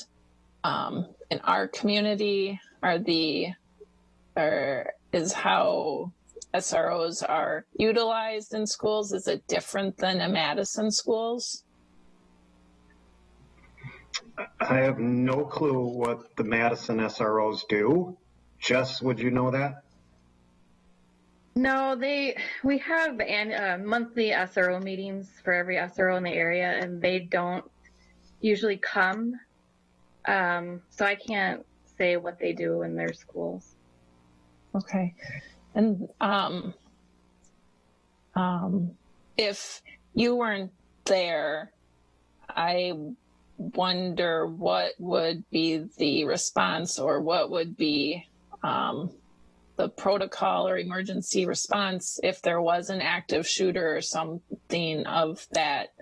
in our community is how SROs are utilized in schools. Is it different than in Madison schools? I have no clue what the Madison SROs do. Jess, would you know that? No, we have monthly SRO meetings for every SRO in the area, and they don't usually come. So I can't say what they do in their schools. Okay. And if you weren't there, I wonder what would be the response, or what would be the protocol or emergency response if there was an active shooter or something of that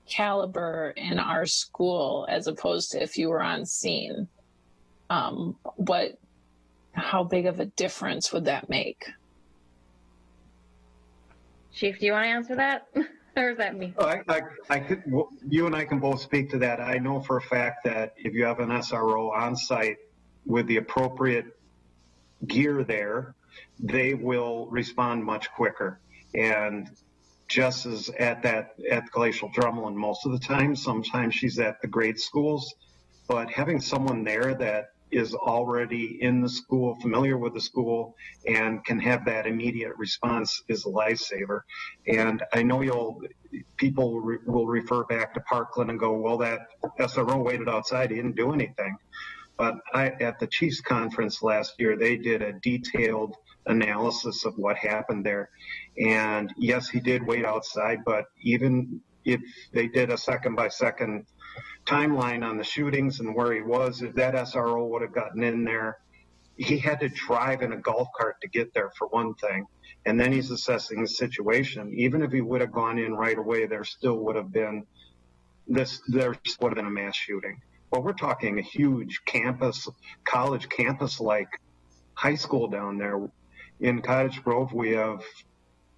caliber in our school, as opposed to if you were on scene. How big of a difference would that make? Chief, do you want to answer that? Or is that me? I could. You and I can both speak to that. I know for a fact that if you have an SRO on site with the appropriate gear there, they will respond much quicker. And Jess is at Glacial Drumlin most of the time. Sometimes she's at the grade schools. But having someone there that is already in the school, familiar with the school, and can have that immediate response is a lifesaver. And I know people will refer back to Parkland and go, well, that SRO waited outside, he didn't do anything. But at the Chiefs conference last year, they did a detailed analysis of what happened there. And yes, he did wait outside, but even if they did a second by second timeline on the shootings and where he was, if that SRO would have gotten in there, he had to drive in a golf cart to get there, for one thing. And then he's assessing the situation. Even if he would have gone in right away, there would have been a mass shooting. But we're talking a huge campus, college campus like high school down there. In Cottage Grove, we have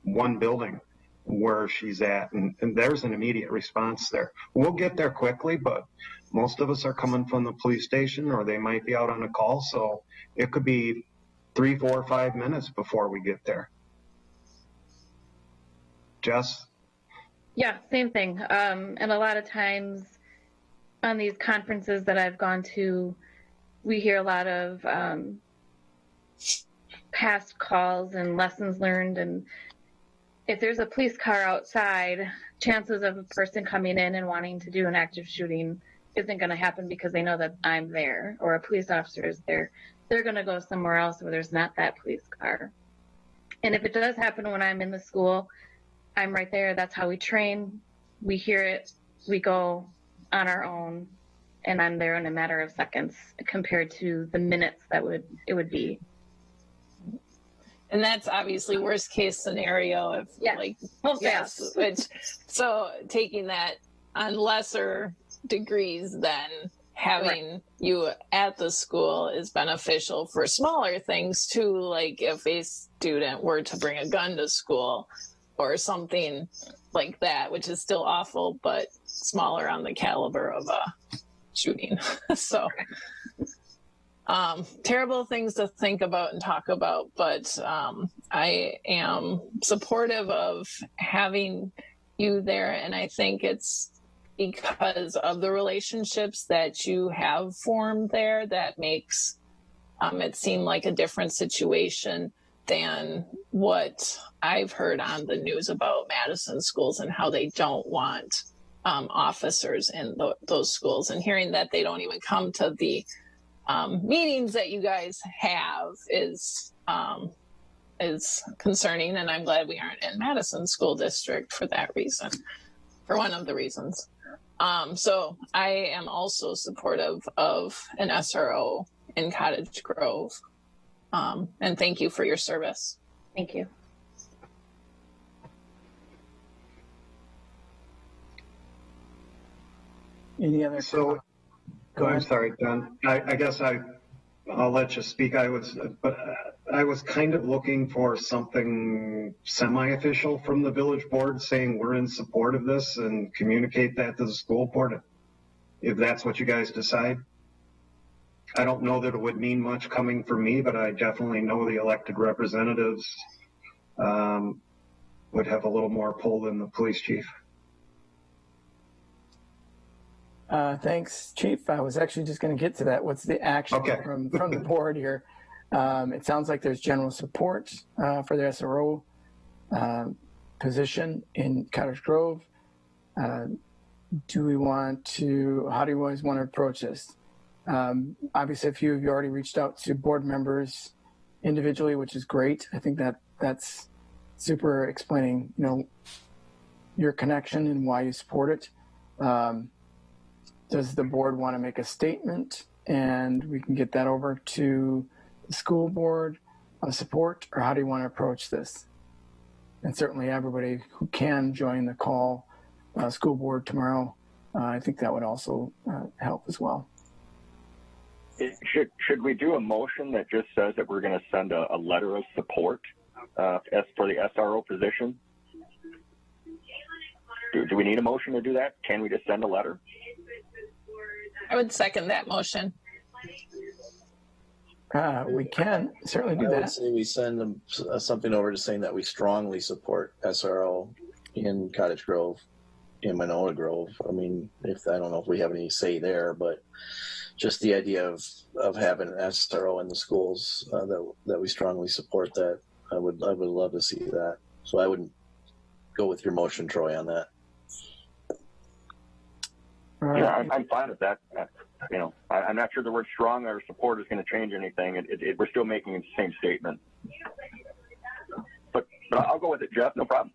one building where she's at, and there's an immediate response there. We'll get there quickly, but most of us are coming from the police station, or they might be out on a call, so it could be 3, 4, 5 minutes before we get there. Jess? Yeah, same thing. And a lot of times on these conferences that I've gone to, we hear a lot of past calls and lessons learned, and if there's a police car outside, chances of a person coming in and wanting to do an active shooting isn't going to happen because they know that I'm there or a police officer is there. They're going to go somewhere else where there's not that police car. And if it does happen when I'm in the school, I'm right there. That's how we train. We hear it. We go on our own, and I'm there in a matter of seconds compared to the minutes it would be. And that's obviously worst case scenario if like yes. which so taking that on lesser degrees than having you at the school is beneficial for smaller things too, like if a student were to bring a gun to school or something like that, which is still awful but smaller on the caliber of a shooting. So terrible things to think about and talk about, but I am supportive of having you there, and I think it's because of the relationships that you have formed there that makes it seem like a different situation than what I've heard on the news about Madison schools and how they don't want officers in those schools, and hearing that they don't even come to the meetings that you guys have is concerning, and I'm glad we aren't in Madison School District for that reason, for one of the reasons. So I am also supportive of an SRO in Cottage Grove, and thank you for your service. Thank you. Any other? So, Go ahead. I'm sorry, John. I guess I'll let you speak. I was kind of looking for something semi-official from the village board saying we're in support of this and communicate that to the school board if that's what you guys decide. I don't know that it would mean much coming from me, but I definitely know the elected representatives would have a little more pull than the police chief. Thanks, Chief. I was actually just going to get to that. What's the action from the board here? It sounds like there's general support for the SRO position in Cottage Grove. How do you always want to approach this? Obviously, a few of you already reached out to board members individually, which is great. I think that's super explaining, your connection and why you support it. Does the board want to make a statement and we can get that over to the school board of support, or how do you want to approach this? And certainly everybody who can join the call, school board tomorrow, I think that would also help as well. Should we do a motion that just says that we're going to send a letter of support as for the SRO position? Do we need a motion to do that? Can we just send a letter? I would second that motion. We can certainly do that. I would say we send them something over just saying that we strongly support SRO in Cottage Grove, in Monona Grove. I mean, I don't know if we have any say there, but just the idea of having an SRO in the schools, that we strongly support that. I would love to see that. So I wouldn't go with your motion, Troy, on that. Yeah, I'm fine with that. I'm not sure the word strong or support is going to change anything. We're still making the same statement. But I'll go with it, Jeff. No problem.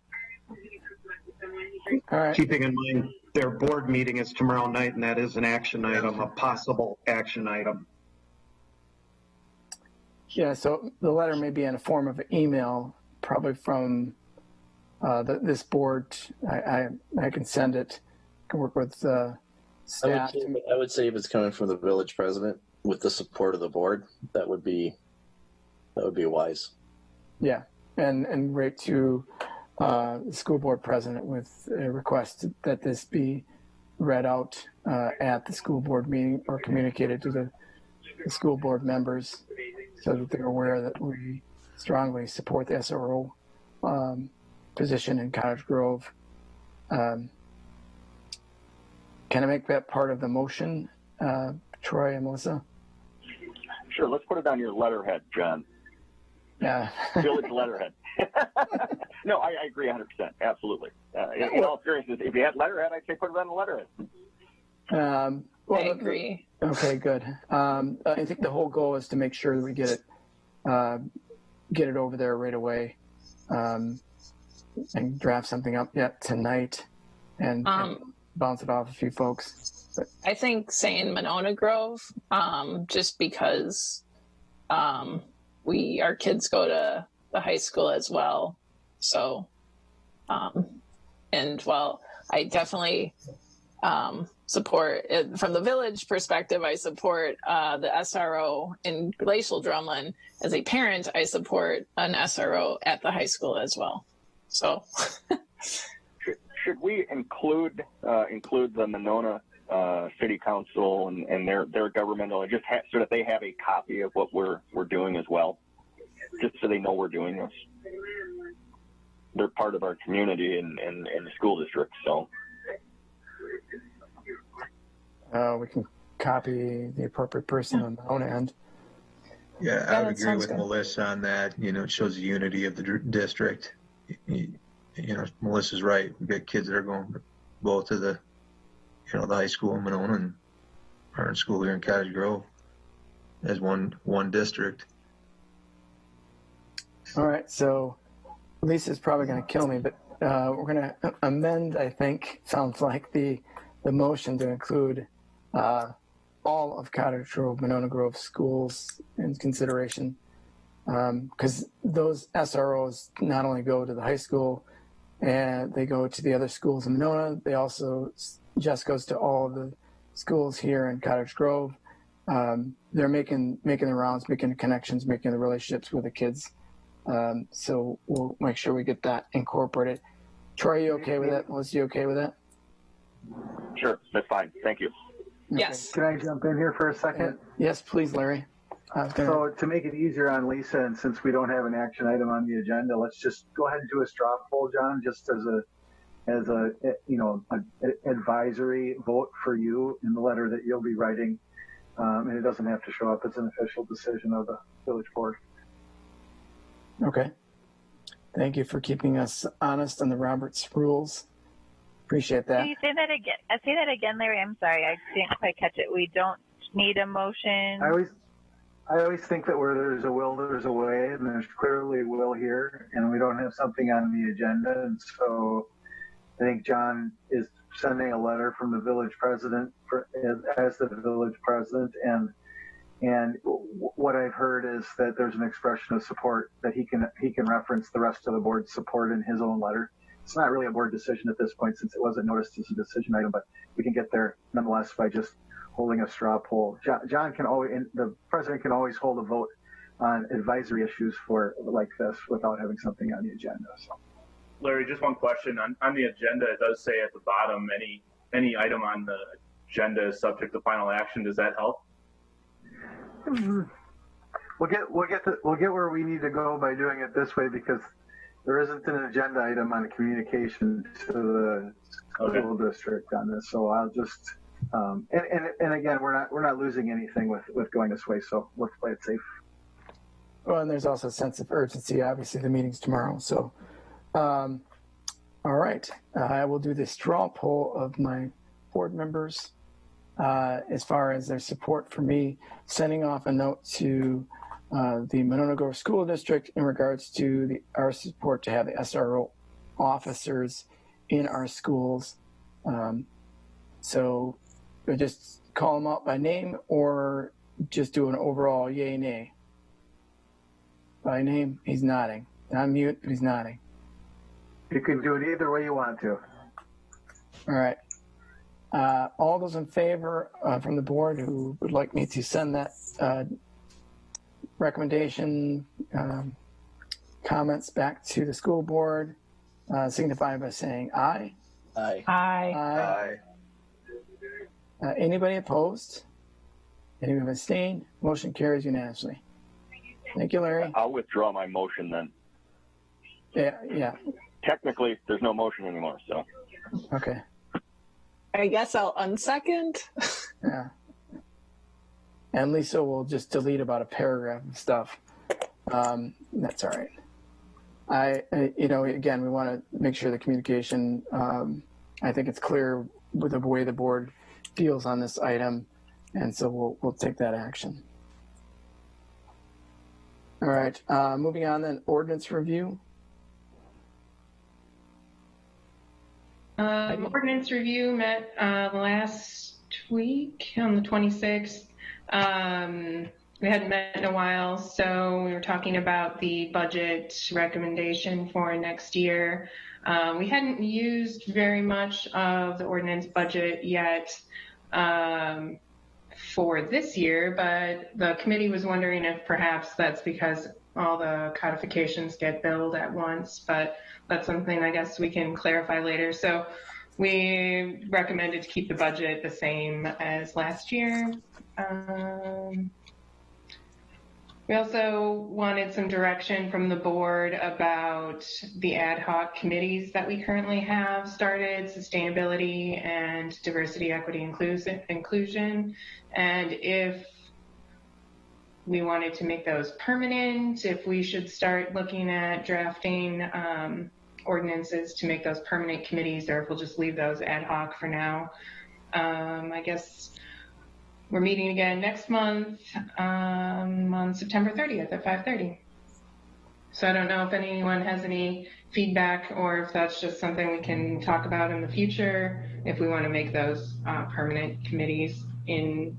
All right. Keeping in mind their board meeting is tomorrow night, and that is an action item, a possible action item. Yeah, so the letter may be in a form of an email, probably from this board. I can send it. I can work with staff. I would say if it's coming from the village president with the support of the board, that would be wise. Yeah, and right to the school board president with a request that this be read out at the school board meeting or communicated to the school board members so that they're aware that we strongly support the SRO position in Cottage Grove. Can I make that part of the motion, Troy and Melissa? Sure, let's put it on your letterhead, John. Yeah. Village letterhead. No, I agree 100%. Absolutely. In all seriousness, if you had letterhead, I'd say put it on the letterhead. I agree. Okay, good. I think the whole goal is to make sure that we get it over there right away, and draft something up tonight, and bounce it off a few folks. But I think saying Monona Grove, just because our kids go to the high school as well. So, and while I definitely support it from the village perspective, I support the SRO in Glacial Drumlin. As a parent, I support an SRO at the high school as well. So, should we include the Monona City Council and their governmental, just so that they have a copy of what we're doing as well, just so they know we're doing this? They're part of our community and the school district, so. We can copy the appropriate person on our own end. Yeah, I would agree with Melissa on that. It shows the unity of the district. Melissa's right. We've got kids that are going both to the high school in Monona and our school here in Cottage Grove as one district. All right, so Lisa's probably going to kill me, but we're going to amend, I think, sounds like the motion to include all of Cottage Grove, Monona Grove schools in consideration, because those SROs not only go to the high school and they go to the other schools in Monona, they also just goes to all of the schools here in Cottage Grove. They're making the rounds, making the connections, making the relationships with the kids. So we'll make sure we get that incorporated. Troy, you okay with that? Melissa, you okay with that? Sure, that's fine. Thank you. Okay. Yes. Can I jump in here for a second? Yes, please, Larry. So to make it easier on Lisa, and since we don't have an action item on the agenda, let's just go ahead and do a straw poll, John, just as a advisory vote for you in the letter that you'll be writing, and it doesn't have to show up as an official decision of the village board. Okay. Thank you for keeping us honest on the Roberts rules. Appreciate that. Can you say that again? Say that again, Larry. I'm sorry, I didn't quite catch it. We don't need a motion. I always think that where there's a will, there's a way, and there's clearly will here, and we don't have something on the agenda, and so I think John is sending a letter from the village president as the village president, and what I've heard is that there's an expression of support that he can reference the rest of the board's support in his own letter. It's not really a board decision at this point since it wasn't noticed as a decision item, but we can get there nonetheless by just holding a straw poll. John can always, the president can always hold a vote on advisory issues like this without having something on the agenda. So, Larry, just one question on the agenda. It does say at the bottom any item on the agenda is subject to final action. Does that help? We'll get where we need to go by doing it this way because there isn't an agenda item on communication to the school district on this. So I'll just and again, we're not losing anything with going this way. So let's play it safe. Well, and there's also a sense of urgency. Obviously, the meeting's tomorrow. So, all right, I will do the straw poll of my board members as far as their support for me sending off a note to the Monona Grove School District in regards to our support to have the SRO officers in our schools. So just call them out by name or just do an overall yay, nay. By name, he's nodding. On mute, but he's nodding. You can do it either way you want to. All right. All those in favor from the board who would like me to send that recommendation, comments back to the school board, signify by saying aye. Aye. Aye. Anybody opposed? Anyone abstain? Motion carries unanimously. Thank you, Larry. I'll withdraw my motion then. Yeah. Technically, there's no motion anymore, so. Okay. I guess I'll unsecond. Yeah. And Lisa will just delete about a paragraph of stuff. That's all right. Again, we want to make sure the communication, I think it's clear with the way the board feels on this item. And so we'll take that action. All right, moving on then, ordinance review. Ordinance review met last week on the 26th. we hadn't met in a while, so we were talking about the budget recommendation for next year. We hadn't used very much of the ordinance budget yet for this year, but the committee was wondering if perhaps that's because all the codifications get billed at once, but that's something I guess we can clarify later. So we recommended to keep the budget the same as last year. We also wanted some direction from the board about the ad hoc committees that we currently have started, sustainability and diversity, equity, inclusion, and if we wanted to make those permanent, if we should start looking at drafting ordinances to make those permanent committees, or if we'll just leave those ad hoc for now. I guess we're meeting again next month on September 30th at 5:30. So I don't know if anyone has any feedback or if that's just something we can talk about in the future, if we want to make those permanent committees and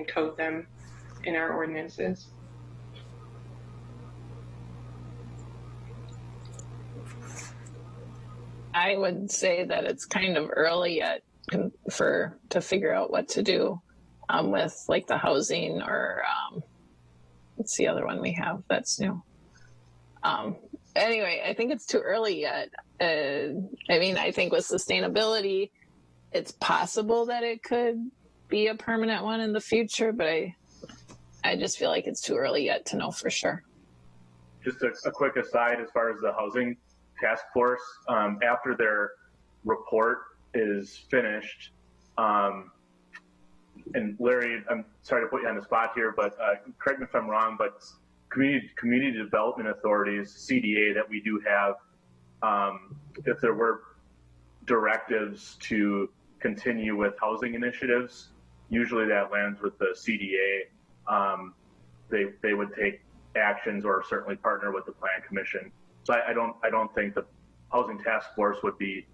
code them in our ordinances. I would say that it's kind of early yet to figure out what to do with like the housing or what's the other one we have that's new. Anyway, I think it's too early yet. I mean, I think with sustainability, it's possible that it could be a permanent one in the future, but I just feel like it's too early yet to know for sure. Just a quick aside as far as the housing task force, after their report is finished, and Larry, I'm sorry to put you on the spot here, but correct me if I'm wrong, but community development authorities, CDA, that we do have, if there were directives to continue with housing initiatives, usually that lands with the CDA. They would take actions or certainly partner with the Plan Commission. So I don't think the housing task force would be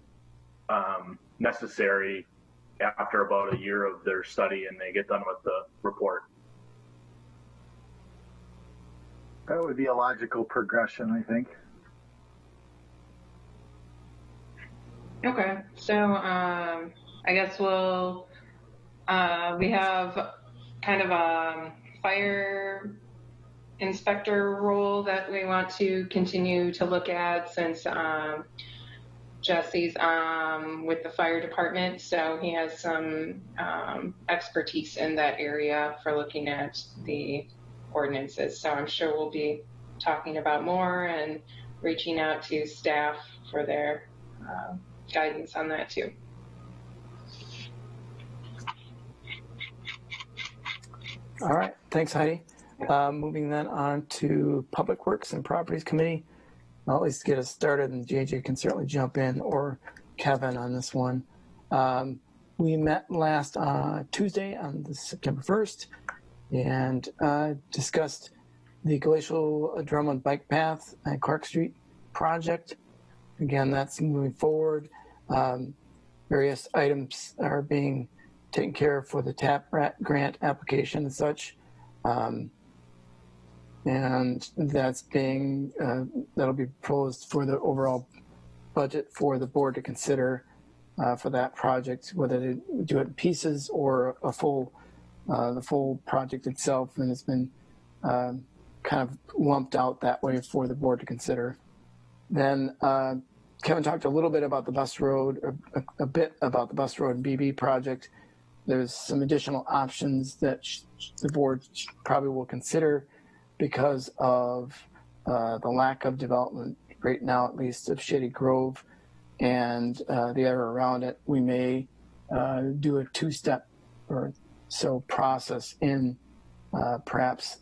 necessary after about a year of their study and they get done with the report. That would be a logical progression, I think. Okay, so I guess we'll we have kind of a fire inspector role that we want to continue to look at since Jesse's with the fire department, so he has some expertise in that area for looking at the ordinances. So I'm sure we'll be talking about more and reaching out to staff for their guidance on that too. All right, thanks, Heidi. Moving then on to Public Works and Properties Committee. I'll at least get us started, and JJ can certainly jump in, or Kevin on this one. We met last Tuesday on September 1st and discussed the Glacial Drummond Bike Path and Clark Street project. Again, that's moving forward. Various items are being taken care of for the TAP grant application and such. And that's being, that'll be proposed for the overall budget for the board to consider for that project, whether they do it in pieces or a full, the full project itself. And it's been kind of lumped out that way for the board to consider. Then Kevin talked a little bit about the bus road, or a bit about the bus road and BB project. There's some additional options that the board probably will consider because of the lack of development right now, at least, of Shady Grove and the area around it. We may do a two-step or so process in perhaps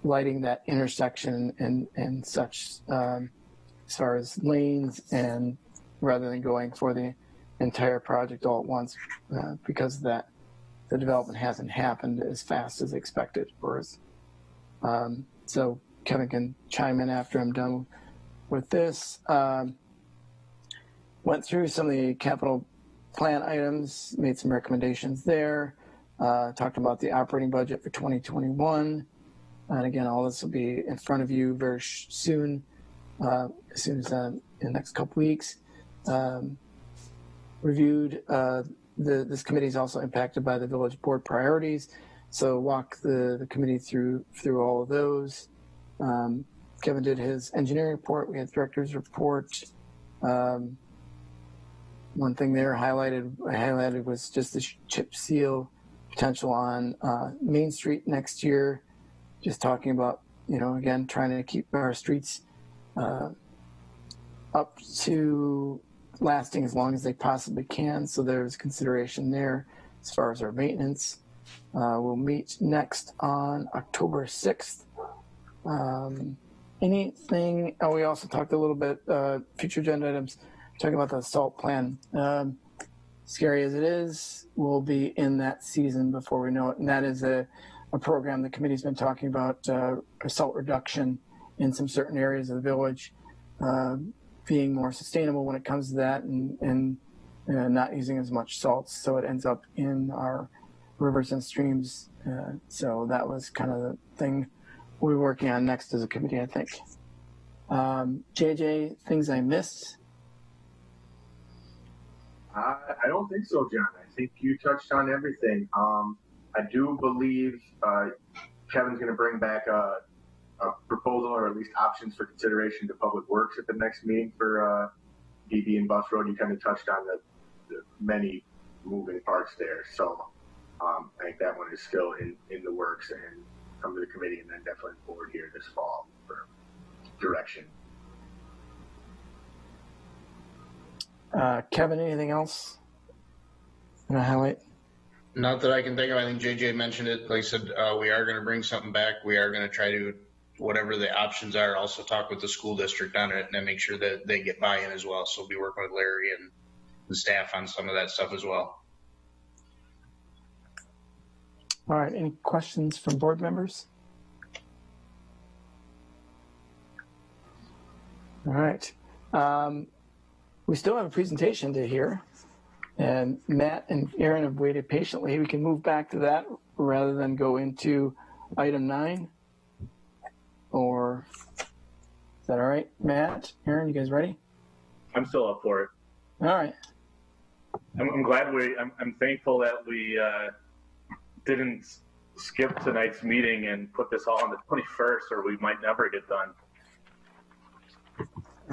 lighting that intersection and such as far as lanes, and rather than going for the entire project all at once because that the development hasn't happened as fast as expected for us. So Kevin can chime in after I'm done with this. Went through some of the capital plan items, made some recommendations there. talked about the operating budget for 2021. And again, all this will be in front of you very soon, as soon as in the next couple weeks. Reviewed, this committee is also impacted by the village board priorities. So walk the committee through all of those. Kevin did his engineering report. We had director's report. One thing there I highlighted was just the chip seal potential on Main Street next year. Just talking about, again, trying to keep our streets up to lasting as long as they possibly can. So there's consideration there as far as our maintenance. We'll meet next on October 6th. Anything, we also talked a little bit, future agenda items, talking about the SALT plan. Scary as it is, we'll be in that season before we know it. And that is a program the committee's been talking about, salt reduction in some certain areas of the village, being more sustainable when it comes to that, and not using as much salt, so it ends up in our rivers and streams. So that was kind of the thing we're working on next as a committee, I think. JJ, things I missed? I don't think so, John. I think you touched on everything. I do believe Kevin's going to bring back a proposal, or at least options for consideration, to Public Works at the next meeting for DB and Bus Road. You kind of touched on the many moving parts there. So I think that one is still in the works and come to the committee, and then definitely forward here this fall for direction. Kevin, anything else you want to highlight? Not that I can think of. I think JJ mentioned it. Like I said, we are going to bring something back. We are going to try to, whatever the options are, also talk with the school district on it and make sure that they get buy-in as well. So we'll be working with Larry and the staff on some of that stuff as well. All right. Any questions from board members? All right. We still have a presentation to hear, and Matt and Aaron have waited patiently. We can move back to that rather than go into item 9. Or is that all right? Matt, Aaron, you guys ready? I'm still up for it. All right. I'm glad I'm thankful that we didn't skip tonight's meeting and put this all on the 21st, or we might never get done.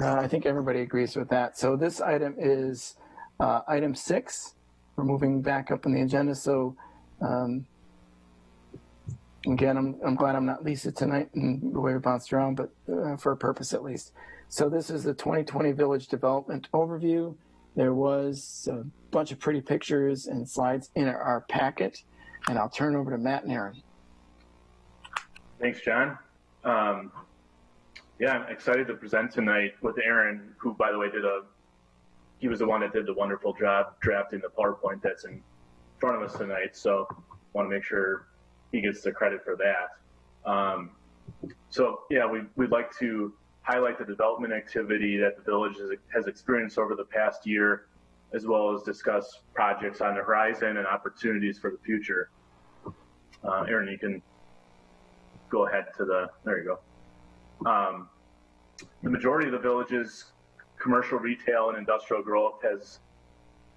I think everybody agrees with that. So this item is item 6. We're moving back up on the agenda. So again, I'm glad I'm not Lisa tonight and the way we bounced around, but for a purpose at least. So this is the 2020 Village Development Overview. There was a bunch of pretty pictures and slides in our packet, and I'll turn over to Matt and Aaron. Thanks, John. Yeah, I'm excited to present tonight with Aaron, who, by the way, he was the one that did the wonderful job drafting the PowerPoint that's in front of us tonight. So I want to make sure he gets the credit for that. So yeah, we'd like to highlight the development activity that the village has experienced over the past year, as well as discuss projects on the horizon and opportunities for the future. Aaron, you can go ahead to there you go. The majority of the village's commercial, retail, and industrial growth has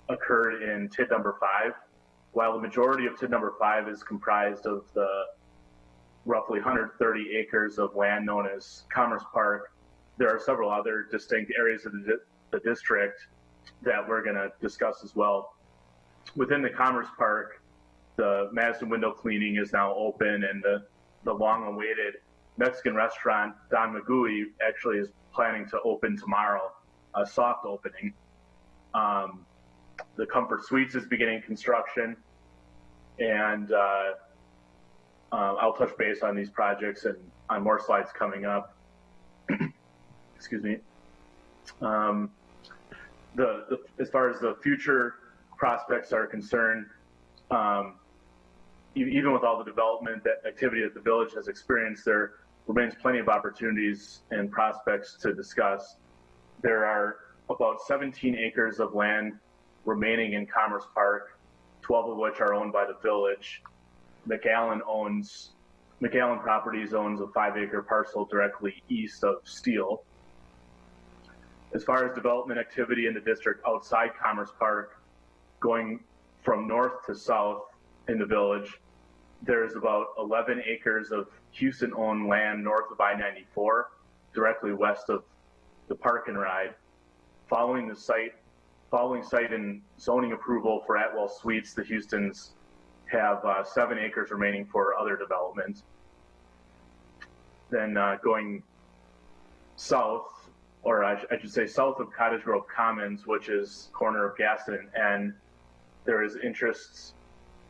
occurred in TID number 5. While the majority of TID number 5 is comprised of the roughly 130 acres of land known as Commerce Park, there are several other distinct areas of the district that we're going to discuss as well. Within the Commerce Park, the Madison Window Cleaning is now open, and the long-awaited Mexican restaurant Don Magui actually is planning to open tomorrow, a soft opening. The Comfort Suites is beginning construction, and I'll touch base on these projects and on more slides coming up. Excuse me. As far as the future prospects are concerned, even with all the development activity that the village has experienced, there remains plenty of opportunities and prospects to discuss. There are about 17 acres of land remaining in Commerce Park, 12 of which are owned by the village. McAllen Properties owns a 5-acre parcel directly east of Steele. As far as development activity in the district outside Commerce Park, going from north to south in the village, there's about 11 acres of Houston-owned land north of I-94, directly west of the Park and Ride. Following site and zoning approval for Atwell Suites, the Houstons have 7 acres remaining for other development. Then going south, or I should say south of Cottage Grove Commons, which is corner of Gaston and N, there is interest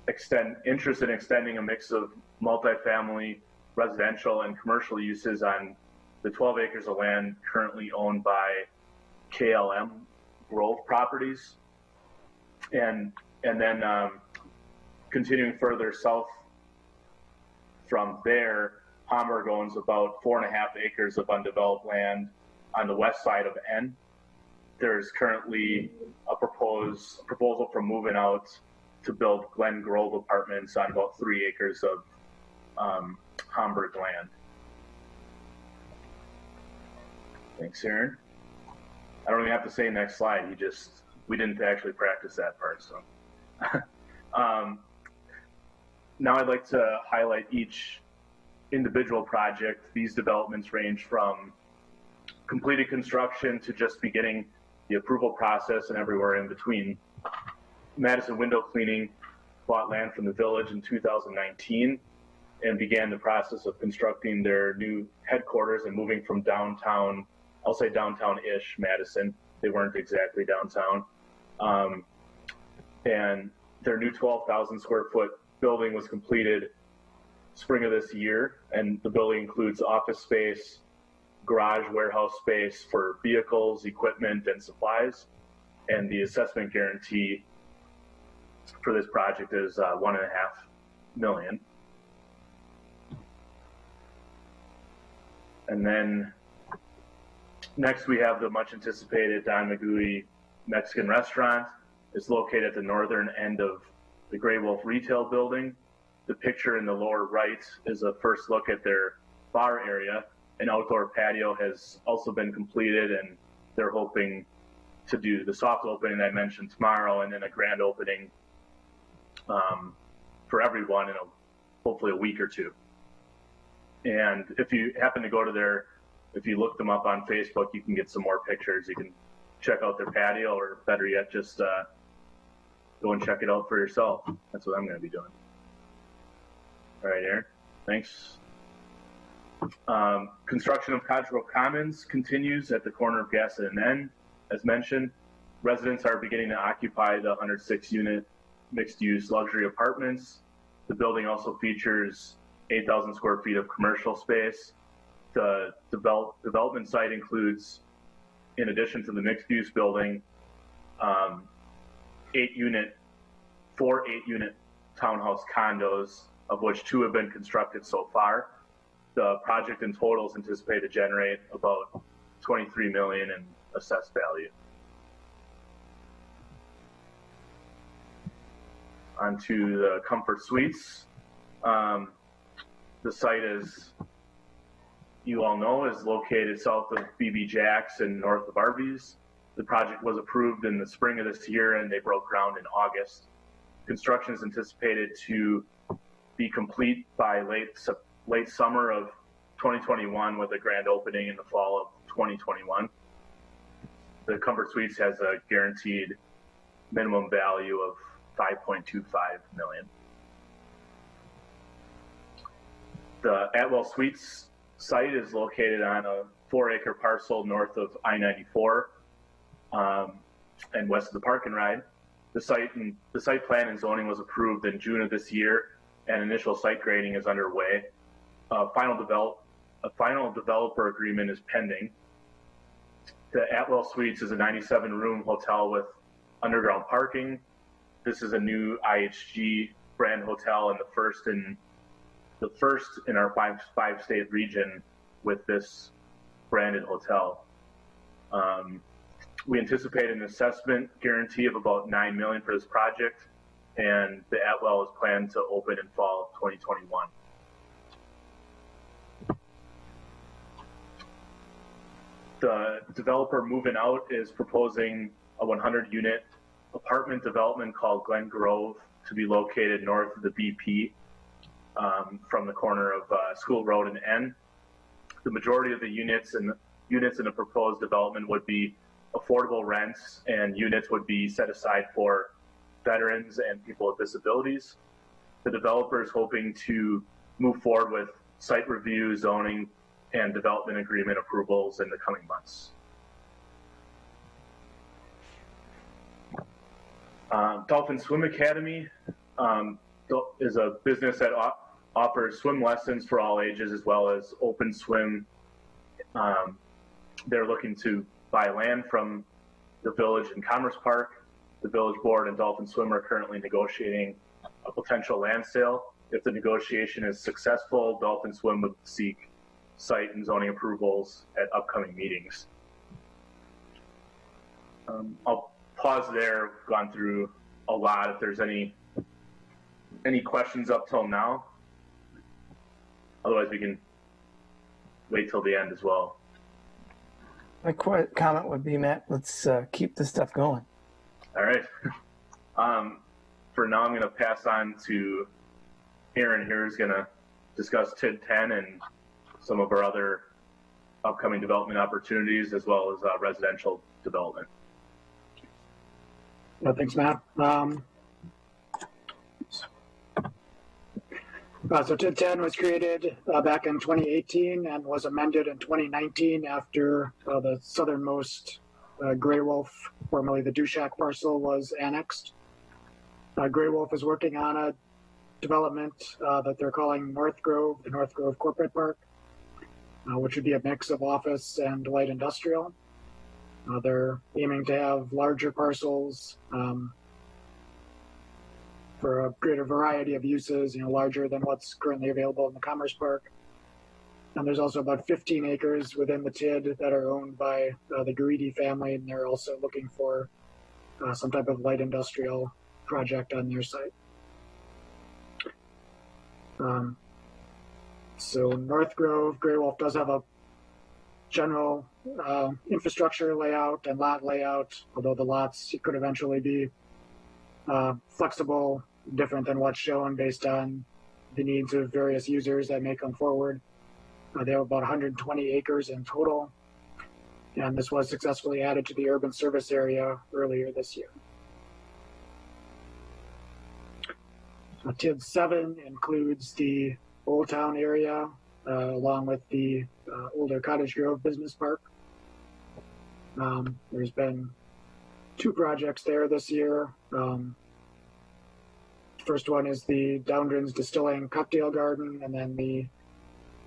in extending a mix of multifamily, residential, and commercial uses on the 12 acres of land currently owned by KLM Grove Properties. And then continuing further south from there, Hamburg owns about 4.5 acres of undeveloped land on the west side of N. There's currently a proposal for moving out to build Glen Grove apartments on about 3 acres of Hamburg land. Thanks, Aaron. I don't even have to say next slide. We didn't actually practice that part. So now I'd like to highlight each individual project. These developments range from completed construction to just beginning the approval process and everywhere in between. Madison Window Cleaning bought land from the village in 2019 and began the process of constructing their new headquarters and moving from downtown, I'll say downtown-ish Madison. They weren't exactly downtown. And their new 12,000 square foot building was completed spring of this year. And the building includes office space, garage, warehouse space for vehicles, equipment, and supplies. And the assessment guarantee for this project is $1.5 million. And then next we have the much anticipated Don Magui Mexican restaurant. It's located at the northern end of the Grey Wolf retail building. The picture in the lower right is a first look at their bar area. An outdoor patio has also been completed, and they're hoping to do the soft opening I mentioned tomorrow, and then a grand opening for everyone in hopefully a week or two. And if you happen to go to if you look them up on Facebook, you can get some more pictures. You can check out their patio, or better yet, just go and check it out for yourself. That's what I'm going to be doing. All right, Aaron, thanks. Construction of Cottage Grove Commons continues at the corner of Gaston and N. As mentioned, residents are beginning to occupy the 106-unit mixed-use luxury apartments. The building also features 8,000 square feet of commercial space. The development site includes, in addition to the mixed-use building, 4 8-unit townhouse condos, of which 2 have been constructed so far. The project in total is anticipated to generate about $23 million in assessed value. Onto the Comfort Suites. The site, as you all know, is located south of BB Jack's and north of Arby's. The project was approved in the spring of this year, and they broke ground in August. Construction is anticipated to be complete by late summer of 2021, with a grand opening in the fall of 2021. The Comfort Suites has a guaranteed minimum value of $5.25 million. The Atwell Suites site is located on a 4-acre parcel north of I-94 and west of the Park and Ride. The site plan and zoning was approved in June of this year, and initial site grading is underway. A final developer agreement is pending. The Atwell Suites is a 97-room hotel with underground parking. This is a new IHG brand hotel and the first in our five-state region with this branded hotel. We anticipate an assessment guarantee of about $9 million for this project. and the Atwell is planned to open in fall of 2021. The developer moving out is proposing a 100-unit apartment development called Glen Grove to be located north of the BP from the corner of School Road and N. The majority of the units in the proposed development would be affordable rents, and units would be set aside for veterans and people with disabilities. The developer is hoping to move forward with site review, zoning, and development agreement approvals in the coming months. Dolphin Swim Academy is a business that offers swim lessons for all ages as well as open swim. They're looking to buy land from the village and Commerce Park. The village board and Dolphin Swim are currently negotiating a potential land sale. If the negotiation is successful, Dolphin Swim would seek site and zoning approvals at upcoming meetings. I'll pause there. We've gone through a lot. If there's any questions up till now, otherwise we can wait till the end as well. My comment would be, Matt, let's keep this stuff going. All right. For now, I'm going to pass on to Aaron here, who's going to discuss TID 10 and some of our other upcoming development opportunities, as well as residential development. Thanks, Matt. So TID 10 was created back in 2018 and was amended in 2019 after the southernmost Gray Wolf, formerly the Dushak parcel, was annexed. Gray Wolf is working on a development that they're calling North Grove, the North Grove Corporate Park, which would be a mix of office and light industrial. They're aiming to have larger parcels for a greater variety of uses, larger than what's currently available in the Commerce Park. And there's also about 15 acres within the TID that are owned by the Garidi family, and they're also looking for some type of light industrial project on their site. So North Grove, Gray Wolf does have a general infrastructure layout and lot layout, although the lots could eventually be flexible, different than what's shown based on the needs of various users that may come forward. They have about 120 acres in total, and this was successfully added to the urban service area earlier this year. TID 7 includes the Old Town area, along with the older Cottage Grove Business Park. There's been 2 projects there this year. First one is the Downrins Distilling Cocktail Garden, and then the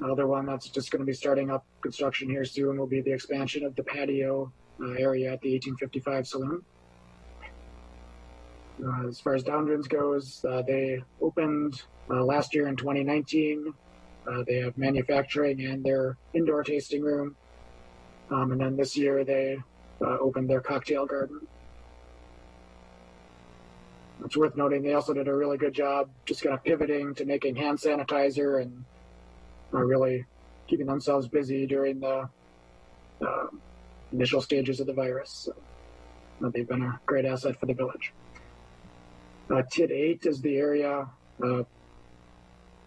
other one that's just going to be starting up construction here soon will be the expansion of the patio area at the 1855 Saloon. As far as Downrins goes, they opened last year in 2019. They have manufacturing and their indoor tasting room. And then this year they opened their cocktail garden. It's worth noting they also did a really good job just kind of pivoting to making hand sanitizer and really keeping themselves busy during the initial stages of the virus. So they've been a great asset for the village. TID 8 is the area on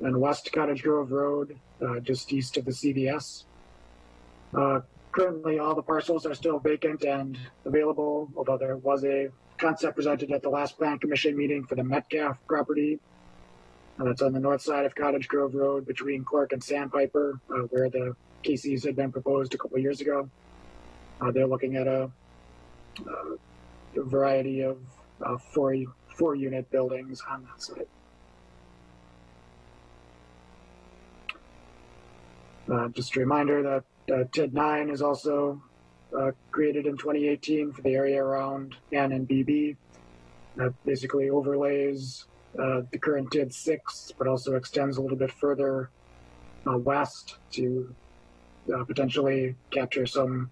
West Cottage Grove Road, just east of the CVS. Currently, all the parcels are still vacant and available, although there was a concept presented at the last Plan Commission meeting for the Metcalf property. That's on the north side of Cottage Grove Road between Clark and Sandpiper, where the KCs had been proposed a couple of years ago. They're looking at a variety of four-unit buildings on that site. Just a reminder that TID 9 is also created in 2018 for the area around N and BB. That basically overlays the current TID 6, but also extends a little bit further west to potentially capture some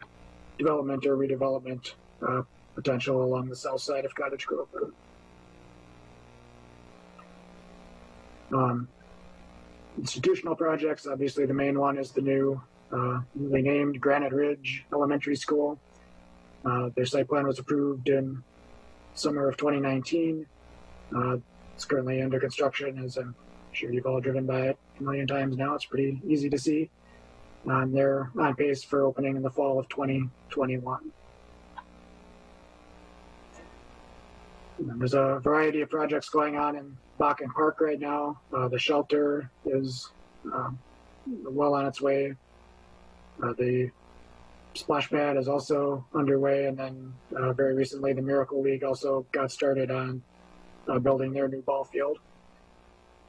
development or redevelopment potential along the south side of Cottage Grove Road. Institutional projects, obviously the main one is the newly named Granite Ridge Elementary School. Their site plan was approved in summer of 2019. It's currently under construction, as I'm sure you've all driven by it a million times now. It's pretty easy to see. They're on pace for opening in the fall of 2021. And there's a variety of projects going on in Bakken Park right now. The shelter is well on its way. The splash pad is also underway, and then very recently the Miracle League also got started on building their new ball field.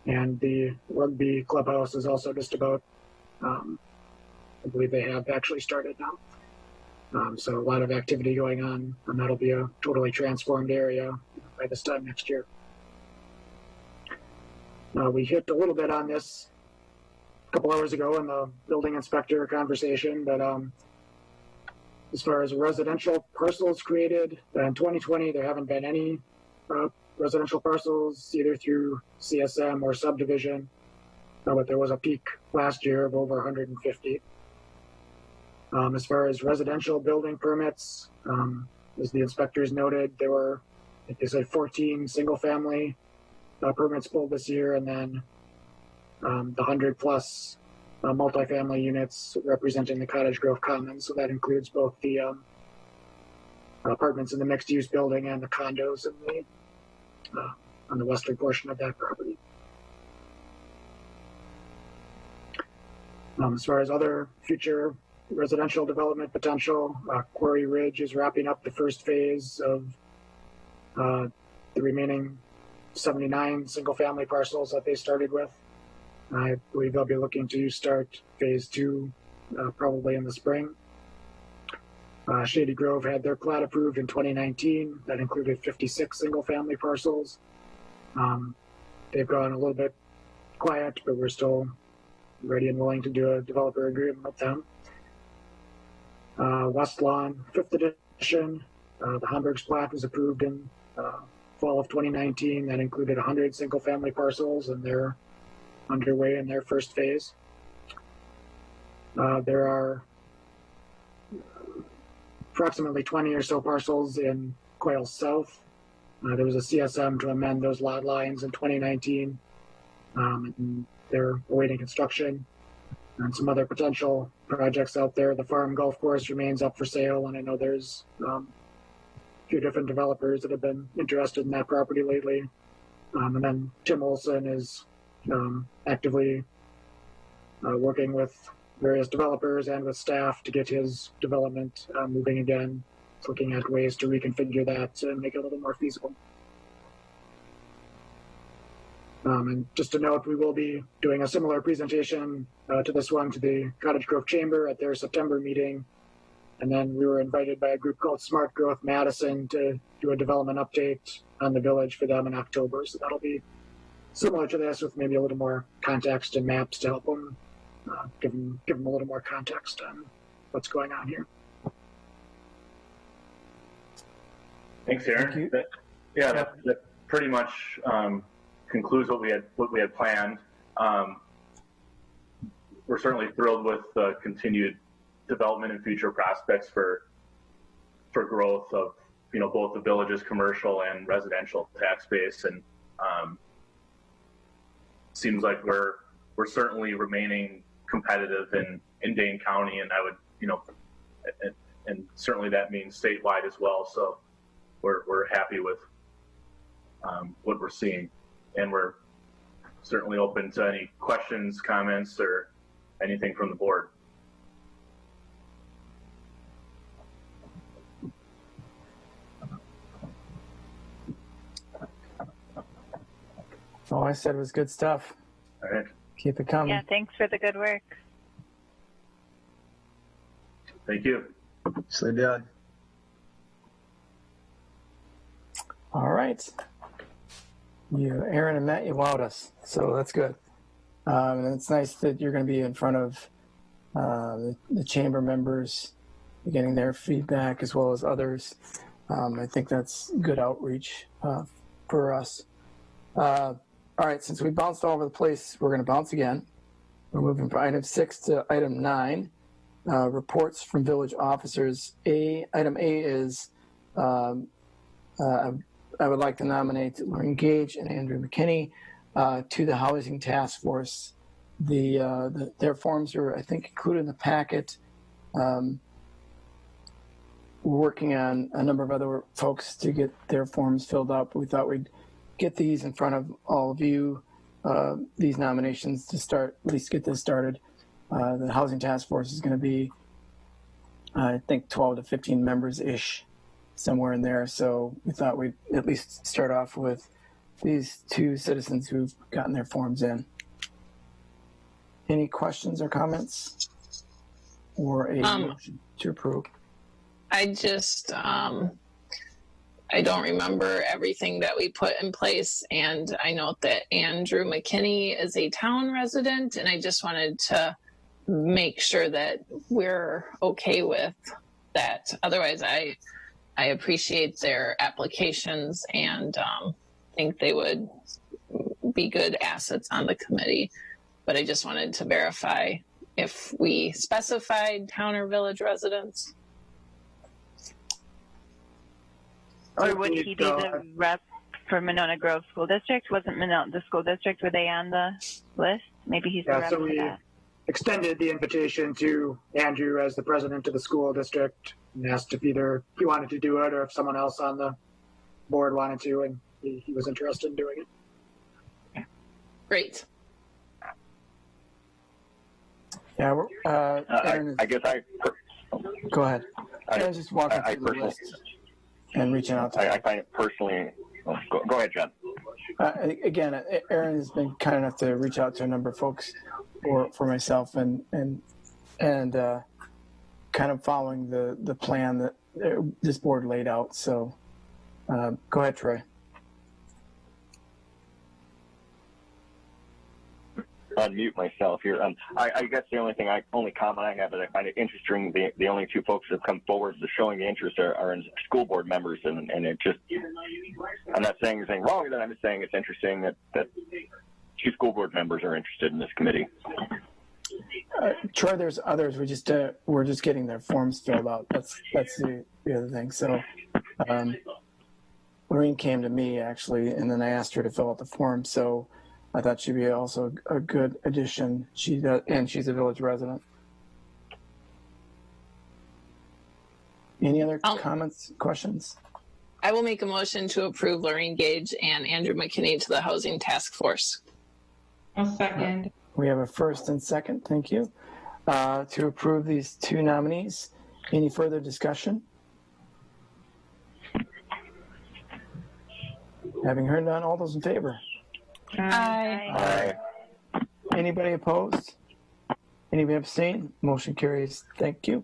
And the rugby clubhouse is also just about, I believe they have actually started now. So a lot of activity going on, and that'll be a totally transformed area by this time next year. We hit a little bit on this a couple hours ago in the building inspector conversation, but as far as residential parcels created, in 2020 there haven't been any residential parcels either through CSM or subdivision, but there was a peak last year of over 150. As far as residential building permits, as the inspectors noted, there were, I think they said 14 single-family permits pulled this year, and then the 100-plus multifamily units representing the Cottage Grove Commons. So that includes both the apartments in the mixed-use building and the condos in the on the western portion of that property. As far as other future residential development potential, Quarry Ridge is wrapping up the first phase of the remaining 79 single-family parcels that they started with. I believe they'll be looking to start phase 2 probably in the spring. Shady Grove had their plat approved in 2019. That included 56 single-family parcels. They've gone a little bit quiet, but we're still ready and willing to do a developer agreement with them. West Lawn, 5th edition. The Hamburg's plat was approved in fall of 2019. That included 100 single-family parcels, and they're underway in their first phase. There are approximately 20 or so parcels in Quail South. There was a CSM to amend those lot lines in 2019, and they're awaiting construction. And some other potential projects out there. The Farm Golf Course remains up for sale, and I know there's a few different developers that have been interested in that property lately. And then Tim Olson is actively working with various developers and with staff to get his development moving again. It's looking at ways to reconfigure that to make it a little more feasible. And just to note, we will be doing a similar presentation to this one to the Cottage Grove Chamber at their September meeting. And then we were invited by a group called Smart Growth Madison to do a development update on the village for them in October. So that'll be similar to this with maybe a little more context and maps to help them, give them a little more context on what's going on here. Thanks, Aaron. Thank you. That pretty much concludes what we had planned. We're certainly thrilled with the continued development and future prospects for growth of both the village's commercial and residential tax base, and seems like we're certainly remaining competitive in Dane County, and I would and certainly that means statewide as well. So we're happy with what we're seeing, and we're certainly open to any questions, comments, or anything from the board. All I said was good stuff. All right. Keep it coming. Yeah, thanks for the good work. Thank you. So done. All right. Aaron and Matt, you wowed us, so that's good. And it's nice that you're going to be in front of the chamber members, getting their feedback as well as others. I think that's good outreach for us. All right, since we bounced all over the place, we're going to bounce again. We're moving from item 6 to item 9, reports from village officers. Item A is I would like to nominate Lauren Gage and Andrew McKinney to the Housing Task Force. Their forms are, I think, included in the packet. We're working on a number of other folks to get their forms filled up. We thought we'd get these in front of all of you, these nominations to start, at least get this started. The Housing Task Force is going to be, I think, 12 to 15 members-ish, somewhere in there. So we thought we'd at least start off with these two citizens who've gotten their forms in. Any questions or comments? Or a motion to approve? I just, I don't remember everything that we put in place, and I note that Andrew McKinney is a town resident, and I just wanted to make sure that we're okay with that. Otherwise, I appreciate their applications and think they would be good assets on the committee, but I just wanted to verify if we specified town or village residents. Or would he be the rep for Monona Grove School District? Wasn't the school district, were they on the list? Maybe he's the rep so for we that. Extended the invitation to Andrew as the president of the school district and asked if either he wanted to do it or if someone else on the board wanted to, and he was interested in doing it. Great. Yeah, I guess go ahead. I was just walking through the list and reaching out to I find it personally. Go ahead, John. Again, Aaron has been kind enough to reach out to a number of folks for myself and kind of following the plan that this board laid out. So go ahead, Troy. Unmute myself here. I guess the only comment I have is I find it interesting the only two folks that have come forward showing the interest are school board members, and it just, I'm not saying anything wrong with it, I'm just saying it's interesting that two school board members are interested in this committee. Troy, there's others. We're just getting their forms filled out. That's the other thing. So Lorraine came to me actually, and then I asked her to fill out the form. So I thought she'd be also a good addition. She does, and she's a village resident. Any other comments, questions? I will make a motion to approve Lorraine Gage and Andrew McKinney to the Housing Task Force. I'll second. We have a first and second. Thank you. To approve these two nominees. Any further discussion? Having heard none, all those in favor? Aye. Anybody opposed? Anybody abstain? Motion carries. Thank you.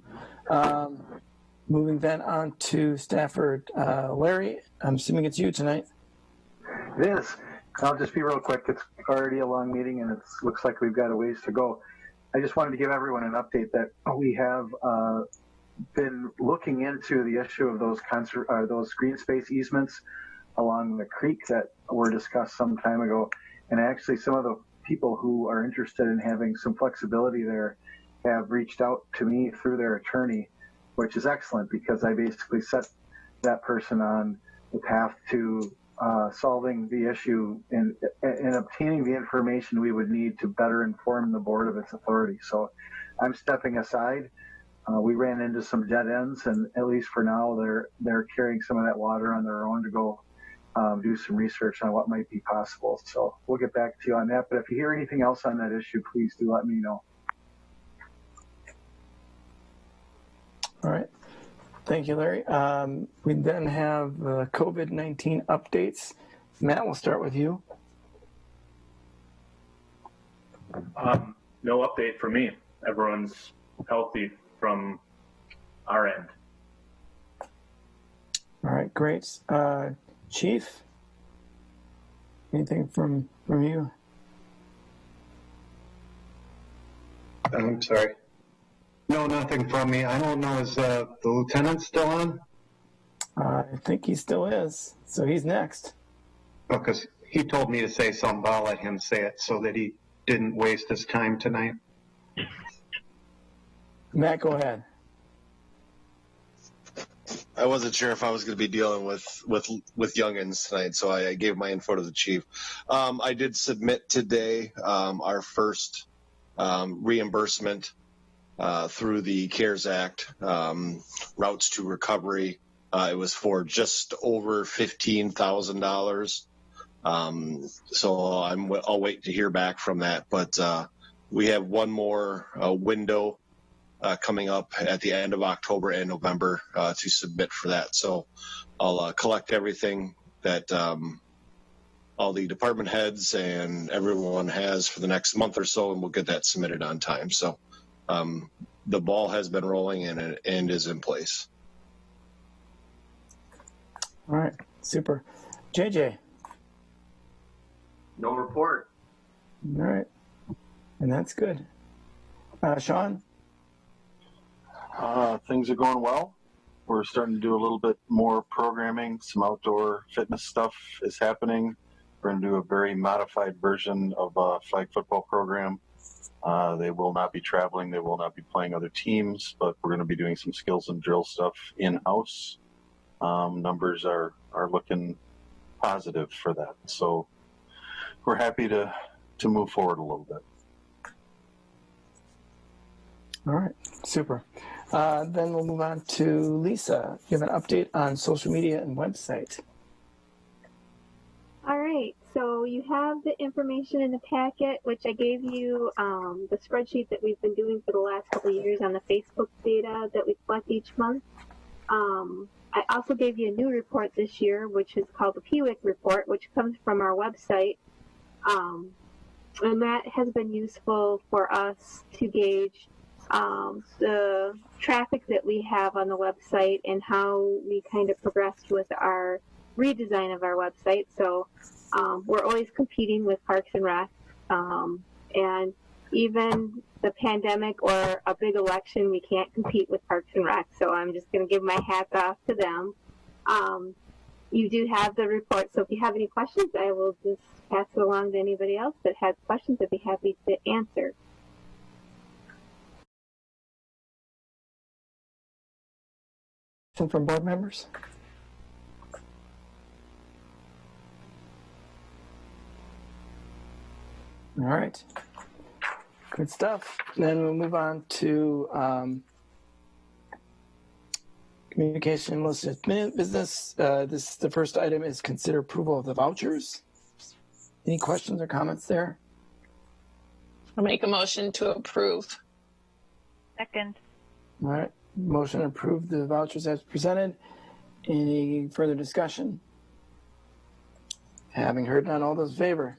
Moving then on to Stafford. Larry, I'm assuming it's you tonight. It is. I'll just be real quick. It's already a long meeting, and it looks like we've got a ways to go. I just wanted to give everyone an update that we have been looking into the issue of those green space easements along the creek that were discussed some time ago. And actually, some of the people who are interested in having some flexibility there have reached out to me through their attorney, which is excellent because I basically set that person on the path to solving the issue and obtaining the information we would need to better inform the board of its authority. So I'm stepping aside. We ran into some dead ends, and at least for now, they're carrying some of that water on their own to go do some research on what might be possible. So we'll get back to you on that. But if you hear anything else on that issue, please do let me know. All right. Thank you, Larry. We then have COVID-19 updates. Matt, we'll start with you. No update for me. Everyone's healthy from our end. All right, great. Chief, anything from you? I'm sorry. No, nothing from me. I don't know. Is the lieutenant still on? I think he still is. So he's next. Oh, because he told me to say something, but I'll let him say it so that he didn't waste his time tonight. Matt, go ahead. I wasn't sure if I was going to be dealing with youngins tonight, so I gave my info to the chief. I did submit today our first reimbursement through the CARES Act, routes to recovery. It was for just over $15,000. So I'll wait to hear back from that. But we have one more window coming up at the end of October and November to submit for that. So I'll collect everything that all the department heads and everyone has for the next month or so, and we'll get that submitted on time. So the ball has been rolling and is in place. All right, super. JJ. No report. All right, and that's good. Sean? Things are going well. We're starting to do a little bit more programming. Some outdoor fitness stuff is happening. We're going to do a very modified version of a flag football program. They will not be traveling. They will not be playing other teams, but we're going to be doing some skills and drill stuff in-house. Numbers are looking positive for that. So we're happy to move forward a little bit. All right, super. Then we'll move on to Lisa. You have an update on social media and website. All right, so you have the information in the packet, which I gave you the spreadsheet that we've been doing for the last couple of years on the Facebook data that we collect each month. I also gave you a new report this year, which is called the PWIC report, which comes from our website. And that has been useful for us to gauge the traffic that we have on the website and how we kind of progressed with our redesign of our website. So we're always competing with Parks and Rec, and even the pandemic or a big election, we can't compete with Parks and Rec. So I'm just going to give my hats off to them. You do have the report, so if you have any questions, I will just pass it along to anybody else that has questions. I'd be happy to answer. From board members? All right. Good stuff. Then we'll move on to communication listed business. The first item is consider approval of the vouchers. Any questions or comments there? I'll make a motion to approve. Second. All right. Motion to approve the vouchers as presented. Any further discussion? Having heard none, all those in favor?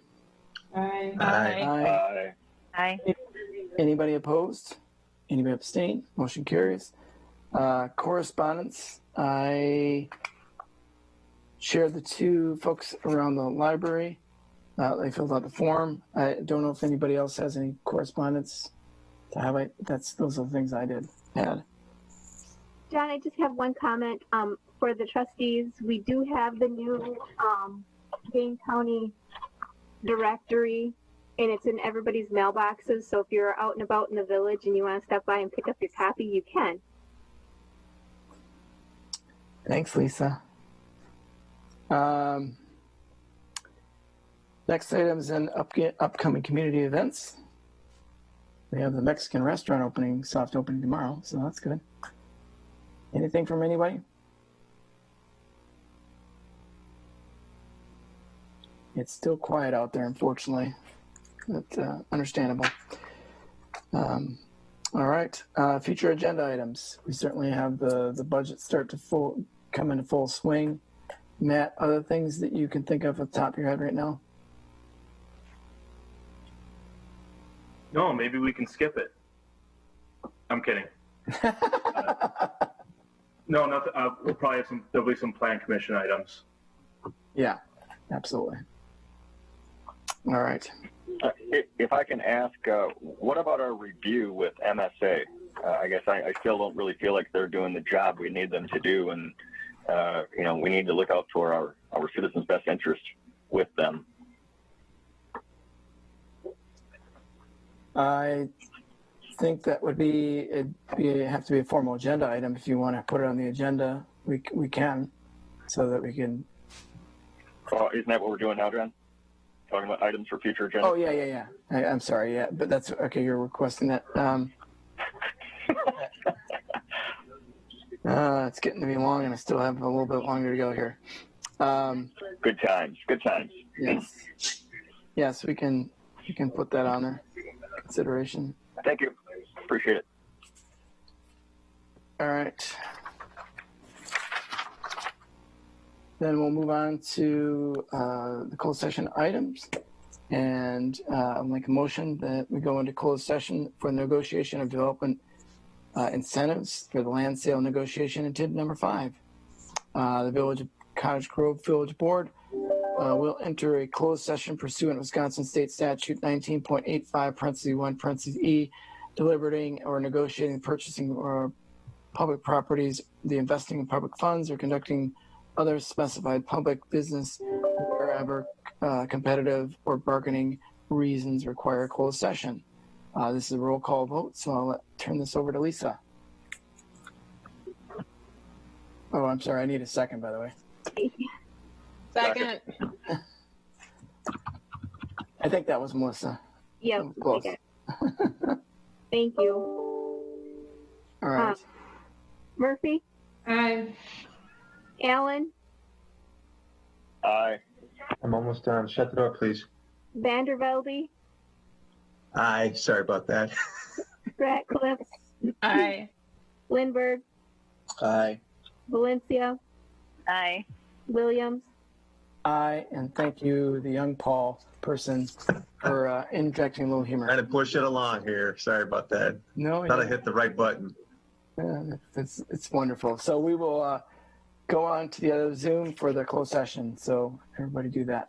Aye. Aye. Aye. Anybody opposed? Anybody abstain? Motion carries. Correspondence. I shared the two folks around the library. They filled out the form. I don't know if anybody else has any correspondence to highlight. Those are the things I had. John, I just have one comment. For the trustees, we do have the new Dane County directory, and it's in everybody's mailboxes. So if you're out and about in the village and you want to stop by and pick up your copy, you can. Thanks, Lisa. Next item is in upcoming community events. We have the Mexican restaurant soft opening tomorrow, so that's good. Anything from anybody? It's still quiet out there, unfortunately. That's understandable. All right. Future agenda items. We certainly have the budget start to come into full swing. Matt, other things that you can think of at the top of your head right now? No, maybe we can skip it. I'm kidding. No, nothing. We'll probably have there'll be some plan commission items. Yeah, absolutely. All right. If I can ask, what about our review with MSA? I guess I still don't really feel like they're doing the job we need them to do, and we need to look out for our citizens' best interest with them. I think that would have to be a formal agenda item. If you want to put it on the agenda, we can, so that we can. Isn't that what we're doing now, John? Talking about items for future agenda? Oh, yeah. I'm sorry, yeah, but that's okay. You're requesting that. It's getting to be long, and I still have a little bit longer to go here. Good times. Yes, we can put that on there. Consideration. Thank you. Appreciate it. All right. Then we'll move on to the closed session items. And I'll make a motion that we go into closed session for negotiation of development incentives for the land sale negotiation in TID number 5. The Village of Cottage Grove Village Board will enter a closed session pursuant to Wisconsin State Statute 19.85 parentheses 1 parentheses E, deliberating or negotiating purchasing or public properties, the investing in public funds, or conducting other specified public business wherever competitive or bargaining reasons require a closed session. This is a roll call vote, so I'll turn this over to Lisa. Oh, I'm sorry. I need a second, by the way. Second. I think that was Melissa. Yep. Close. Okay. Thank you. All right. Murphy? Aye. Allen? Aye. I'm almost done. Shut the door, please. Vandervelde? Aye. Sorry about that. Ratcliffe? Aye. Lindbergh? Aye. Valencia? Aye. Williams? Aye, and thank you, the young Paul person, for injecting a little humor. Trying to push it along here. Sorry about that. No, Thought I hit the right button. It's wonderful. So we will go on to the other Zoom for the closed session. So everybody do that.